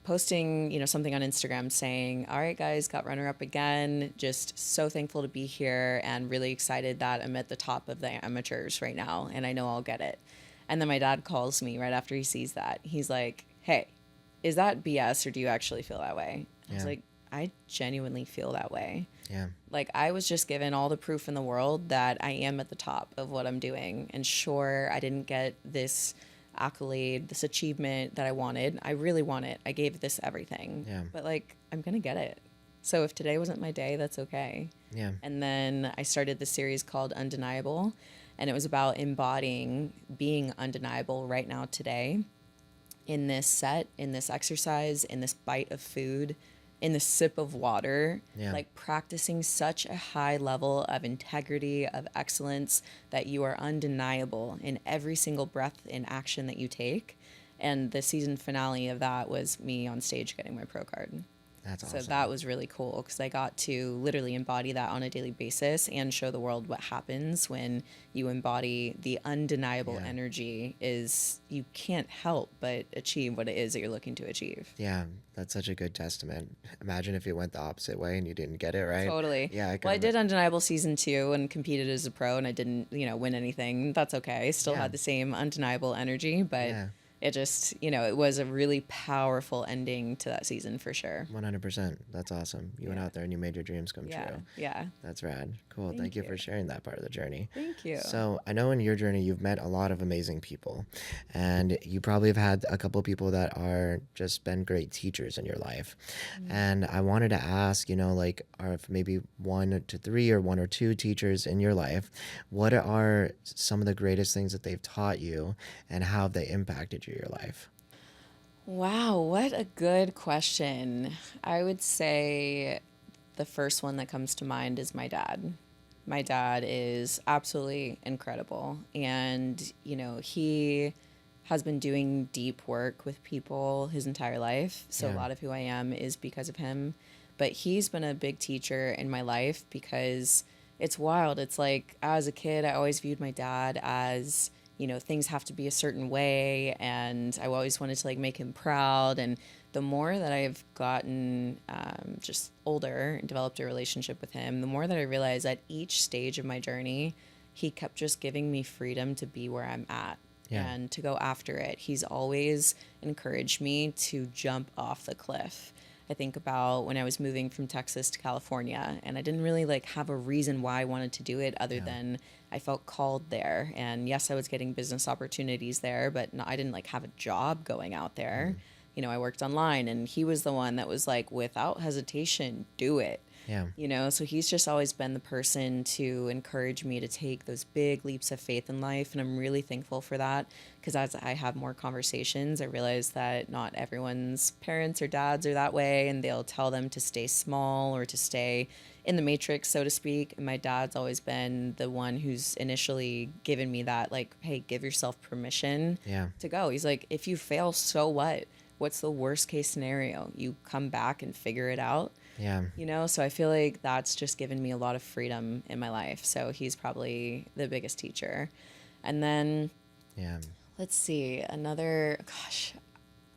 Speaker 2: posting, something on Instagram saying, all right, guys, got runner up again. Just so thankful to be here and really excited that I'm at the top of the amateurs right now, and I know I'll get it. And then my dad calls me right after he sees that. He's like, hey, is that BS or do you actually feel that way? I was
Speaker 1: Yeah.
Speaker 2: like, I genuinely feel that way.
Speaker 1: Yeah.
Speaker 2: Like, I was just given all the proof in the world that I am at the top of what I'm doing. And sure, I didn't get this accolade, this achievement that I wanted. I really want it. I gave this everything.
Speaker 1: Yeah.
Speaker 2: But like, I'm going to get it. So if today wasn't my day, that's okay.
Speaker 1: Yeah.
Speaker 2: And then I started this series called Undeniable, and it was about embodying being undeniable right now today in this set, in this exercise, in this bite of food, in the sip of water,
Speaker 1: Yeah.
Speaker 2: like practicing such a high level of integrity, of excellence, that you are undeniable in every single breath and action that you take. And the season finale of that was me on stage getting my pro card.
Speaker 1: That's
Speaker 2: So
Speaker 1: awesome.
Speaker 2: that was really cool because I got to literally embody that on a daily basis and show the world what happens when you embody the undeniable
Speaker 1: Yeah.
Speaker 2: energy. Is you can't help but achieve what it is that you're looking to achieve.
Speaker 1: Yeah, that's such a good testament. Imagine if it went the opposite way and you didn't get it right.
Speaker 2: Totally.
Speaker 1: Yeah,
Speaker 2: Well, I did Undeniable season 2 and competed as a pro, and I didn't, win anything. That's okay. I still
Speaker 1: Yeah.
Speaker 2: had the same undeniable energy, but
Speaker 1: Yeah.
Speaker 2: it just, it was a really powerful ending to that season for sure.
Speaker 1: 100%. That's awesome. You went out there and you made your dreams come
Speaker 2: Yeah.
Speaker 1: true.
Speaker 2: Yeah.
Speaker 1: That's rad. Cool. Thank
Speaker 2: Thank
Speaker 1: you
Speaker 2: you.
Speaker 1: for sharing that part of the journey.
Speaker 2: Thank you.
Speaker 1: So I know in your journey you've met a lot of amazing people, and you probably have had a couple of people that are just been great teachers in your life. And I wanted to ask, like, are if maybe 1 to 3 or 1 or 2 teachers in your life, what are some of the greatest things that they've taught you, and how have they impacted your life?
Speaker 2: Wow, what a good question. I would say the first one that comes to mind is my dad. My dad is absolutely incredible. And, he has been doing deep work with people his entire life. So
Speaker 1: Yeah.
Speaker 2: a lot of who I am is because of him. But he's been a big teacher in my life because it's wild. It's like, as a kid, I always viewed my dad as, things have to be a certain way, and I always wanted to like make him proud. And the more that I've gotten just older and developed a relationship with him, the more that I realized at each stage of my journey, he kept just giving me freedom to be where I'm at.
Speaker 1: Yeah.
Speaker 2: And to go after it. He's always encouraged me to jump off the cliff. I think about when I was moving from Texas to California, and I didn't really like have a reason why I wanted to do it other than I felt called there. And yes, I was getting business opportunities there, but no, I didn't like have a job going out there. I worked online, and he was the one that was like, without hesitation, do it.
Speaker 1: Yeah.
Speaker 2: So he's just always been the person to encourage me to take those big leaps of faith in life. And I'm really thankful for that, because as I have more conversations, I realize that not everyone's parents or dads are that way, and they'll tell them to stay small or to stay in the matrix, so to speak. And my dad's always been the one who's initially given me that, like, hey, give yourself permission
Speaker 1: Yeah.
Speaker 2: to go. He's like, if you fail, so what? What's the worst case scenario? You come back and figure it out.
Speaker 1: Yeah.
Speaker 2: So I feel like that's just given me a lot of freedom in my life. So he's probably the biggest teacher. And then
Speaker 1: Yeah.
Speaker 2: let's see, gosh,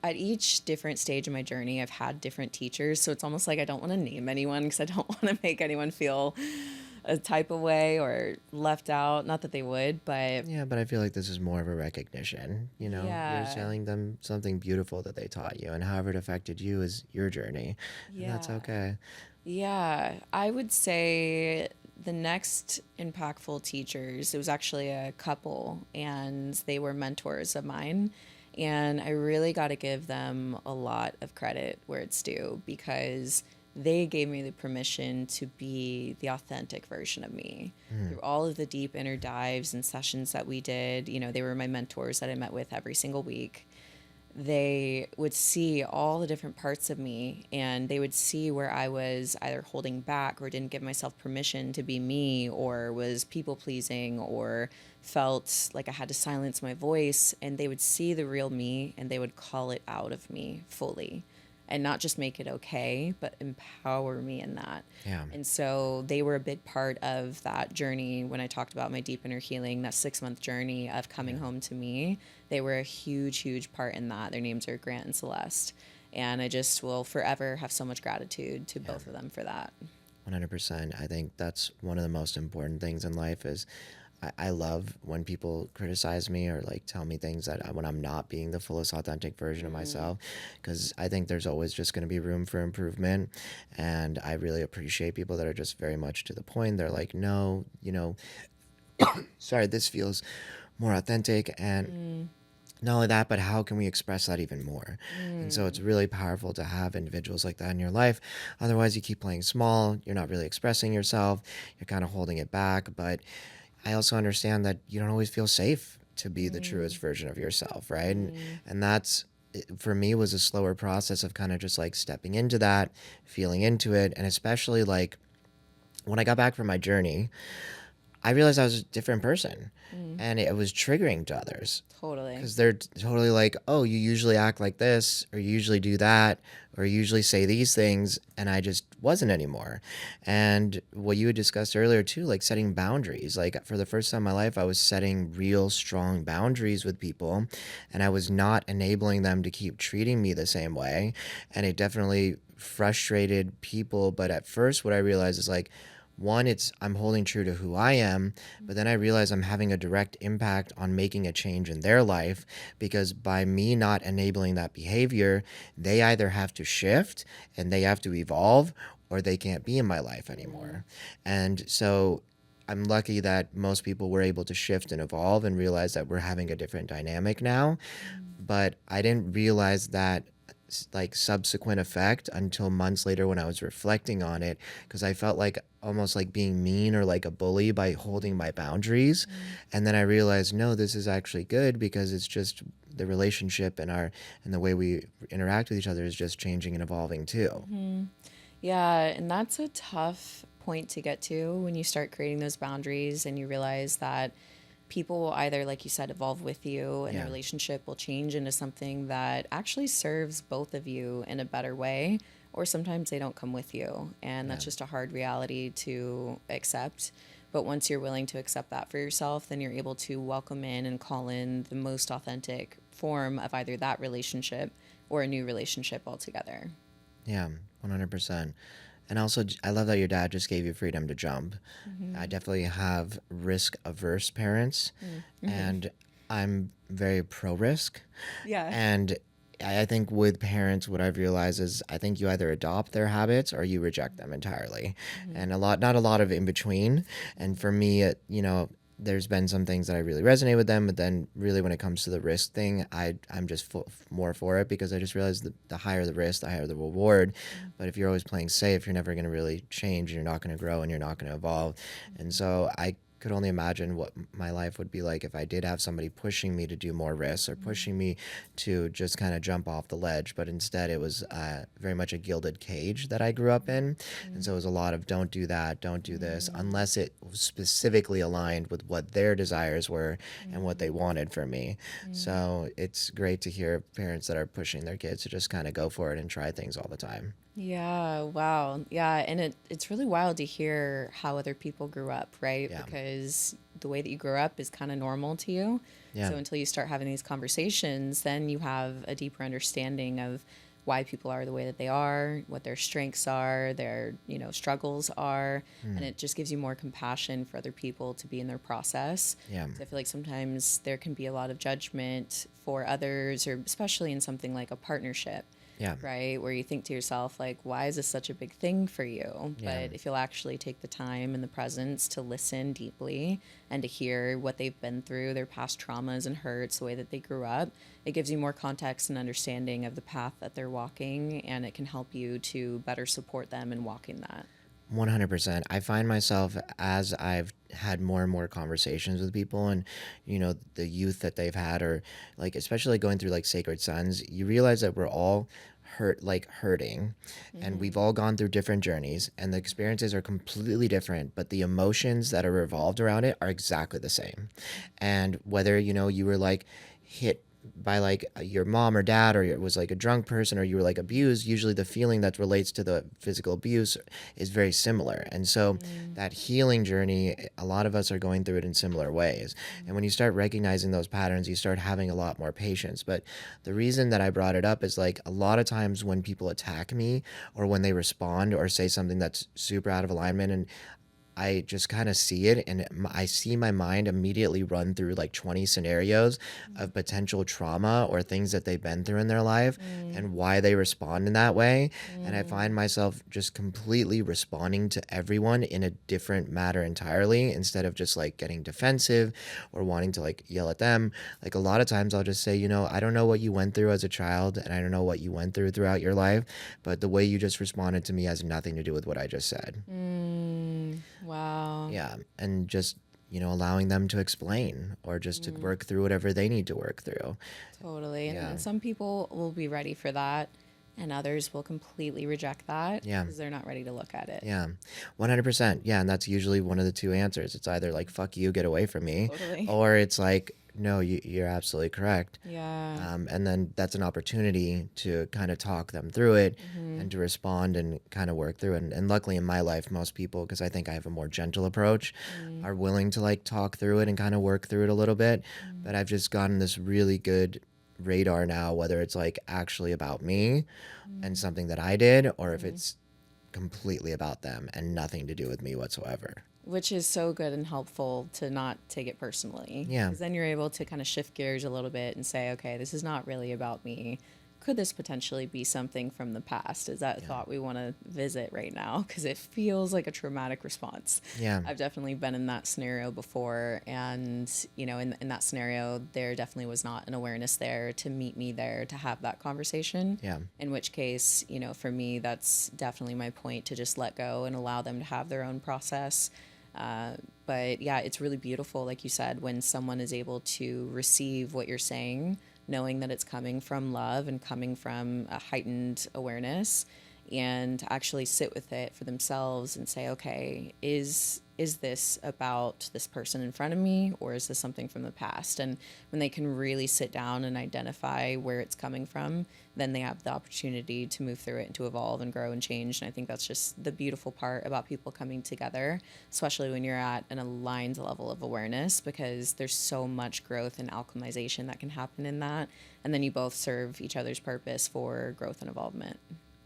Speaker 2: at each different stage of my journey, I've had different teachers. So it's almost like I don't want to name anyone, because I don't want to make anyone feel a type of way or left out. Not that they would, but
Speaker 1: Yeah, but I feel like this is more of a recognition. You're
Speaker 2: yeah,
Speaker 1: telling them something beautiful that they taught you, and however it affected you is your journey, and
Speaker 2: yeah,
Speaker 1: that's okay.
Speaker 2: yeah. I would say the next impactful teachers, it was actually a couple, and they were mentors of mine. And I really got to give them a lot of credit where it's due, because they gave me the permission to be the authentic version of me through all of the deep inner dives and sessions that we did. They were my mentors that I met with every single week. They would see all the different parts of me, and they would see where I was either holding back or didn't give myself permission to be me, or was people pleasing, or felt like I had to silence my voice. And they would see the real me, and they would call it out of me fully, and not just make it okay, but empower me in that.
Speaker 1: Yeah.
Speaker 2: And so they were a big part of that journey. When I talked about my deep inner healing, that 6-month journey of coming home to me, they were a huge, huge part in that. Their names are Grant and Celeste. And I just will forever have so much gratitude to both of them for that.
Speaker 1: 100%. I think that's one of the most important things in life is I love when people criticize me or like tell me things when I'm not being the fullest authentic version of myself, because I think there's always just going to be room for improvement. And I really appreciate people that are just very much to the point. They're like, no, sorry, this feels more authentic. And not only that, but how can we express that even more? And so it's really powerful to have individuals like that in your life. Otherwise, you keep playing small. You're not really expressing yourself. You're kind of holding it back. But I also understand that you don't always feel safe to be the truest version of yourself, right? And that's, for me, was a slower process of kind of just like stepping into that, feeling into it. And especially like when I got back from my journey, I realized I was a different person, and it was triggering to others.
Speaker 2: Totally.
Speaker 1: Because they're totally like, oh, you usually act like this, or you usually do that, or you usually say these things, and I just wasn't anymore. And what you had discussed earlier too, like setting boundaries. Like for the first time in my life, I was setting real strong boundaries with people, and I was not enabling them to keep treating me the same way. And it definitely frustrated people. But at first, what I realized is like, one, I'm holding true to who I am, but then I realize I'm having a direct impact on making a change in their life, because by me not enabling that behavior, they either have to shift and they have to evolve, or they can't be in my life anymore. And so I'm lucky that most people were able to shift and evolve and realize that we're having a different dynamic now. But I didn't realize that like subsequent effect until months later when I was reflecting on it, because I felt like almost like being mean or like a bully by holding my boundaries. And then I realized, no, this is actually good, because it's just the relationship and the way we interact with each other is just changing and evolving too.
Speaker 2: Yeah, and that's a tough point to get to when you start creating those boundaries and you realize that people will either, like you said, evolve with you, and the
Speaker 1: Yeah.
Speaker 2: relationship will change into something that actually serves both of you in a better way, or sometimes they don't come with you. And that's just a hard reality to accept. But once you're willing to accept that for yourself, then you're able to welcome in and call in the most authentic form of either that relationship or a new relationship altogether.
Speaker 1: Yeah, 100%. And also, I love that your dad just gave you freedom to jump. I definitely have risk averse parents, and I'm very pro risk.
Speaker 2: Yeah.
Speaker 1: And I think with parents, what I've realized is I think you either adopt their habits or you reject them entirely. And not a lot of in between. And for me, there's been some things that I really resonate with them, but then really when it comes to the risk thing, I'm just more for it, because I just realized that the higher the risk, the higher the reward. But if you're always playing safe, you're never going to really change, you're not going to grow, and you're not going to evolve. And so I could only imagine what my life would be like if I did have somebody pushing me to do more risks, or pushing me to just kind of jump off the ledge. But instead, it was very much a gilded cage that I grew up in. And so it was a lot of don't do that, don't do this, unless it was specifically aligned with what their desires were and what they wanted from me. So it's great to hear parents that are pushing their kids to just kind of go for it and try things all the time.
Speaker 2: Yeah, wow. Yeah, and it's really wild to hear how other people grew up, right?
Speaker 1: Yeah.
Speaker 2: Because the way that you grew up is kind of normal to you.
Speaker 1: Yeah.
Speaker 2: So until you start having these conversations, then you have a deeper understanding of why people are the way that they are, what their strengths are, their, struggles are, and it just gives you more compassion for other people to be in their process.
Speaker 1: Yeah.
Speaker 2: So I feel like sometimes there can be a lot of judgment for others, or especially in something like a partnership.
Speaker 1: Yeah.
Speaker 2: Right? Where you think to yourself, like, why is this such a big thing for you?
Speaker 1: Yeah.
Speaker 2: But if you'll actually take the time and the presence to listen deeply and to hear what they've been through, their past traumas and hurts, the way that they grew up, it gives you more context and understanding of the path that they're walking, and it can help you to better support them in walking that.
Speaker 1: 100%. I find myself, as I've had more and more conversations with people, and the youth that they've had, or like especially going through like Sacred Sons, you realize that we're all hurting, and we've all gone through different journeys, and the experiences are completely different, but the emotions that are revolved around it are exactly the same. And whether you were like hit by like your mom or dad, or it was like a drunk person, or you were like abused, usually the feeling that relates to the physical abuse is very similar. And so that healing journey, a lot of us are going through it in similar ways. And when you start recognizing those patterns, you start having a lot more patience. But the reason that I brought it up is, like, a lot of times when people attack me, or when they respond or say something that's super out of alignment, and I just kind of see it, and I see my mind immediately run through like 20 scenarios of potential trauma or things that they've been through in their life and why they respond in that way. And I find myself just completely responding to everyone in a different matter entirely, instead of just like getting defensive or wanting to like yell at them. Like, a lot of times I'll just say, I don't know what you went through as a child, and I don't know what you went through throughout your life, but the way you just responded to me has nothing to do with what I just said.
Speaker 2: Wow.
Speaker 1: Yeah. And just, allowing them to explain, or just to work through whatever they need to work through.
Speaker 2: Totally.
Speaker 1: Yeah.
Speaker 2: And some people will be ready for that, and others will completely reject that
Speaker 1: Yeah.
Speaker 2: because they're not ready to look at it.
Speaker 1: Yeah. 100%. Yeah. And that's usually one of the two answers. It's either like, fuck you, get away from me.
Speaker 2: Totally.
Speaker 1: Or it's like, no, you're absolutely correct.
Speaker 2: Yeah.
Speaker 1: And then that's an opportunity to kind of talk them through it and to respond and kind of work through it. And luckily in my life, most people, because I think I have a more gentle approach, are willing to like talk through it and kind of work through it a little bit. But I've just gotten this really good radar now, whether it's like actually about me and something that I did, or if it's completely about them and nothing to do with me whatsoever.
Speaker 2: Which is so good and helpful to not take it personally.
Speaker 1: Yeah.
Speaker 2: Because then you're able to kind of shift gears a little bit and say, okay, this is not really about me. Could this potentially be something from the past? Is that a thought we want to visit right now? Because it feels like a traumatic response.
Speaker 1: Yeah.
Speaker 2: I've definitely been in that scenario before. And, in that scenario, there definitely was not an awareness there to meet me there to have that conversation.
Speaker 1: Yeah.
Speaker 2: In which case, for me, that's definitely my point, to just let go and allow them to have their own process. But yeah, it's really beautiful, like you said, when someone is able to receive what you're saying, knowing that it's coming from love and coming from a heightened awareness, and actually sit with it for themselves and say, okay, is this about this person in front of me, or is this something from the past? And when they can really sit down and identify where it's coming from, then they have the opportunity to move through it and to evolve and grow and change. And I think that's just the beautiful part about people coming together, especially when you're at an aligned level of awareness, because there's so much growth and alchemization that can happen in that. And then you both serve each other's purpose for growth and involvement.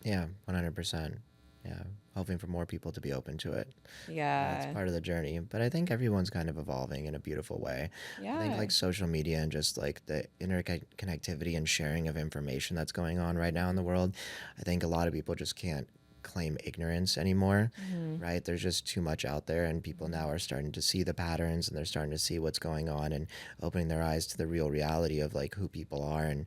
Speaker 1: Yeah, 100%. Yeah, hoping for more people to be open to it.
Speaker 2: Yeah.
Speaker 1: It's part of the journey. But I think everyone's kind of evolving in a beautiful way.
Speaker 2: Yeah.
Speaker 1: I think like social media and just like the interconnectivity and sharing of information that's going on right now in the world, I think a lot of people just can't claim ignorance anymore, right? There's just too much out there, and people now are starting to see the patterns, and they're starting to see what's going on and opening their eyes to the real reality of like who people are, and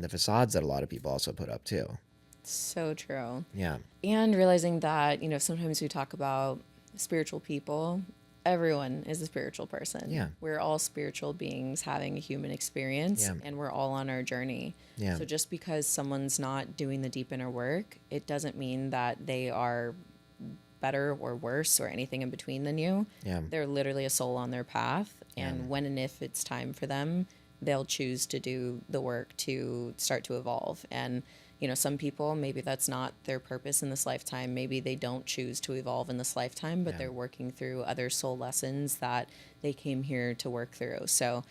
Speaker 1: the facades that a lot of people also put up too.
Speaker 2: So true.
Speaker 1: Yeah.
Speaker 2: And realizing that, sometimes we talk about spiritual people. Everyone is a spiritual person.
Speaker 1: Yeah.
Speaker 2: We're all spiritual beings having a human experience,
Speaker 1: Yeah.
Speaker 2: and we're all on our journey.
Speaker 1: Yeah.
Speaker 2: So just because someone's not doing the deep inner work, it doesn't mean that they are better or worse or anything in between than you.
Speaker 1: Yeah.
Speaker 2: They're literally a soul on their path. And
Speaker 1: Yeah.
Speaker 2: when and if it's time for them, they'll choose to do the work to start to evolve. And some people, maybe that's not their purpose in this lifetime. Maybe they don't choose to evolve in this lifetime, but they're working through other soul lessons that they came here to work through. So,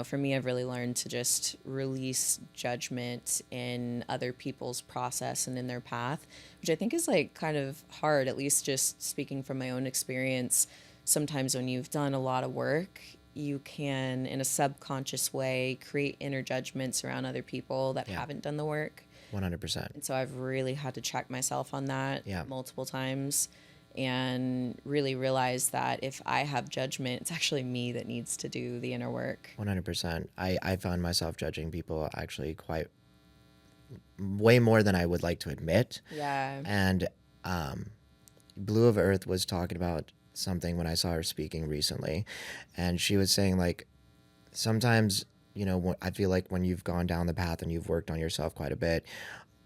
Speaker 2: for me, I've really learned to just release judgment in other people's process and in their path, which I think is like kind of hard, at least just speaking from my own experience. Sometimes when you've done a lot of work, you can, in a subconscious way, create inner judgments around other people that haven't done the work.
Speaker 1: 100%.
Speaker 2: And so I've really had to check myself on that
Speaker 1: Yeah.
Speaker 2: multiple times and really realize that if I have judgment, it's actually me that needs to do the inner work.
Speaker 1: 100%. I found myself judging people actually quite way more than I would like to admit.
Speaker 2: Yeah.
Speaker 1: And Blue of Earth was talking about something when I saw her speaking recently, and she was saying like sometimes I feel like when you've gone down the path and you've worked on yourself quite a bit,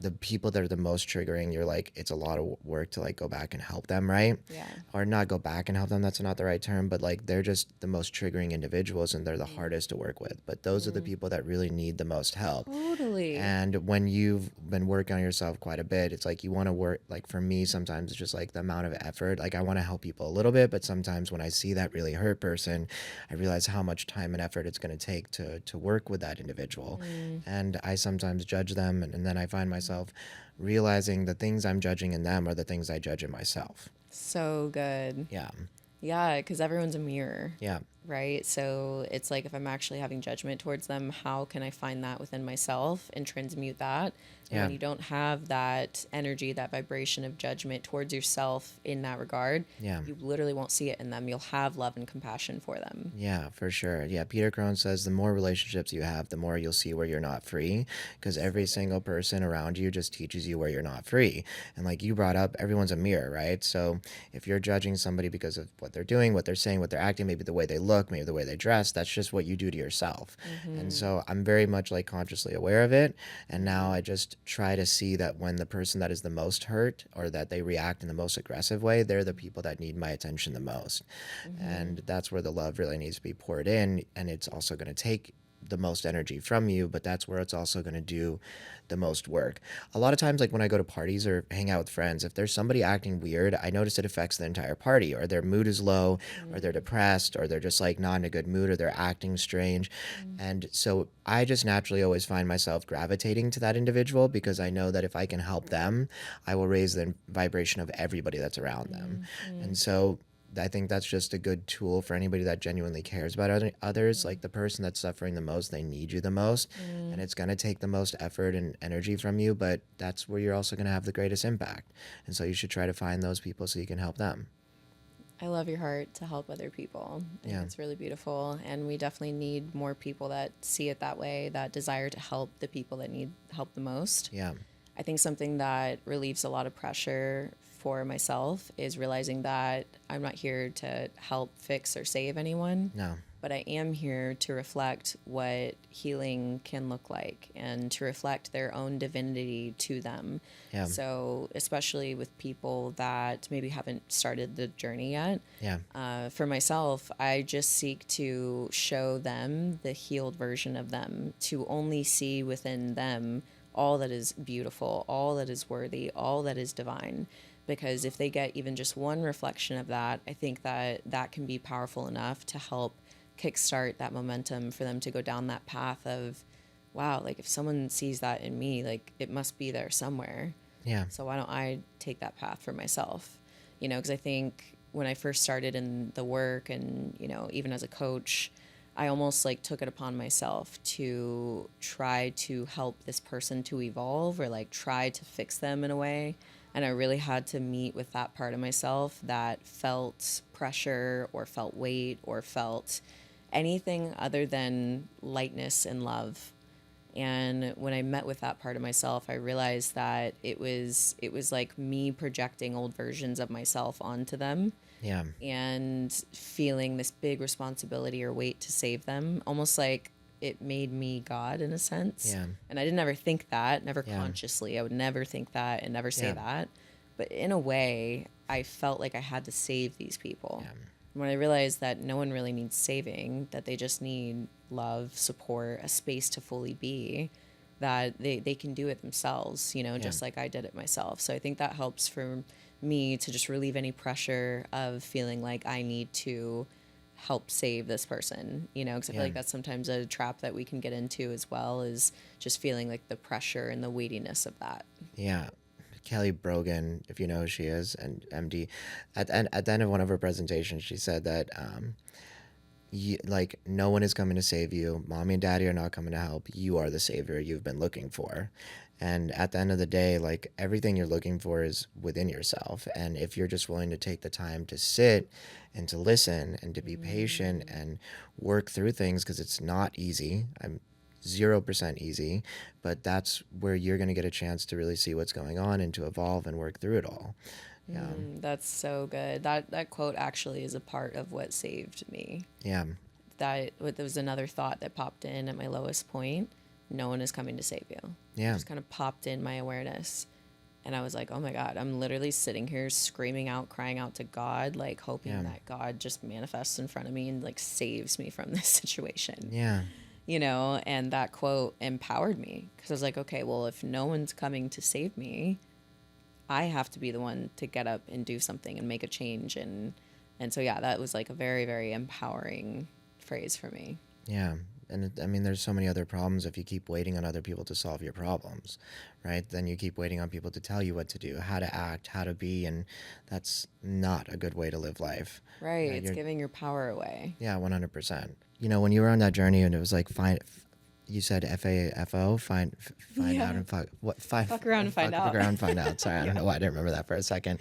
Speaker 1: the people that are the most triggering, you're like, it's a lot of work to like go back and help them, right?
Speaker 2: Yeah.
Speaker 1: Or not go back and help them, that's not the right term, but like they're just the most triggering individuals and they're the hardest to work with. But those are the people that really need the most help.
Speaker 2: Totally.
Speaker 1: And when you've been working on yourself quite a bit, it's like you want to work, like for me, sometimes it's just like the amount of effort. Like I want to help people a little bit, but sometimes when I see that really hurt person, I realize how much time and effort it's going to take to work with that individual. And I sometimes judge them, and then I find myself realizing the things I'm judging in them are the things I judge in myself.
Speaker 2: So good.
Speaker 1: Yeah.
Speaker 2: Yeah, because everyone's a mirror.
Speaker 1: Yeah.
Speaker 2: Right? So it's like if I'm actually having judgment towards them, how can I find that within myself and transmute that? And when you don't have that energy, that vibration of judgment towards yourself in that regard, you literally won't see it in them. You'll have love and compassion for them.
Speaker 1: Yeah, for sure. Yeah, Peter Crone says the more relationships you have, the more you'll see where you're not free, because every single person around you just teaches you where you're not free. And like you brought up, everyone's a mirror, right? So if you're judging somebody because of what they're doing, what they're saying, what they're acting, maybe the way they look, maybe the way they dress, that's just what you do to yourself. And so I'm very much like consciously aware of it. And now I just try to see that when the person that is the most hurt or that they react in the most aggressive way, they're the people that need my attention the most. And that's where the love really needs to be poured in. And it's also going to take the most energy from you, but that's where it's also going to do the most work. A lot of times, like when I go to parties or hang out with friends, if there's somebody acting weird, I notice it affects the entire party, or their mood is low, or they're depressed, or they're just like not in a good mood, or they're acting strange. And so I just naturally always find myself gravitating to that individual because I know that if I can help them, I will raise the vibration of everybody that's around them. And so I think that's just a good tool for anybody that genuinely cares about others. Like the person that's suffering the most, they need you the most, and it's going to take the most effort and energy from you, but that's where you're also going to have the greatest impact. And so you should try to find those people so you can help them.
Speaker 2: I love your heart to help other people. I think it's really beautiful. And we definitely need more people that see it that way, that desire to help the people that need help the most.
Speaker 1: Yeah.
Speaker 2: I think something that relieves a lot of pressure for myself is realizing that I'm not here to help fix or save anyone.
Speaker 1: No.
Speaker 2: But I am here to reflect what healing can look like and to reflect their own divinity to them.
Speaker 1: Yeah.
Speaker 2: So especially with people that maybe haven't started the journey yet.
Speaker 1: Yeah.
Speaker 2: For myself, I just seek to show them the healed version of them, to only see within them all that is beautiful, all that is worthy, all that is divine. Because if they get even just one reflection of that, I think that that can be powerful enough to help kickstart that momentum for them to go down that path of, wow, like if someone sees that in me, like it must be there somewhere.
Speaker 1: Yeah.
Speaker 2: So why don't I take that path for myself? Because I think when I first started in the work and, even as a coach, I almost like took it upon myself to try to help this person to evolve or like try to fix them in a way. And I really had to meet with that part of myself that felt pressure or felt weight or felt anything other than lightness and love. And when I met with that part of myself, I realized that it was like me projecting old versions of myself onto them
Speaker 1: Yeah.
Speaker 2: and feeling this big responsibility or weight to save them, almost like it made me God in a sense.
Speaker 1: Yeah.
Speaker 2: And I didn't ever think that, never
Speaker 1: Yeah.
Speaker 2: consciously. I would never think that and never say
Speaker 1: Yeah.
Speaker 2: that. But in a way, I felt like I had to save these people.
Speaker 1: Yeah.
Speaker 2: When I realized that no one really needs saving, that they just need love, support, a space to fully be, that they can do it themselves, you know,
Speaker 1: Yeah.
Speaker 2: just like I did it myself. So I think that helps for me to just relieve any pressure of feeling like I need to help save this person, you know, because I feel
Speaker 1: Yeah.
Speaker 2: like that's sometimes a trap that we can get into as well, is just feeling like the pressure and the weightiness of that.
Speaker 1: Yeah. Kelly Brogan, if you know who she is, and MD, at the end of one of her presentations, she said that like no one is coming to save you. Mommy and daddy are not coming to help. You are the savior you've been looking for. And at the end of the day, like everything you're looking for is within yourself. And if you're just willing to take the time to sit and to listen and to be patient and work through things, because it's not easy. I'm 0% easy, but that's where you're going to get a chance to really see what's going on and to evolve and work through it all. Yeah.
Speaker 2: That's so good. That quote actually is a part of what saved me.
Speaker 1: Yeah.
Speaker 2: There was another thought that popped in at my lowest point. No one is coming to save you.
Speaker 1: Yeah.
Speaker 2: Just kind of popped in my awareness. And I was like, oh my God, I'm literally sitting here screaming out, crying out to God, like hoping
Speaker 1: Yeah.
Speaker 2: that God just manifests in front of me and like saves me from this situation.
Speaker 1: Yeah.
Speaker 2: You know, and that quote empowered me because I was like, okay, well, if no one's coming to save me, I have to be the one to get up and do something and make a change. And so, yeah, that was like a very, very empowering phrase for me.
Speaker 1: Yeah. And I mean, there's so many other problems if you keep waiting on other people to solve your problems, right? Then you keep waiting on people to tell you what to do, how to act, how to be, and that's not a good way to live life.
Speaker 2: Right.
Speaker 1: Yeah,
Speaker 2: It's giving your power away.
Speaker 1: Yeah, 100%. You know, when you were on that journey and it was like, you said FAFO, find
Speaker 2: Yeah.
Speaker 1: out and
Speaker 2: Fuck around and find out.
Speaker 1: Fuck around and find out. Sorry, I don't know why I didn't remember that for a second.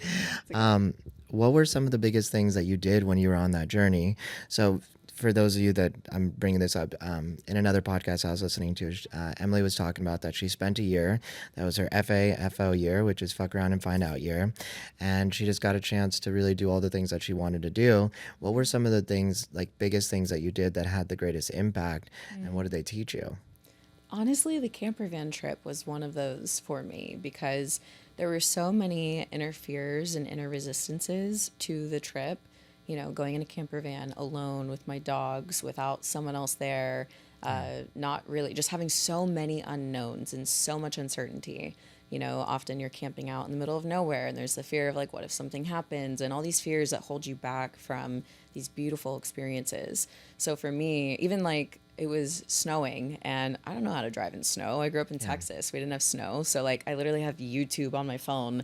Speaker 2: Okay.
Speaker 1: What were some of the biggest things that you did when you were on that journey? So for those of you that I'm bringing this up, in another podcast I was listening to, Emily was talking about that she spent a year. That was her FAFO year, which is fuck around and find out year. And she just got a chance to really do all the things that she wanted to do. What were some of the things, like biggest things that you did that had the greatest impact, and what did they teach you?
Speaker 2: Honestly, the camper van trip was one of those for me because there were so many inner fears and inner resistances to the trip. You know, going in a camper van alone with my dogs, without someone else there, not really, just having so many unknowns and so much uncertainty. You know, often you're camping out in the middle of nowhere and there's the fear of like, what if something happens, and all these fears that hold you back from these beautiful experiences. So for me, even like it was snowing and I don't know how to drive in snow. I grew up in Texas. We didn't have snow. So like I literally have YouTube on my phone,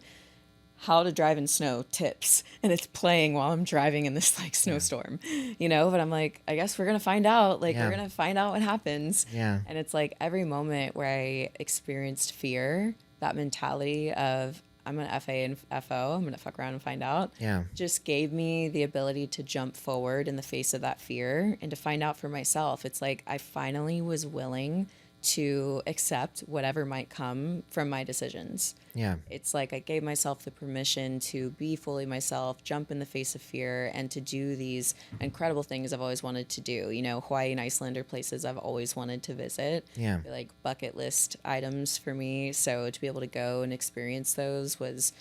Speaker 2: how to drive in snow tips, and it's playing while I'm driving in this like snowstorm, you know, but I'm like, I guess we're going to find out, like we're going to find out what happens.
Speaker 1: Yeah.
Speaker 2: And it's like every moment where I experienced fear, that mentality of I'm going to FA and FO, I'm going to fuck around and find out, just gave me the ability to jump forward in the face of that fear and to find out for myself. It's like I finally was willing to accept whatever might come from my decisions.
Speaker 1: Yeah.
Speaker 2: It's like I gave myself the permission to be fully myself, jump in the face of fear, and to do these incredible things I've always wanted to do. You know, Hawaii and Iceland are places I've always wanted to visit.
Speaker 1: Yeah.
Speaker 2: They're like bucket list items for me. So to be able to go and experience those was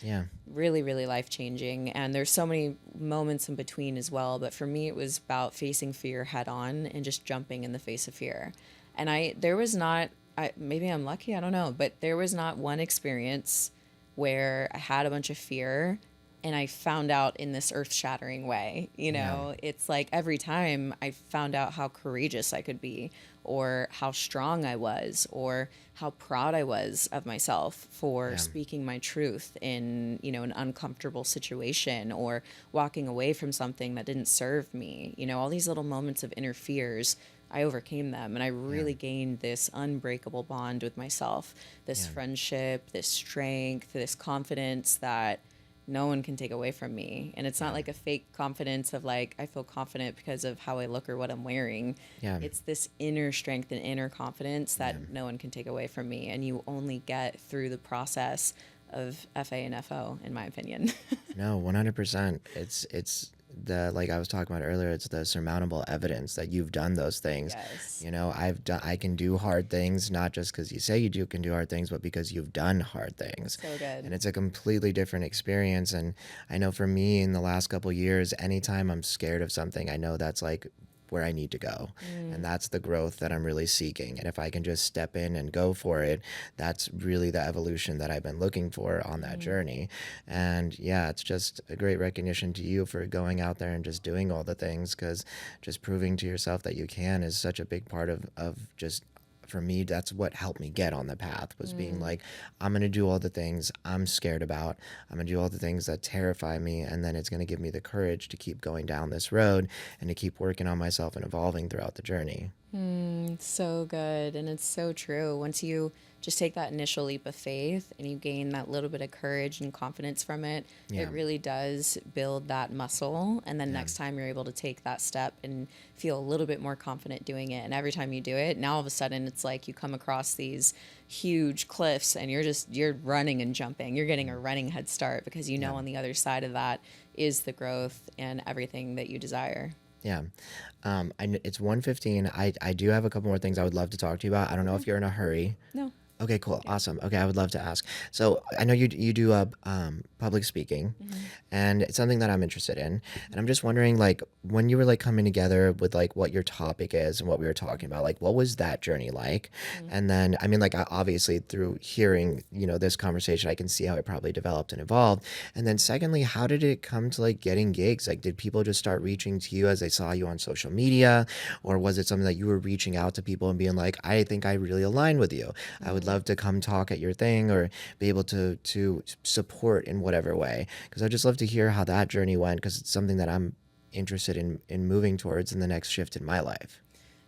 Speaker 2: really, really life-changing. And there's so many moments in between as well. But for me, it was about facing fear head on and just jumping in the face of fear. And maybe I'm lucky, I don't know, but there was not one experience where I had a bunch of fear and I found out in this earth-shattering way. You know, it's like every time I found out how courageous I could be, or how strong I was, or how proud I was of myself for speaking my truth in, you know, an uncomfortable situation, or walking away from something that didn't serve me. You know, all these little moments of inner fears, I overcame them, and I really gained this unbreakable bond with myself, this friendship, this strength, this confidence that no one can take away from me. And it's not like a fake confidence of like, I feel confident because of how I look or what I'm wearing.
Speaker 1: Yeah.
Speaker 2: It's this inner strength and inner confidence that no one can take away from me. And you only get through the process of FA and FO, in my opinion.
Speaker 1: No, 100%. It's the, like I was talking about earlier, it's the surmountable evidence that you've done those things.
Speaker 2: Yes.
Speaker 1: You know, I can do hard things, not just because you say can do hard things, but because you've done hard things.
Speaker 2: So good.
Speaker 1: And it's a completely different experience. And I know for me in the last couple of years, anytime I'm scared of something, I know that's like where I need to go. And that's the growth that I'm really seeking. And if I can just step in and go for it, that's really the evolution that I've been looking for on that journey. And yeah, it's just a great recognition to you for going out there and just doing all the things, because just proving to yourself that you can is such a big part of just, for me, that's what helped me get on the path, was being like, I'm going to do all the things I'm scared about. I'm going to do all the things that terrify me. And then it's going to give me the courage to keep going down this road and to keep working on myself and evolving throughout the journey.
Speaker 2: So good. And it's so true. Once you just take that initial leap of faith and you gain that little bit of courage and confidence from it, it really does build that muscle. And then next time you're able to take that step and feel a little bit more confident doing it. And every time you do it, now all of a sudden it's like you come across these huge cliffs and you're running and jumping. You're getting a running head start because you know on the other side of that is the growth and everything that you desire.
Speaker 1: Yeah. It's 1:15. I do have a couple more things I would love to talk to you about. I don't know if you're in a hurry.
Speaker 2: No.
Speaker 1: Okay, cool. Awesome. Okay, I would love to ask. So I know you do public speaking, and it's something that I'm interested in. And I'm just wondering, like, when you were like coming together with like what your topic is and what we were talking about, like, what was that journey like? And then, I mean, like, obviously through hearing, this conversation, I can see how it probably developed and evolved. And then secondly, how did it come to like getting gigs? Like, did people just start reaching to you as they saw you on social media, or was it something that you were reaching out to people and being like, I think I really align with you. I would love to come talk at your thing or be able to support in whatever way, because I just love to hear how that journey went, because it's something that I'm interested in moving towards in the next shift in my life.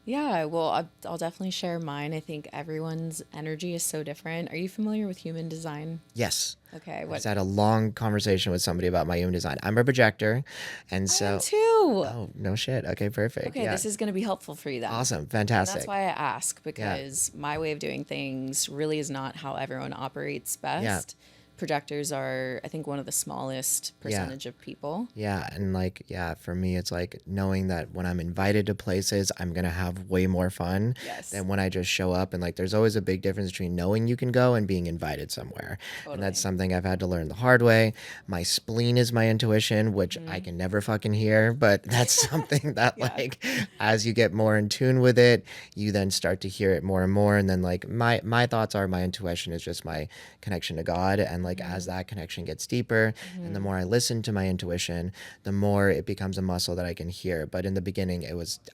Speaker 2: Yeah, well, I'll definitely share mine. I think everyone's energy is so different. Are you familiar with human design?
Speaker 1: Yes.
Speaker 2: Okay.
Speaker 1: I just had a long conversation with somebody about my human design. I'm a projector, and
Speaker 2: I
Speaker 1: so
Speaker 2: am too.
Speaker 1: oh, no shit. Okay, perfect.
Speaker 2: Okay,
Speaker 1: Yeah.
Speaker 2: this is going to be helpful for you then.
Speaker 1: Awesome.
Speaker 2: And
Speaker 1: Fantastic.
Speaker 2: that's why I ask, because my way of doing things really is not how everyone operates best. Projectors are, I think, one of the smallest percentage of people.
Speaker 1: Yeah, and like, for me, it's like knowing that when I'm invited to places, I'm gonna have way more fun than when I just show up. And like, there's always a big difference between knowing you can go and being invited somewhere. And that's something I've had to learn the hard way. My spleen is my intuition, which I can never fucking hear, but that's something that like, as you get more in tune with it, you then start to hear it more and more. And then like, my thoughts are, my intuition is just my connection to God. And like, as that connection gets deeper and the more I listen to my intuition, the more it becomes a muscle that I can hear. But in the beginning,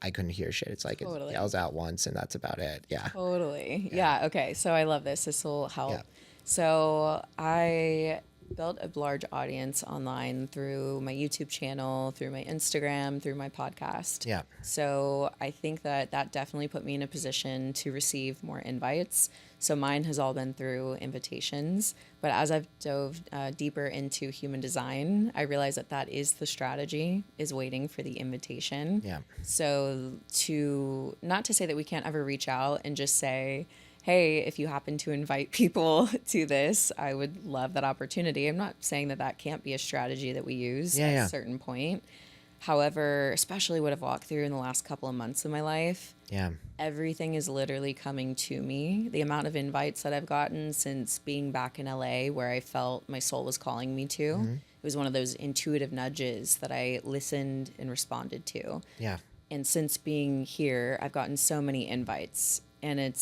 Speaker 1: I couldn't hear shit. It's like it yells out once and that's about it. Yeah.
Speaker 2: Totally. Yeah. Okay. So I love this. This will help.
Speaker 1: Yeah.
Speaker 2: So I built a large audience online through my YouTube channel, through my Instagram, through my podcast.
Speaker 1: Yeah.
Speaker 2: So I think that definitely put me in a position to receive more invites. So mine has all been through invitations. But as I've dove deeper into human design, I realized that is the strategy, is waiting for the invitation.
Speaker 1: Yeah.
Speaker 2: So not to say that we can't ever reach out and just say, hey, if you happen to invite people to this, I would love that opportunity. I'm not saying that can't be a strategy that we use at a certain point. However, especially what I've walked through in the last couple of months of my life, everything is literally coming to me. The amount of invites that I've gotten since being back in LA, where I felt my soul was calling me to, it was one of those intuitive nudges that I listened and responded to.
Speaker 1: Yeah.
Speaker 2: And since being here, I've gotten so many invites. And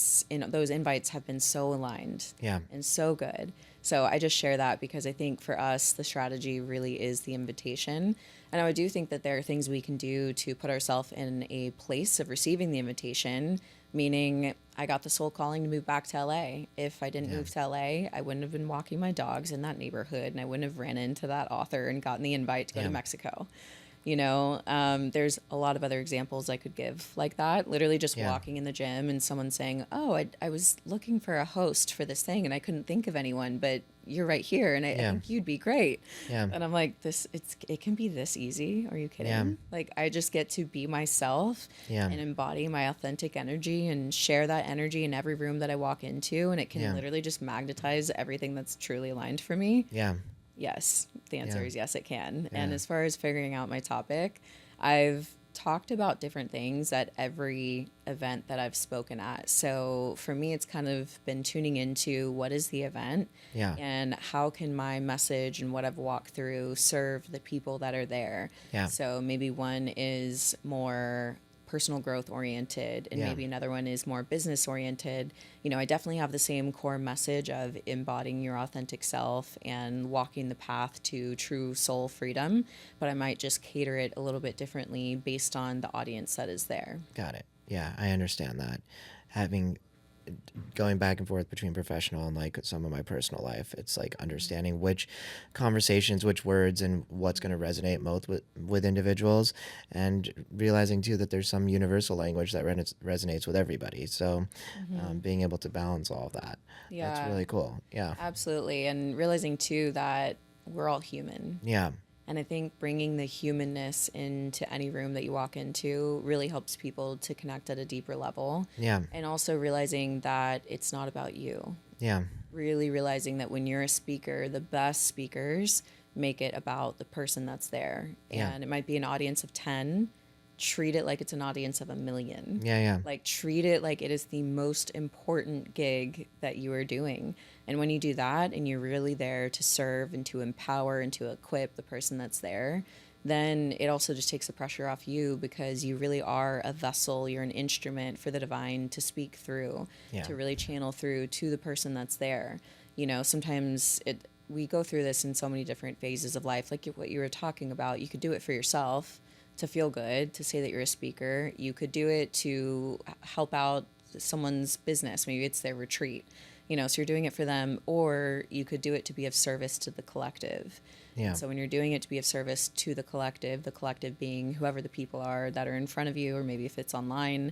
Speaker 2: those invites have been so aligned and so good. So I just share that because I think for us, the strategy really is the invitation. And I do think that there are things we can do to put ourselves in a place of receiving the invitation, meaning I got the soul calling to move back to LA. If I didn't move to LA, I wouldn't have been walking my dogs in that neighborhood, and I wouldn't have ran into that author and gotten the invite to go to Mexico. There's a lot of other examples I could give like that. Literally just
Speaker 1: Yeah.
Speaker 2: walking in the gym and someone saying, "Oh, I was looking for a host for this thing and I couldn't think of anyone, but you're right here and I
Speaker 1: Yeah.
Speaker 2: think you'd be great."
Speaker 1: Yeah.
Speaker 2: And I'm like, it can be this easy. Are you
Speaker 1: Yeah.
Speaker 2: kidding? Like, I just get to be myself
Speaker 1: Yeah.
Speaker 2: and embody my authentic energy and share that energy in every room that I walk into. And it can
Speaker 1: Yeah.
Speaker 2: literally just magnetize everything that's truly aligned for me.
Speaker 1: Yeah.
Speaker 2: Yes, the answer
Speaker 1: Yeah.
Speaker 2: is yes, it can.
Speaker 1: Yeah.
Speaker 2: And as far as figuring out my topic, I've talked about different things at every event that I've spoken at. So for me, it's kind of been tuning into what is the event
Speaker 1: Yeah.
Speaker 2: and how can my message and what I've walked through serve the people that are there.
Speaker 1: Yeah.
Speaker 2: So maybe one is more personal growth oriented and
Speaker 1: Yeah.
Speaker 2: maybe another one is more business oriented. I definitely have the same core message of embodying your authentic self and walking the path to true soul freedom, but I might just cater it a little bit differently based on the audience that is there.
Speaker 1: Got it. Yeah, I understand that. Having going back and forth between professional and like some of my personal life, it's like understanding which conversations, which words, and what's going to resonate most with individuals, and realizing too that there's some universal language that resonates with everybody. So being able to balance all of that, that's
Speaker 2: Yeah,
Speaker 1: really cool. Yeah.
Speaker 2: absolutely. And realizing too that we're all human.
Speaker 1: Yeah.
Speaker 2: And I think bringing the humanness into any room that you walk into really helps people to connect at a deeper level.
Speaker 1: Yeah.
Speaker 2: And also realizing that it's not about you.
Speaker 1: Yeah.
Speaker 2: Really realizing that when you're a speaker, the best speakers make it about the person that's there.
Speaker 1: Yeah.
Speaker 2: And it might be an audience of 10. Treat it like it's an audience of 1,000,000.
Speaker 1: Yeah. Yeah.
Speaker 2: Like, treat it like it is the most important gig that you are doing. And when you do that and you're really there to serve and to empower and to equip the person that's there, then it also just takes the pressure off you because you really are a vessel, you're an instrument for the divine to speak through,
Speaker 1: Yeah.
Speaker 2: to really channel through to the person that's there. Sometimes we go through this in so many different phases of life, like what you were talking about. You could do it for yourself to feel good, to say that you're a speaker. You could do it to help out someone's business. Maybe it's their retreat, so you're doing it for them, or you could do it to be of service to the collective.
Speaker 1: Yeah.
Speaker 2: And so when you're doing it to be of service to the collective being whoever the people are that are in front of you, or maybe if it's online,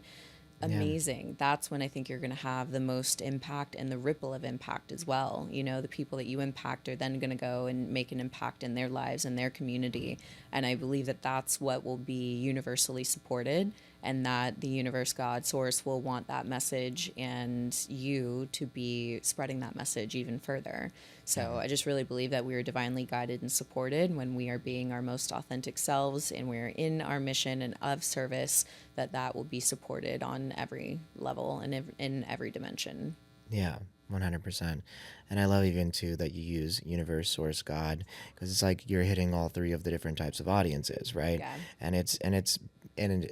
Speaker 2: amazing. That's when I think you're going to have the most impact and the ripple of impact as well. The people that you impact are then going to go and make an impact in their lives and their community. And I believe that that's what will be universally supported, and that the universe, God, source will want that message and you to be spreading that message even further. So I just really believe that we are divinely guided and supported when we are being our most authentic selves and we're in our mission and of service, that will be supported on every level and in every dimension.
Speaker 1: Yeah, 100%. And I love even too that you use universe, source, God, because it's like you're hitting all three of the different types of audiences, right?
Speaker 2: Yeah.
Speaker 1: And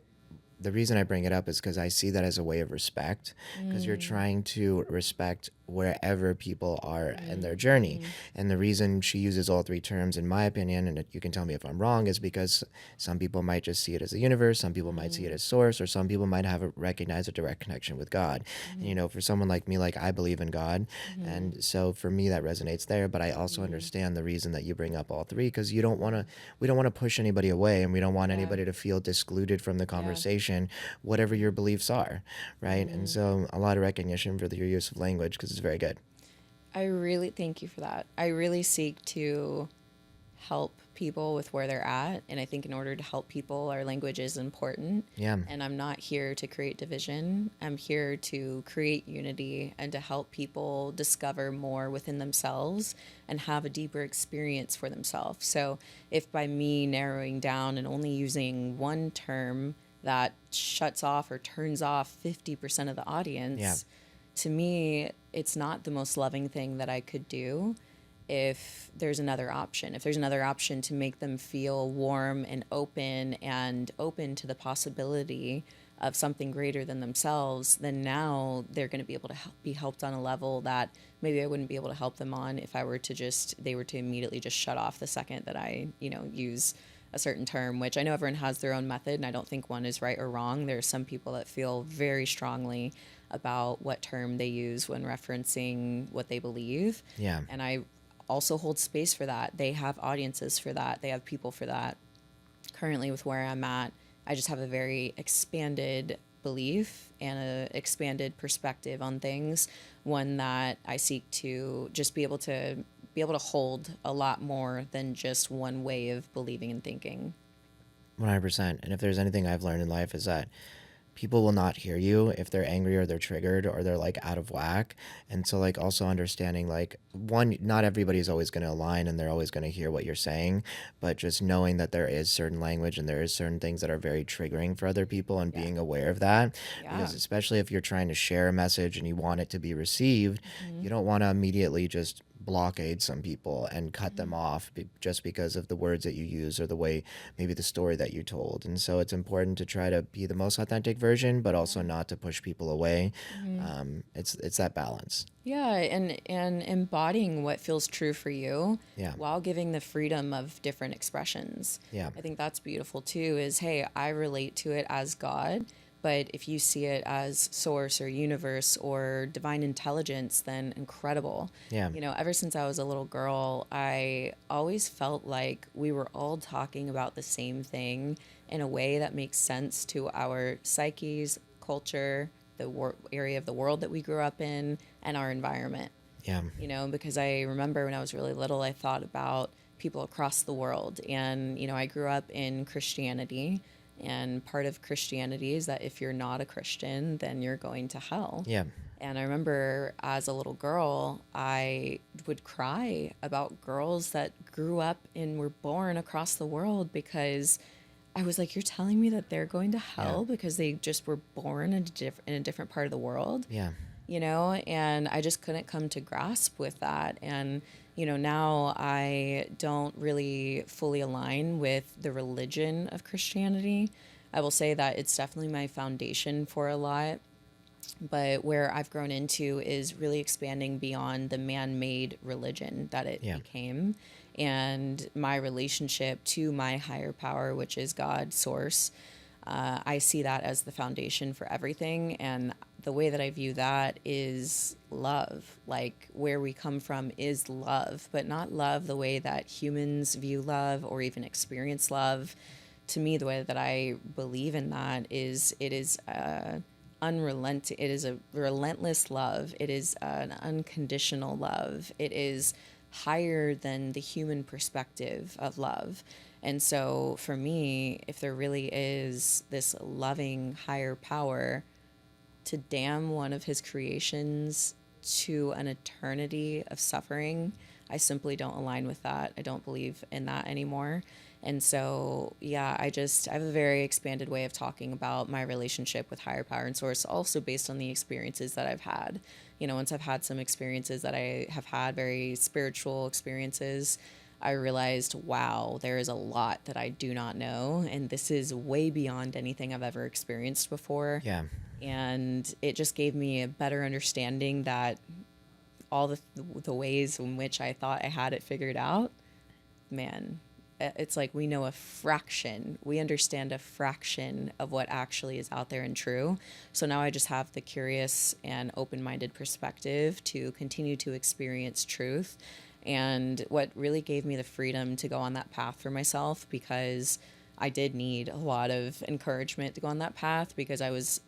Speaker 1: the reason I bring it up is because I see that as a way of respect, because you're trying to respect wherever people are in their journey. And the reason she uses all three terms, in my opinion, and you can tell me if I'm wrong, is because some people might just see it as a universe, some people might see it as source, or some people might recognize a direct connection with God. And, for someone like me, like I believe in God. And so for me, that resonates there. But I also understand the reason that you bring up all three, because we don't want to push anybody away, and we don't want anybody to feel discluded from the conversation, whatever your beliefs are, right? And so a lot of recognition for your use of language, because it's very good.
Speaker 2: I really thank you for that. I really seek to help people with where they're at. And I think in order to help people, our language is important.
Speaker 1: Yeah.
Speaker 2: And I'm not here to create division. I'm here to create unity and to help people discover more within themselves and have a deeper experience for themselves. So if by me narrowing down and only using one term that shuts off or turns off 50% of the audience, to me, it's not the most loving thing that I could do. If there's another option, to make them feel warm and open to the possibility of something greater than themselves, then now they're going to be able to be helped on a level that maybe I wouldn't be able to help them on if they were to immediately just shut off the second that I, use a certain term, which I know everyone has their own method, and I don't think one is right or wrong. There are some people that feel very strongly about what term they use when referencing what they believe.
Speaker 1: Yeah.
Speaker 2: And I also hold space for that. They have audiences for that. They have people for that. currently with where I'm at, I just have a very expanded belief and a expanded perspective on things, one that I seek to just be able to hold a lot more than just one way of believing and thinking.
Speaker 1: 100%. And if there's anything I've learned in life is that people will not hear you if they're angry or they're triggered or they're like out of whack. And so like also understanding like one, not everybody's always going to align and they're always going to hear what you're saying, but just knowing that there is certain language and there is certain things that are very triggering for other people and
Speaker 2: Yeah.
Speaker 1: being aware of that.
Speaker 2: Yeah.
Speaker 1: Because especially if you're trying to share a message and you want it to be received, you don't want to immediately just blockade some people and cut them off just because of the words that you use or the way maybe the story that you told. And so it's important to try to be the most authentic version, but also not to push people away. It's that balance.
Speaker 2: Yeah, and embodying what feels true for you,
Speaker 1: Yeah.
Speaker 2: while giving the freedom of different expressions.
Speaker 1: Yeah.
Speaker 2: I think that's beautiful too, is hey, I relate to it as God, but if you see it as source or universe or divine intelligence, then incredible.
Speaker 1: Yeah.
Speaker 2: Ever since I was a little girl, I always felt like we were all talking about the same thing in a way that makes sense to our psyches, culture, the area of the world that we grew up in, and our environment.
Speaker 1: Yeah.
Speaker 2: Because I remember when I was really little, I thought about people across the world. And, I grew up in Christianity. And part of Christianity is that if you're not a Christian, then you're going to hell.
Speaker 1: Yeah.
Speaker 2: And I remember as a little girl, I would cry about girls that grew up and were born across the world because I was like, you're telling me that they're going to hell because they just were born in a different part of the world?
Speaker 1: Yeah.
Speaker 2: And I just couldn't come to grasp with that. And, now I don't really fully align with the religion of Christianity. I will say that it's definitely my foundation for a lot. But where I've grown into is really expanding beyond the man-made religion that it became, and my relationship to my higher power, which is God, source. I see that as the foundation for everything. And the way that I view that is love. Like where we come from is love, but not love the way that humans view love or even experience love. To me, the way that I believe in that is it is unrelenting. It is a relentless love. It is an unconditional love. It is higher than the human perspective of love. And so for me, if there really is this loving higher power, to damn one of his creations to an eternity of suffering, I simply don't align with that. I don't believe in that anymore. And so, yeah, I have a very expanded way of talking about my relationship with higher power and source, also based on the experiences that I've had. Once I've had some experiences that I have had, very spiritual experiences, I realized, wow, there is a lot that I do not know. And this is way beyond anything I've ever experienced before.
Speaker 1: Yeah.
Speaker 2: And it just gave me a better understanding that all the ways in which I thought I had it figured out, man, it's like we know a fraction. We understand a fraction of what actually is out there and true. So now I just have the curious and open-minded perspective to continue to experience truth. And what really gave me the freedom to go on that path for myself, because I did need a lot of encouragement to go on that path, because I was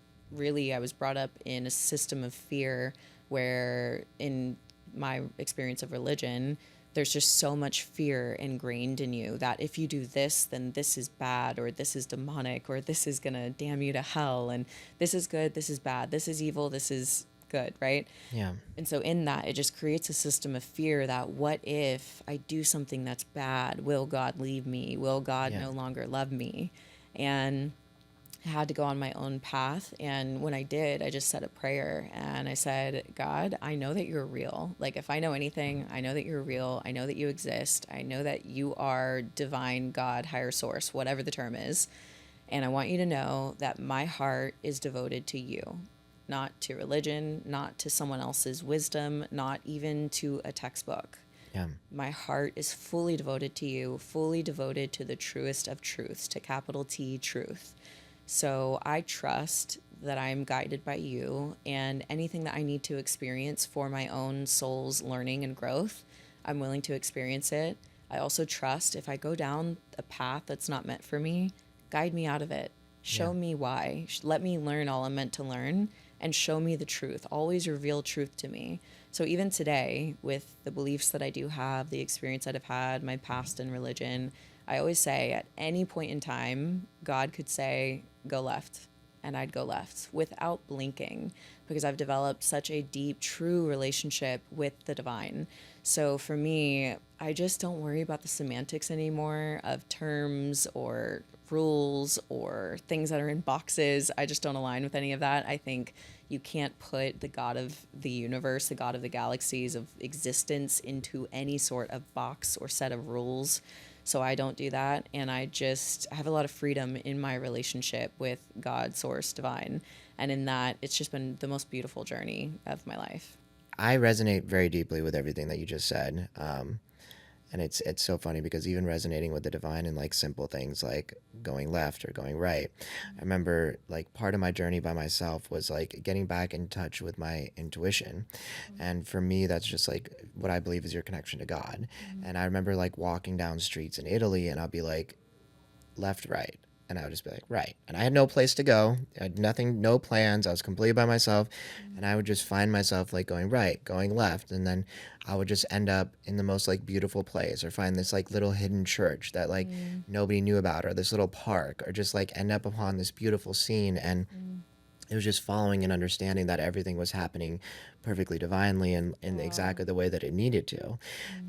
Speaker 2: brought up in a system of fear where in my experience of religion, there's just so much fear ingrained in you that if you do this, then this is bad, or this is demonic, or this is going to damn you to hell, and this is good, this is bad, this is evil, this is good, right?
Speaker 1: Yeah.
Speaker 2: And so in that, it just creates a system of fear that what if I do something that's bad? Will God leave me? Will God no longer love me? And I had to go on my own path. And when I did, I just said a prayer and I said, God, I know that you're real. Like if I know anything, I know that you're real. I know that you exist. I know that you are divine, God, higher source, whatever the term is. And I want you to know that my heart is devoted to you, not to religion, not to someone else's wisdom, not even to a textbook.
Speaker 1: Yeah.
Speaker 2: My heart is fully devoted to you, fully devoted to the truest of truths, to capital T, truth. So I trust that I'm guided by you, and anything that I need to experience for my own soul's learning and growth, I'm willing to experience it. I also trust if I go down a path that's not meant for me, guide me out of it. Show me why. Let me learn all I'm meant to learn and show me the truth. Always reveal truth to me. So even today, with the beliefs that I do have, the experience that I've had, my past in religion, I always say at any point in time, God could say, go left, and I'd go left without blinking, because I've developed such a deep, true relationship with the divine. So for me, I just don't worry about the semantics anymore of terms or rules or things that are in boxes. I just don't align with any of that. I think you can't put the God of the universe, the God of the galaxies of existence into any sort of box or set of rules. So I don't do that. And I have a lot of freedom in my relationship with God, source, divine. And in that, it's just been the most beautiful journey of my life.
Speaker 1: I resonate very deeply with everything that you just said. And it's so funny because even resonating with the divine in like simple things like going left or going right. I remember like part of my journey by myself was like getting back in touch with my intuition. And for me, that's just like what I believe is your connection to God. And I remember like walking down streets in Italy and I'll be like left, right. And I would just be like, right. And I had no place to go. I had nothing, no plans. I was completely by myself. And I would just find myself like going right, going left. And then I would just end up in the most like beautiful place or find this like little hidden church that like nobody knew about, or this little park, or just like end up upon this beautiful scene. And it was just following and understanding that everything was happening perfectly divinely and in exactly the way that it needed to.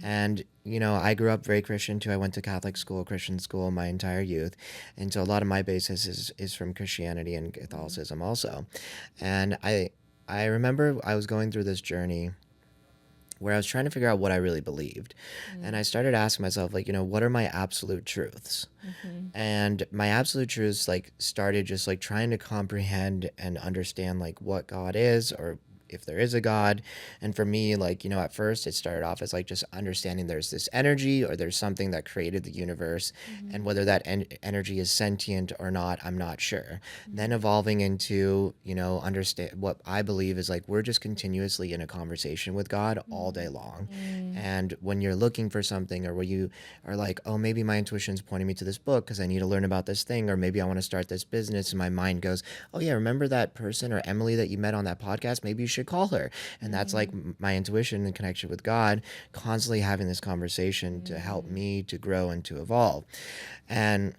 Speaker 1: And, you know, I grew up very Christian too. I went to Catholic school, Christian school my entire youth. And so a lot of my basis is from Christianity and Catholicism also. And I remember I was going through this journey where I was trying to figure out what I really believed. And I started asking myself, like, you know, what are my absolute truths? And my absolute truths, like, started just like trying to comprehend and understand, like, what God is, or if there is a God. And for me, like, you know, at first it started off as like just understanding there's this energy or there's something that created the universe, and whether that energy is sentient or not, I'm not sure. Then evolving into, you know, understand what I believe is like we're just continuously in a conversation with God all day long. And when you're looking for something, or when you are like, oh, maybe my intuition's pointing me to this book because I need to learn about this thing, or maybe I want to start this business, and my mind goes, oh yeah, remember that person or Emily that you met on that podcast? Maybe you should call her. And that's like my intuition and connection with God, constantly having this conversation to help me to grow and to evolve. And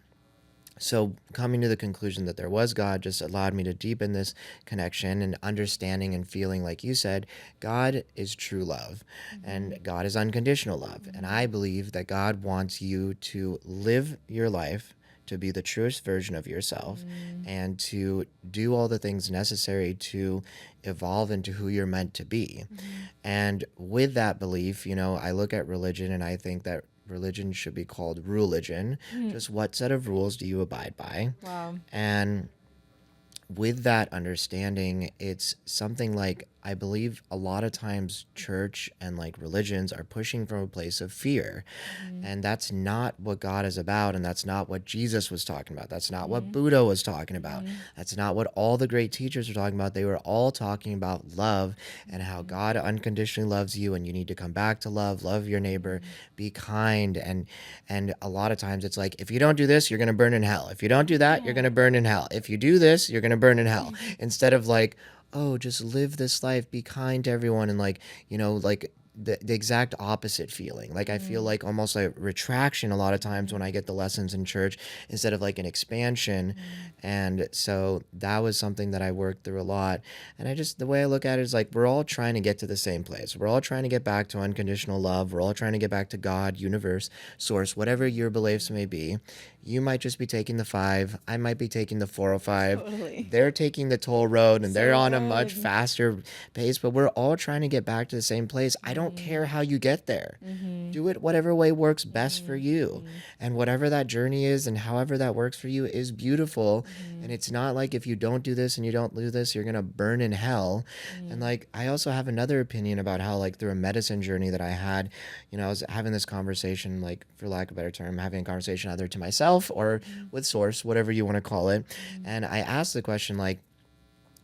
Speaker 1: so coming to the conclusion that there was God just allowed me to deepen this connection and understanding and feeling, like you said, God is true love and God is unconditional love. And I believe that God wants you to live your life to be the truest version of yourself and to do all the things necessary to evolve into who you're meant to be. And with that belief, you know, I look at religion and I think that religion should be called religion. Just what set of rules do you abide by?
Speaker 2: Wow.
Speaker 1: And with that understanding, it's something like I believe a lot of times church and like religions are pushing from a place of fear. And that's not what God is about. And that's not what Jesus was talking about. That's not what Buddha was talking about. That's not what all the great teachers were talking about. They were all talking about love and how God unconditionally loves you and you need to come back to love your neighbor, be kind. And a lot of times it's like, if you don't do this, you're going to burn in hell. If you don't do that, you're going to burn in hell. If you do this, you're going to burn in hell. Instead of like, oh, just live this life, be kind to everyone, and like, you know, like the exact opposite feeling. Like I feel like almost like retraction a lot of times when I get the lessons in church instead of like an expansion. And so that was something that I worked through a lot. And I just, the way I look at it is like, we're all trying to get to the same place. We're all trying to get back to unconditional love. We're all trying to get back to God, universe, source, whatever your beliefs may be. You might just be taking the 5. I might be taking the 405.
Speaker 2: Totally.
Speaker 1: They're taking the toll road and they're
Speaker 2: So
Speaker 1: on a much
Speaker 2: good.
Speaker 1: faster pace, but we're all trying to get back to the same place. I don't care how you get there. Do it whatever way works best for you. And whatever that journey is and however that works for you is beautiful. And it's not like if you don't do this and you don't do this, you're going to burn in hell. And like, I also have another opinion about how, like, through a medicine journey that I had, you know, I was having this conversation, like, for lack of a better term, having a conversation either to myself or with source, whatever you want to call it. And I asked the question, like,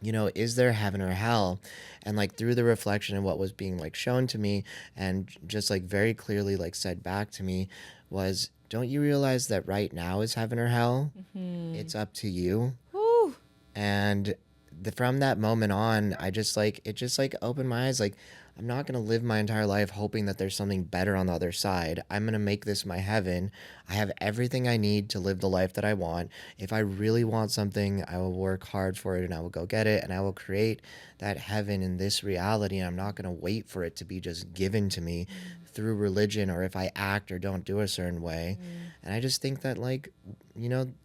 Speaker 1: is there heaven or hell? And like through the reflection of what was being like shown to me and just like very clearly like said back to me was, don't you realize that right now is heaven or hell?
Speaker 2: Mm-hmm.
Speaker 1: It's up to you.
Speaker 2: Woo.
Speaker 1: And from that moment on, I just like, it just like opened my eyes. Like, I'm not going to live my entire life hoping that there's something better on the other side. I'm going to make this my heaven. I have everything I need to live the life that I want. If I really want something, I will work hard for it and I will go get it and I will create that heaven in this reality. And I'm not going to wait for it to be just given to me through religion or if I act or don't do a certain way. And I just think that, like,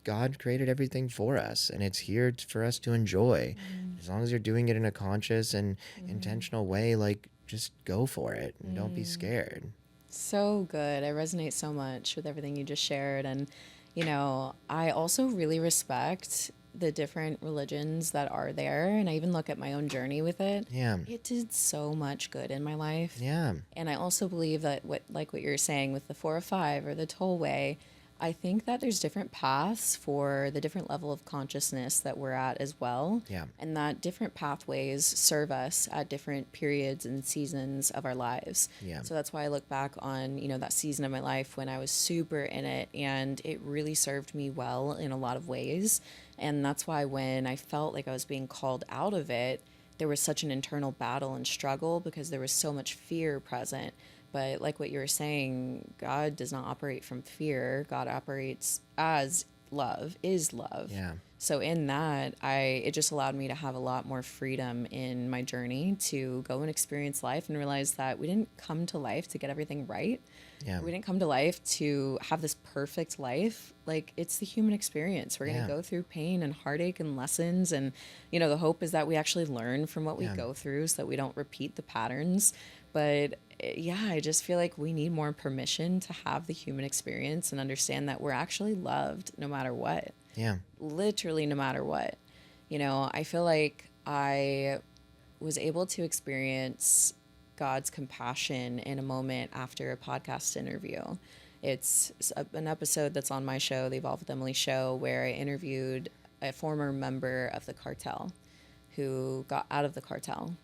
Speaker 1: God created everything for us and it's here for us to enjoy. As long as you're doing it in a conscious and intentional way, like, just go for it and don't be scared.
Speaker 2: So good. I resonate so much with everything you just shared. And, I also really respect the different religions that are there. And I even look at my own journey with it.
Speaker 1: Yeah.
Speaker 2: It did so much good in my life.
Speaker 1: Yeah.
Speaker 2: And I also believe that what you're saying with the 405 or the tollway, I think that there's different paths for the different level of consciousness that we're at as well.
Speaker 1: Yeah.
Speaker 2: And that different pathways serve us at different periods and seasons of our lives.
Speaker 1: Yeah.
Speaker 2: So that's why I look back on, that season of my life when I was super in it and it really served me well in a lot of ways. And that's why when I felt like I was being called out of it, there was such an internal battle and struggle because there was so much fear present. But like what you were saying, God does not operate from fear. God operates as love, is love.
Speaker 1: Yeah.
Speaker 2: So in that, it just allowed me to have a lot more freedom in my journey to go and experience life and realize that we didn't come to life to get everything right.
Speaker 1: Yeah.
Speaker 2: We didn't come to life to have this perfect life. Like, it's the human experience. We're going to go through pain and heartache and lessons. And, the hope is that we actually learn from what we go through so that we don't repeat the patterns. But yeah, I just feel like we need more permission to have the human experience and understand that we're actually loved no matter what.
Speaker 1: Yeah.
Speaker 2: Literally no matter what. I feel like I was able to experience God's compassion in a moment after a podcast interview. It's an episode that's on my show, the Evolve with Emily show, where I interviewed a former member of the cartel who got out of the cartel.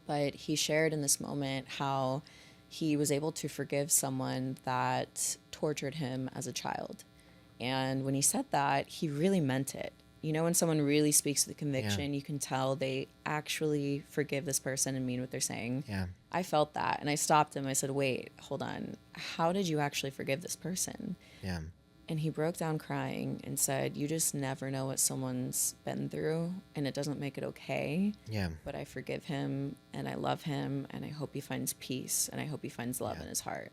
Speaker 2: But he shared in this moment how he was able to forgive someone that tortured him as a child. And when he said that, he really meant it. When someone really speaks with conviction, you can tell they actually forgive this person and mean what they're saying.
Speaker 1: Yeah.
Speaker 2: I felt that. And I stopped him. I said, wait, hold on. How did you actually forgive this person?
Speaker 1: Yeah.
Speaker 2: And he broke down crying and said, you just never know what someone's been through, and it doesn't make it okay.
Speaker 1: Yeah.
Speaker 2: But I forgive him, and I love him, and I hope he finds peace, and I hope he finds love in his heart.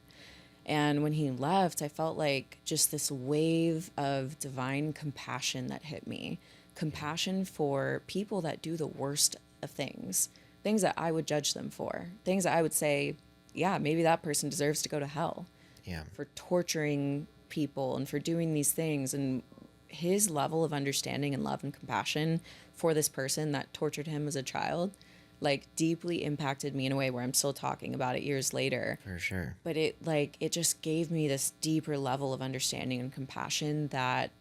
Speaker 2: And when he left, I felt like just this wave of divine compassion that hit me. Compassion for people that do the worst of things that I would judge them for, things that I would say, yeah, maybe that person deserves to go to hell.
Speaker 1: Yeah.
Speaker 2: For torturing people and for doing these things. And his level of understanding and love and compassion for this person that tortured him as a child, like, deeply impacted me in a way where I'm still talking about it years later.
Speaker 1: For sure.
Speaker 2: But it just gave me this deeper level of understanding and compassion that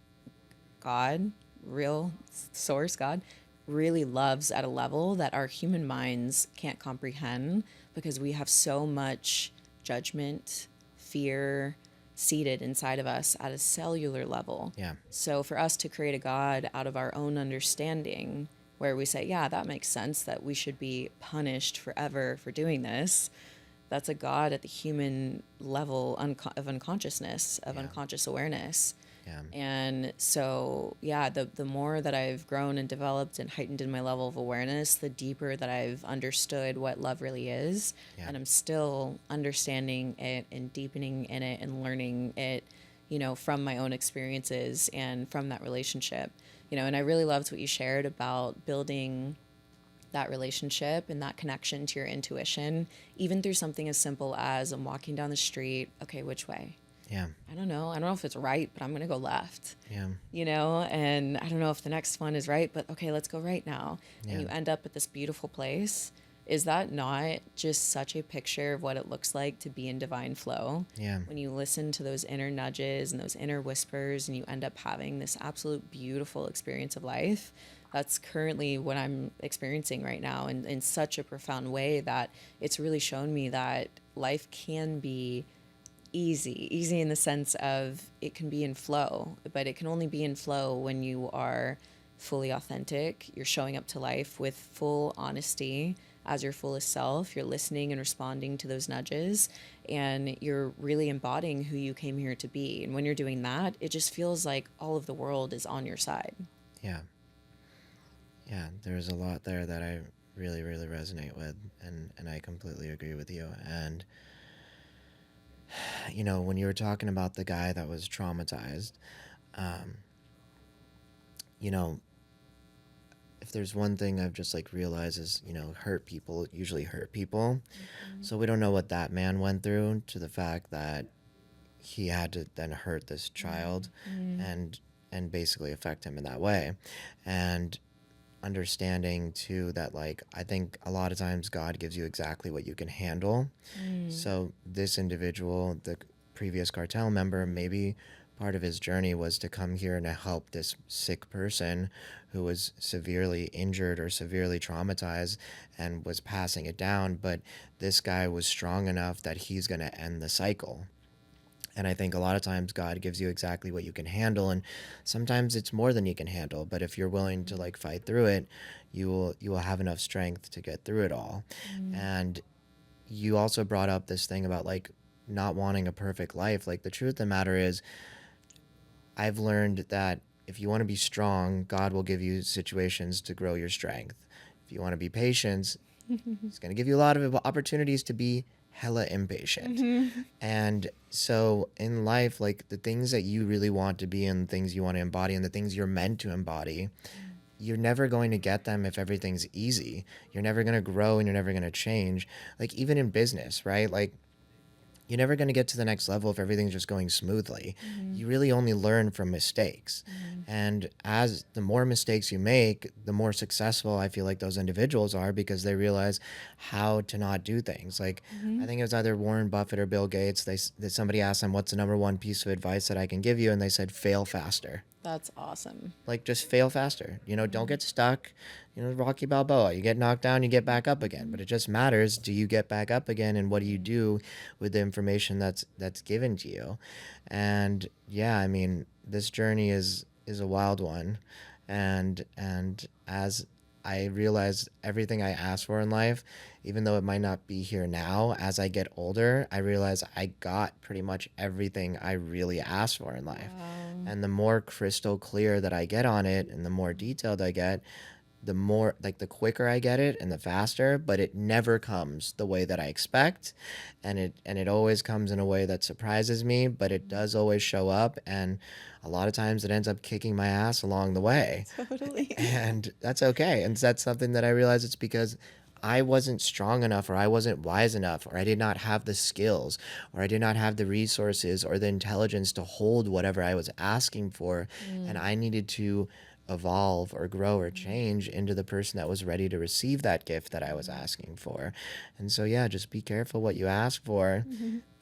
Speaker 2: God, real source God, really loves at a level that our human minds can't comprehend, because we have so much judgment, fear seated inside of us at a cellular level.
Speaker 1: Yeah.
Speaker 2: So for us to create a God out of our own understanding, where we say, yeah, that makes sense that we should be punished forever for doing this, that's a God at the human level of unconsciousness, of unconscious awareness.
Speaker 1: Yeah.
Speaker 2: And so, yeah, the more that I've grown and developed and heightened in my level of awareness, the deeper that I've understood what love really is.
Speaker 1: Yeah.
Speaker 2: And I'm still understanding it and deepening in it and learning it, from my own experiences and from that relationship. And I really loved what you shared about building that relationship and that connection to your intuition, even through something as simple as I'm walking down the street. Okay, which way?
Speaker 1: Yeah.
Speaker 2: I don't know if it's right, but I'm going to go left.
Speaker 1: Yeah.
Speaker 2: And I don't know if the next one is right, but okay, let's go right now.
Speaker 1: Yeah.
Speaker 2: And you end up at this beautiful place. Is that not just such a picture of what it looks like to be in divine flow?
Speaker 1: Yeah.
Speaker 2: When you listen to those inner nudges and those inner whispers, and you end up having this absolute beautiful experience of life. that's currently what I'm experiencing right now in such a profound way that it's really shown me that life can be easy in the sense of it can be in flow, but it can only be in flow when you are fully authentic. You're showing up to life with full honesty as your fullest self. You're listening and responding to those nudges, and you're really embodying who you came here to be. And when you're doing that, it just feels like all of the world is on your side.
Speaker 1: Yeah. Yeah, there's a lot there that I really, really resonate with, and I completely agree with you. And, you know, when you were talking about the guy that was traumatized, you know, if there's one thing I've just like realized is, you know, hurt people usually hurt people. So we don't know what that man went through to the fact that he had to then hurt this child and basically affect him in that way. And understanding too that like I think a lot of times God gives you exactly what you can handle. So this individual, the previous cartel member, maybe part of his journey was to come here and to help this sick person who was severely injured or severely traumatized and was passing it down, but this guy was strong enough that he's going to end the cycle. And I think a lot of times God gives you exactly what you can handle, and sometimes it's more than you can handle. But if you're willing to like fight through it, you will have enough strength to get through it all. And you also brought up this thing about like not wanting a perfect life. Like the truth of the matter is, I've learned that if you want to be strong, God will give you situations to grow your strength. If you want to be patient, He's going to give you a lot of opportunities to be hella impatient. And so in life, like the things that you really want to be and things you want to embody and the things you're meant to embody, you're never going to get them if everything's easy. You're never going to grow and you're never going to change. Like even in business, right? Like you're never going to get to the next level if everything's just going smoothly. You really only learn from mistakes. And as the more mistakes you make, the more successful I feel like those individuals are because they realize how to not do things. Like I think it was either Warren Buffett or Bill Gates. Somebody asked them, what's the number one piece of advice that I can give you? And they said, fail faster.
Speaker 2: That's awesome.
Speaker 1: Like just fail faster. You know, don't get stuck. You know, Rocky Balboa, you get knocked down, you get back up again. But it just matters, do you get back up again, and what do you do with the information that's given to you? And yeah, I mean, this journey is a wild one. And as I realize everything I ask for in life, even though it might not be here now, as I get older, I realize I got pretty much everything I really asked for in life. And the more crystal clear that I get on it and the more detailed I get, the more like the quicker I get it and the faster, but it never comes the way that I expect. And it always comes in a way that surprises me, but it does always show up, and a lot of times it ends up kicking my ass along the way.
Speaker 2: Totally.
Speaker 1: And that's okay. And that's something that I realize it's because I wasn't strong enough, or I wasn't wise enough, or I did not have the skills, or I did not have the resources or the intelligence to hold whatever I was asking for. And I needed to evolve or grow or change into the person that was ready to receive that gift that I was asking for. And so, yeah, just be careful what you ask for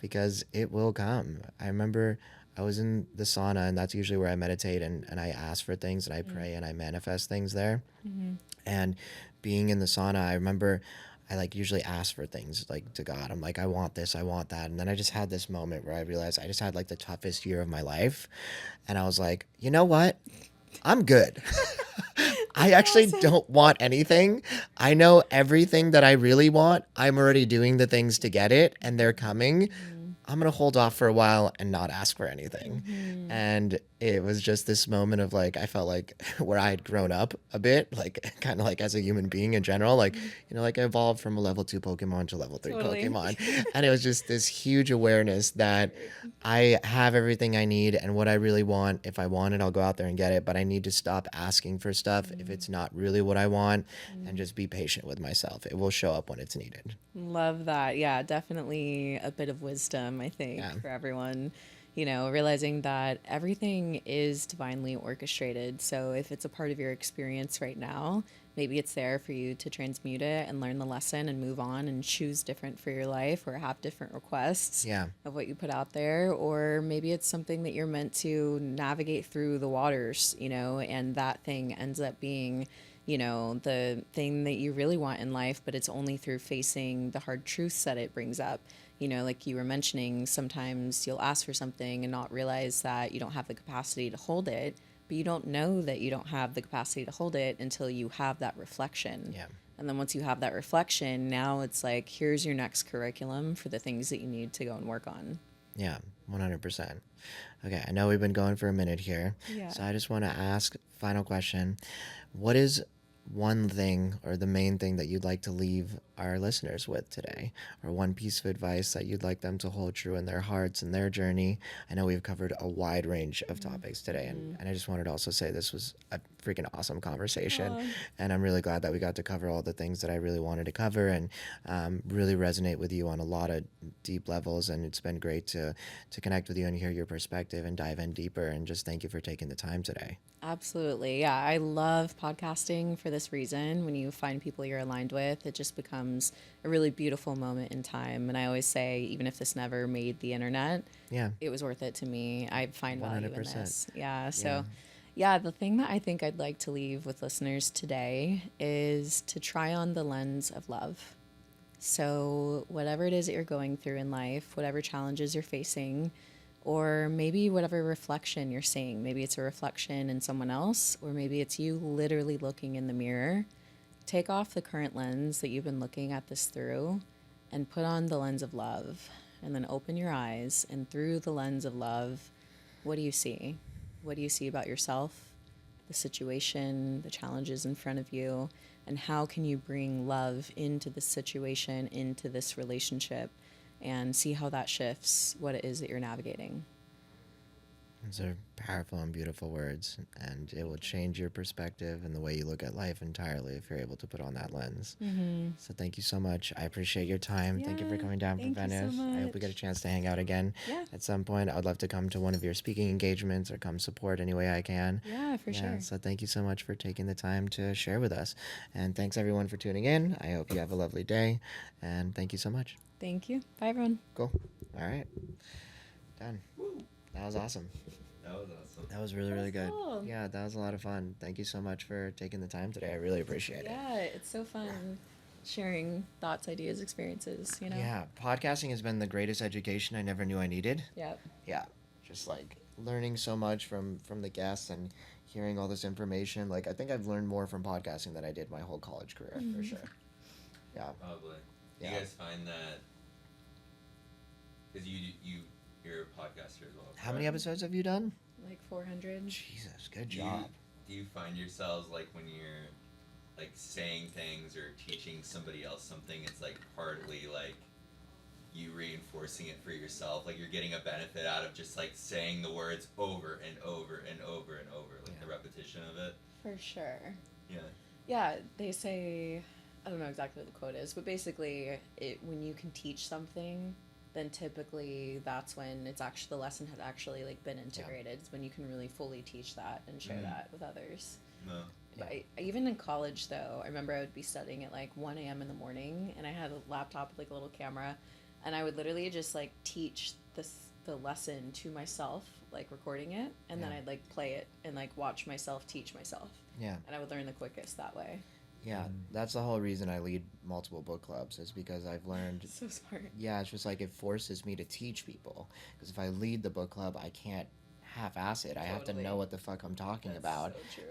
Speaker 1: because it will come. I remember I was in the sauna, and that's usually where I meditate and I ask for things and I pray and I manifest things there. And being in the sauna, I remember I like usually ask for things like to God. I'm like, I want this, I want that. And then I just had this moment where I realized I just had like the toughest year of my life. And I was like, you know what? I'm good. I actually don't want anything. I know everything that I really want. I'm already doing the things to get it, and they're coming. I'm going to hold off for a while and not ask for anything. And it was just this moment of like, I felt like where I had grown up a bit, like kind of like as a human being in general, like, you know, like I evolved from a level 2 Pokemon to level 3
Speaker 2: Totally.
Speaker 1: Pokemon. And it was just this huge awareness that I have everything I need, and what I really want, if I want it, I'll go out there and get it. But I need to stop asking for stuff if it's not really what I want, and just be patient with myself. It will show up when it's needed.
Speaker 2: Love that. Yeah, definitely a bit of wisdom, I think,
Speaker 1: Yeah.
Speaker 2: for everyone. Realizing that everything is divinely orchestrated. So if it's a part of your experience right now, maybe it's there for you to transmute it and learn the lesson and move on and choose different for your life, or have different requests
Speaker 1: Yeah.
Speaker 2: of what you put out there. Or maybe it's something that you're meant to navigate through the waters, and that thing ends up being, the thing that you really want in life, but it's only through facing the hard truths that it brings up. Like you were mentioning, sometimes you'll ask for something and not realize that you don't have the capacity to hold it, but you don't know that you don't have the capacity to hold it until you have that reflection.
Speaker 1: Yeah.
Speaker 2: And then once you have that reflection, now it's like, here's your next curriculum for the things that you need to go and work on.
Speaker 1: Yeah, 100%. Okay, I know we've been going for a minute here.
Speaker 2: Yeah.
Speaker 1: So I just want to ask, final question. What is one thing or the main thing that you'd like to leave our listeners with today, or one piece of advice that you'd like them to hold true in their hearts and their journey? I know we've covered a wide range of topics today, and I just wanted to also say this was a freaking awesome conversation. And I'm really glad that we got to cover all the things that I really wanted to cover, and really resonate with you on a lot of deep levels. And it's been great to connect with you and hear your perspective and dive in deeper, and just thank you for taking the time today.
Speaker 2: Absolutely. Yeah, I love podcasting for this reason. When you find people you're aligned with, it just becomes a really beautiful moment in time. And I always say, even if this never made the internet,
Speaker 1: Yeah.
Speaker 2: it was worth it to me. I find value in
Speaker 1: 100%.
Speaker 2: this. Yeah. So, yeah, the thing that I think I'd like to leave with listeners today is to try on the lens of love. So, whatever it is that you're going through in life, whatever challenges you're facing, or maybe whatever reflection you're seeing, maybe it's a reflection in someone else, or maybe it's you literally looking in the mirror, take off the current lens that you've been looking at this through and put on the lens of love. And then open your eyes, and through the lens of love, what do you see? What do you see about yourself, the situation, the challenges in front of you, and how can you bring love into this situation, into this relationship, and see how that shifts what it is that you're navigating.
Speaker 1: Those are powerful and beautiful words, and it will change your perspective and the way you look at life entirely if you're able to put on that lens. So thank you so much. I appreciate your time. Thank you for coming down from Venice. I hope we get a chance to hang out again at some point. I would love to come to one of your speaking engagements or come support any way I can.
Speaker 2: Yeah, for sure.
Speaker 1: So thank you so much for taking the time to share with us. And thanks everyone for tuning in. I hope you have a lovely day, and thank you so much.
Speaker 2: Thank you. Bye, everyone.
Speaker 1: Cool. All right. Done. That was awesome.
Speaker 3: That was awesome.
Speaker 1: That was really, really good.
Speaker 2: Cool.
Speaker 1: Yeah, that was a lot of fun. Thank you so much for taking the time today. I really appreciate it.
Speaker 2: Yeah, it's so fun sharing thoughts, ideas, experiences,
Speaker 1: Yeah, podcasting has been the greatest education I never knew I needed.
Speaker 2: Yep.
Speaker 1: Yeah, just like learning so much from the guests and hearing all this information. Like, I think I've learned more from podcasting than I did my whole college career, for sure. Yeah.
Speaker 3: Probably. Do
Speaker 1: Yeah.
Speaker 3: you guys find that, because you're a podcaster as well?
Speaker 1: How many episodes have you done?
Speaker 2: Like 400.
Speaker 1: Jesus, good
Speaker 3: Do
Speaker 1: job.
Speaker 3: do you find yourselves, like, when you're, like, saying things or teaching somebody else something, it's, like, partly, like, you reinforcing it for yourself? Like, you're getting a benefit out of just, like, saying the words over and over and over and over, like, the repetition of it?
Speaker 2: For sure.
Speaker 3: Yeah.
Speaker 2: Yeah, they say, I don't know exactly what the quote is, but basically, when you can teach something, then typically that's when it's actually, the lesson has actually like been integrated. It's when you can really fully teach that and share that with others.
Speaker 3: No.
Speaker 2: But even in college, though, I remember I would be studying at like 1 a.m. in the morning, and I had a laptop with like a little camera, and I would literally just like teach the lesson to myself, like recording it, and then I'd like play it and like watch myself teach myself.
Speaker 1: Yeah.
Speaker 2: And I would learn the quickest that way.
Speaker 1: Yeah, that's the whole reason I lead multiple book clubs, is because I've learned.
Speaker 2: So smart.
Speaker 1: Yeah, it's just like it forces me to teach people. Because if I lead the book club, I can't half-ass it. I have to
Speaker 2: Totally.
Speaker 1: know what the fuck I'm talking
Speaker 2: That's
Speaker 1: about.
Speaker 2: so true.